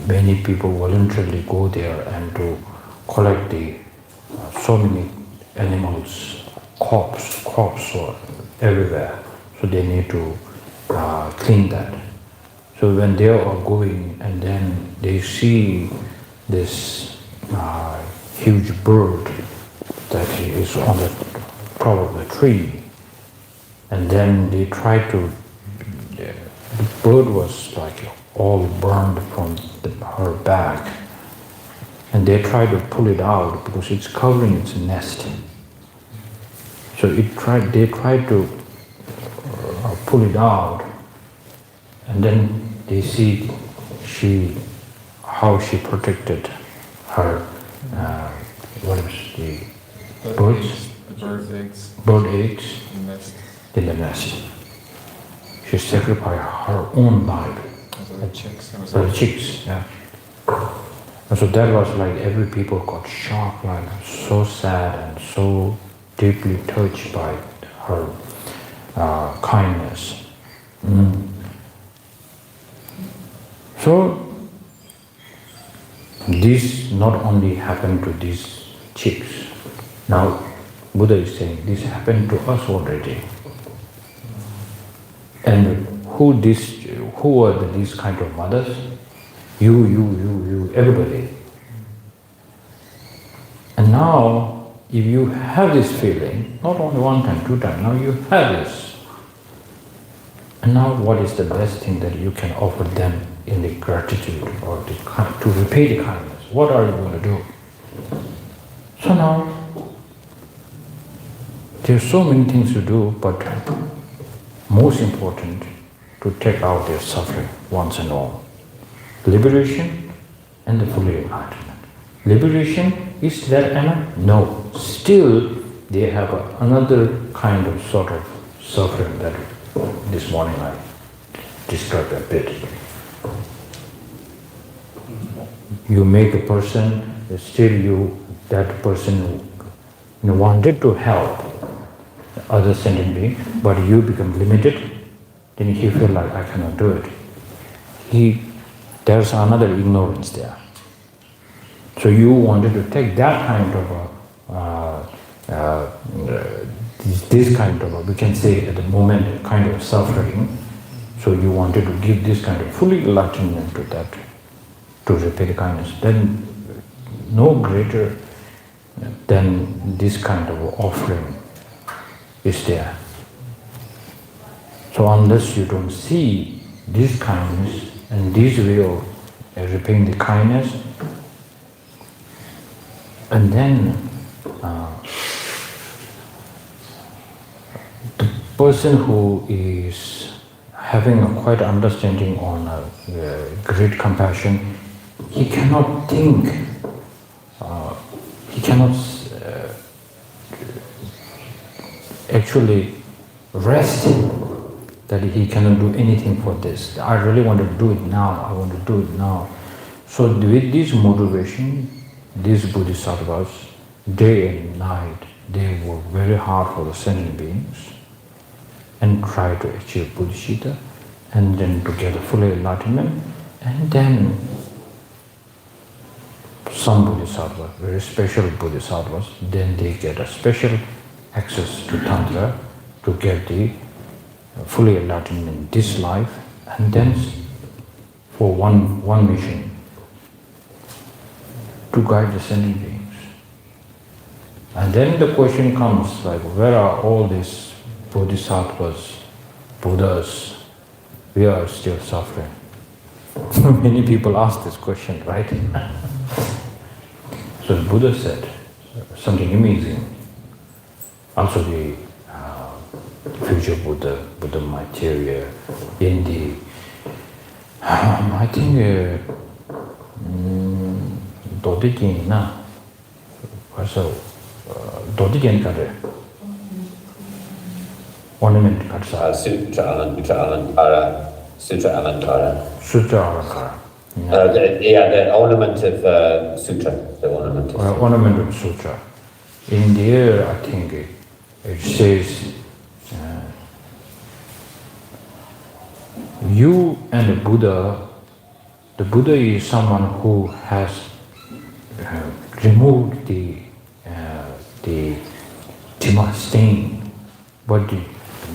many people voluntarily go there and to collect the so many animals, corpse or everywhere. So they need to clean that. So when they are going and then they see this huge bird that is on the top of the tree, and then they try to, the bird was like all burned from her back, and they try to pull it out because it's covering its nest. So they tried to pull it out, and then they see how she protected her, what is the birds? The bird eggs. Bird eggs The nest. in the nest. She sacrificed her own life. The chicks. For the chicks, yeah. And so that was like every people got shocked, like so sad and so deeply touched by her kindness. So this not only happened to these chicks. Now Buddha is saying this happened to us already. And who are these kind of mothers? You, everybody. And now, if you have this feeling, not only one time, two times, now you have this. And now what is the best thing that you can offer them in the gratitude or to repay the kindness? What are you going to do? So now, there's so many things to do, but most important, to take out their suffering once and all. Liberation and the fully enlightenment. Liberation, is that enough? No. Still, they have another kind of sort of suffering that this morning I described a bit. You make a person, still that person wanted to help other sentient being, but you become limited, then he feel like I cannot do it. There's another ignorance there. So you wanted to take that kind of this kind of we can say at the moment, kind of suffering. So you wanted to give this kind of fully enlightenment to that, to repay the kindness. Then no greater than this kind of offering is there. So unless you don't see this kindness and this way of repaying the kindness, and then the person who is having a quite understanding on great compassion, he cannot think, he cannot actually rest, that he cannot do anything for this. I really want to do it now, I want to do it now. So with this motivation, these Bodhisattvas, day and night, they work very hard for the sentient beings and try to achieve bodhicitta, and then to get a full enlightenment, and then some bodhisattvas, very special bodhisattvas, then they get a special access to Tantra to get the fully enlightenment in this life, and then for one mission to guide the sentient beings. And then the question comes like, where are all these bodhisattvas, Buddhas? We are still suffering. Many people ask this question, right? So the Buddha said something amazing. Also the future Buddha material in the, I think, Dodijin na, also Dodijin kare, ornament karsa. Sutra Alantara. Sutra Alantara. The ornament of Sutra. The ornament of ornament of Sutra. In there, I think it says, you and the Buddha is someone who has removed the tima stain, but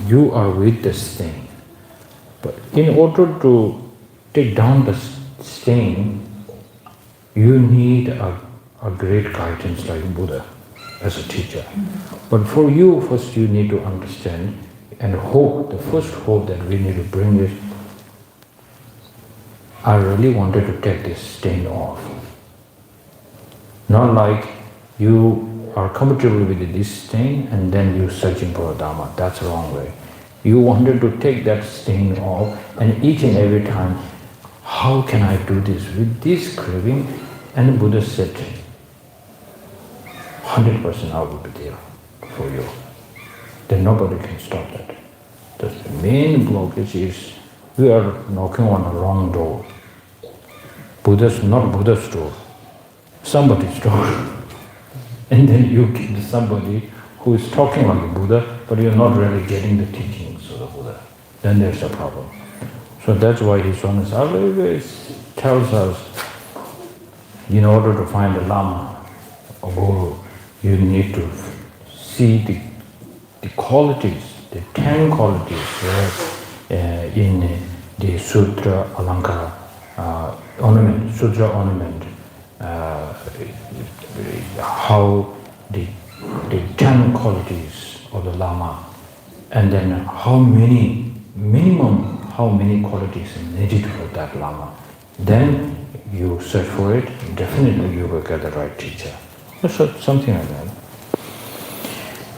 you are with the stain. But in order to take down the stain, you need a great guidance like Buddha as a teacher. But for you, first you need to understand and hope. The first hope that we need to bring is, I really wanted to take this stain off. Not like you are comfortable with this stain and then you're searching for a Dharma. That's the wrong way. You wanted to take that stain off, and each and every time, how can I do this with this craving? And the Buddha said, 100% I will be there for you. Then nobody can stop that. The main blockage is we are knocking on the wrong door. Not Buddha's door, somebody's door. And then you get somebody who is talking like Buddha, but you're not really getting the teachings of the Buddha. Then there's a problem. So that's why His Holiness always tells us, in order to find a Lama, a Guru, you need to see the qualities, the 10 qualities in the Sutra Alankara ornament, Sutra ornament, how the 10 qualities of the Lama, and then how many qualities are needed for that Lama. Then you search for it, definitely you will get the right teacher. So something like that.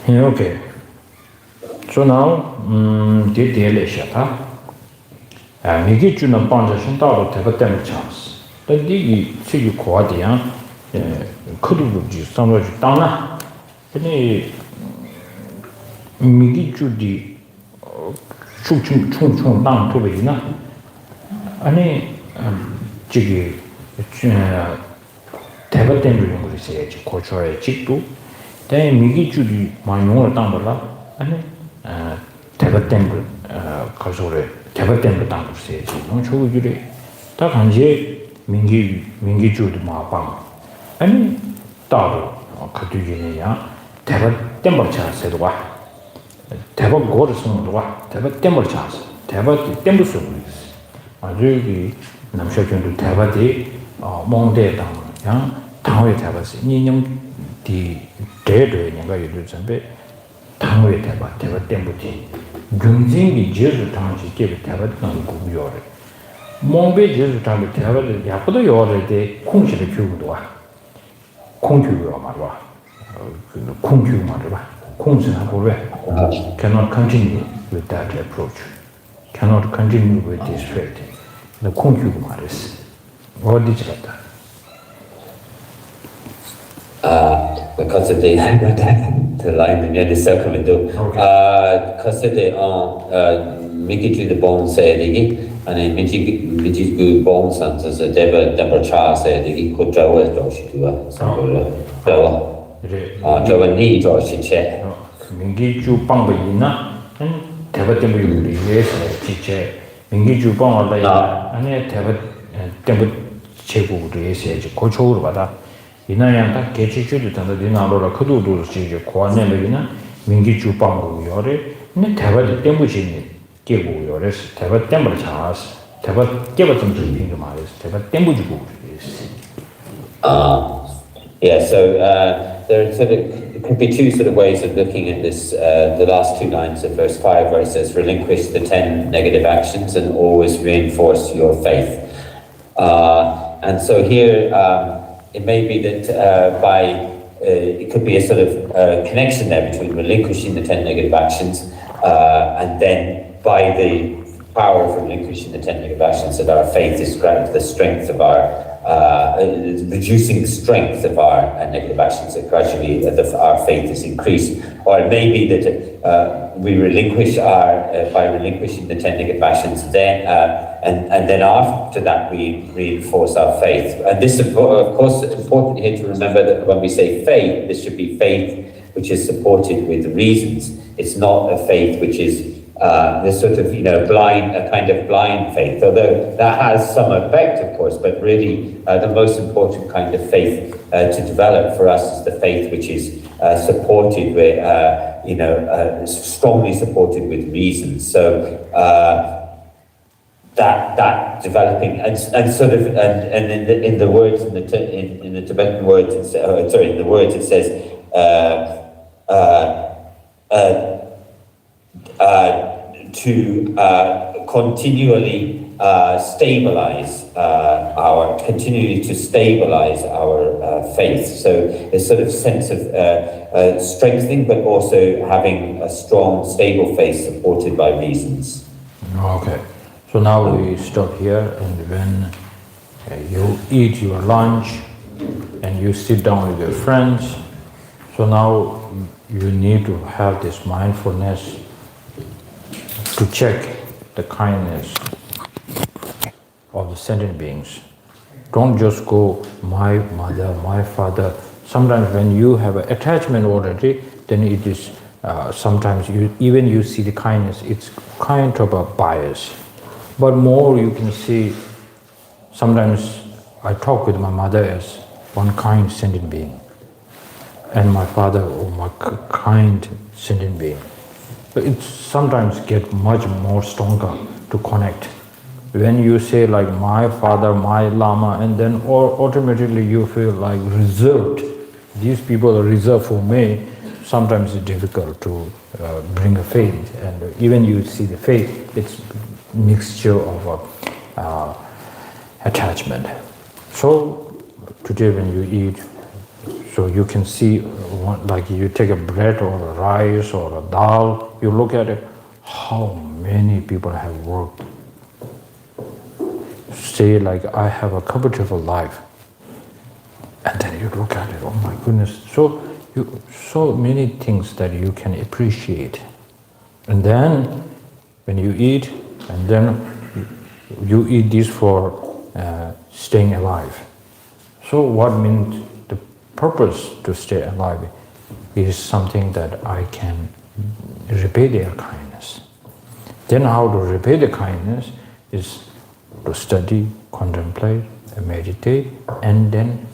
Yeah, okay. So now, the Deleshata. Migi Juna Panja Shantaro Tabatem chance. The Digi Sigi Quadian, Kuduji, Samaj Dana. Any Migi Judi Chung Dang to be enough. Any Jiggy Tabatem research, culture, Chitu. Then Migi Judi, my more Dambala, and Tabatem Kazore. Tabatem Dang says, no Chuguri. Takanje Mingi Jud Mapang. Any Taro, Katujinia, Tabatem chance said what? Taba Gorson, what? Tabatem chance, Tabat Tembusulis. I really am sure to Tabati, Monde Dang, Tawi Tabas, Ninum, the dead way, you do some bit. Tawi Tabatembuti. Gunjing Jesu Tanji gave Tabat Yore. Mombe Jesu Tanji Tabat, Yapudo Yore, the Kunchi Kubua. Kunku Marwa. Kunku Marwa. Kunsa cannot continue with that approach. Cannot continue with this faith. The Kunku Maris. What did you that? Because of the line in the circle, because of the Miki the bone said, and then Miji good bones and as a Deborah Charles said, he could draw as Josh to us. Draw knee Josh check. Mingi Ju Pangina and Tabatem, yes, teacher. Mingi Ju Pang, and Tabat Temple Chebu, yes, Coach Bada. 이나양 딱 개치주도 단다 디나로라 그도도 지지 고안내면은 민기 주방고 요래 네 대바디 땜부지니 깨고 요래서 대바 땜을 자스 대바 깨바 좀 들린 거 말이야 대바 땜부지고 Yeah, so there are sort of, it could be two sort of ways of looking at this, the last two lines of verse 5 where it says, relinquish the 10 negative actions and always reinforce your faith. And so here, it may be that it could be a sort of connection there between relinquishing the 10 negative actions and then by the power of relinquishing the 10 negative actions that our faith is granted the strength of our reducing the strength of our negative actions, that gradually our faith is increased. Or it may be that we relinquish by relinquishing the 10 negative actions, then and then after that we reinforce our faith. And this is, of course, important here to remember that when we say faith, this should be faith which is supported with reasons. It's not a faith which is this sort of, blind, a kind of blind faith, although that has some effect, of course, but really the most important kind of faith to develop for us is the faith which is supported with, strongly supported with reasons. So that developing and sort of and in the words in the Tibetan words, in the words it says. To continually stabilize our faith. So a sort of sense of strengthening, but also having a strong, stable faith supported by reasons. Okay, so now we stop here, and when you eat your lunch and you sit down with your friends, so now you need to have this mindfulness to check the kindness of the sentient beings. Don't just go, my mother, my father. Sometimes when you have an attachment already, then it is, sometimes you see the kindness, it's kind of a bias. But more you can see, sometimes I talk with my mother as one kind sentient being, and my father, my kind sentient being. It sometimes get much more stronger to connect. When you say like my father, my lama, and then automatically you feel like reserved. These people are reserved for me. Sometimes it's difficult to bring a faith, and even you see the faith, it's mixture of attachment. So today when you eat, so you can see, like you take a bread or a rice or a dal, you look at it, how many people have worked. Say like, I have a comfortable life. And then you look at it, oh my goodness, so many things that you can appreciate. And then when you eat, and then you eat this for staying alive. So what means the purpose to stay alive is something that I can repay their kindness. Then how to repay the kindness is to study, contemplate, meditate, and then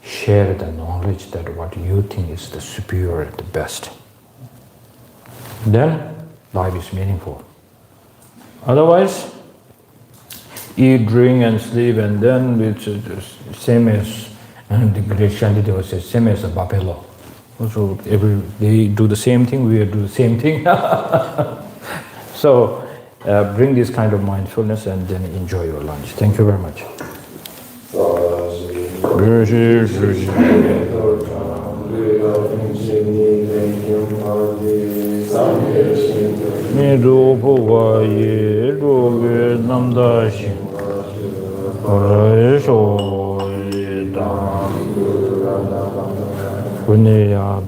share the knowledge that what you think is the superior, the best. Then life is meaningful. Otherwise, eat, drink, and sleep, and then it's the same as, and the great Shanti was the same as a buffalo. So every day do the same thing, we do the same thing. So bring this kind of mindfulness and then enjoy your lunch. Thank you very much. Punya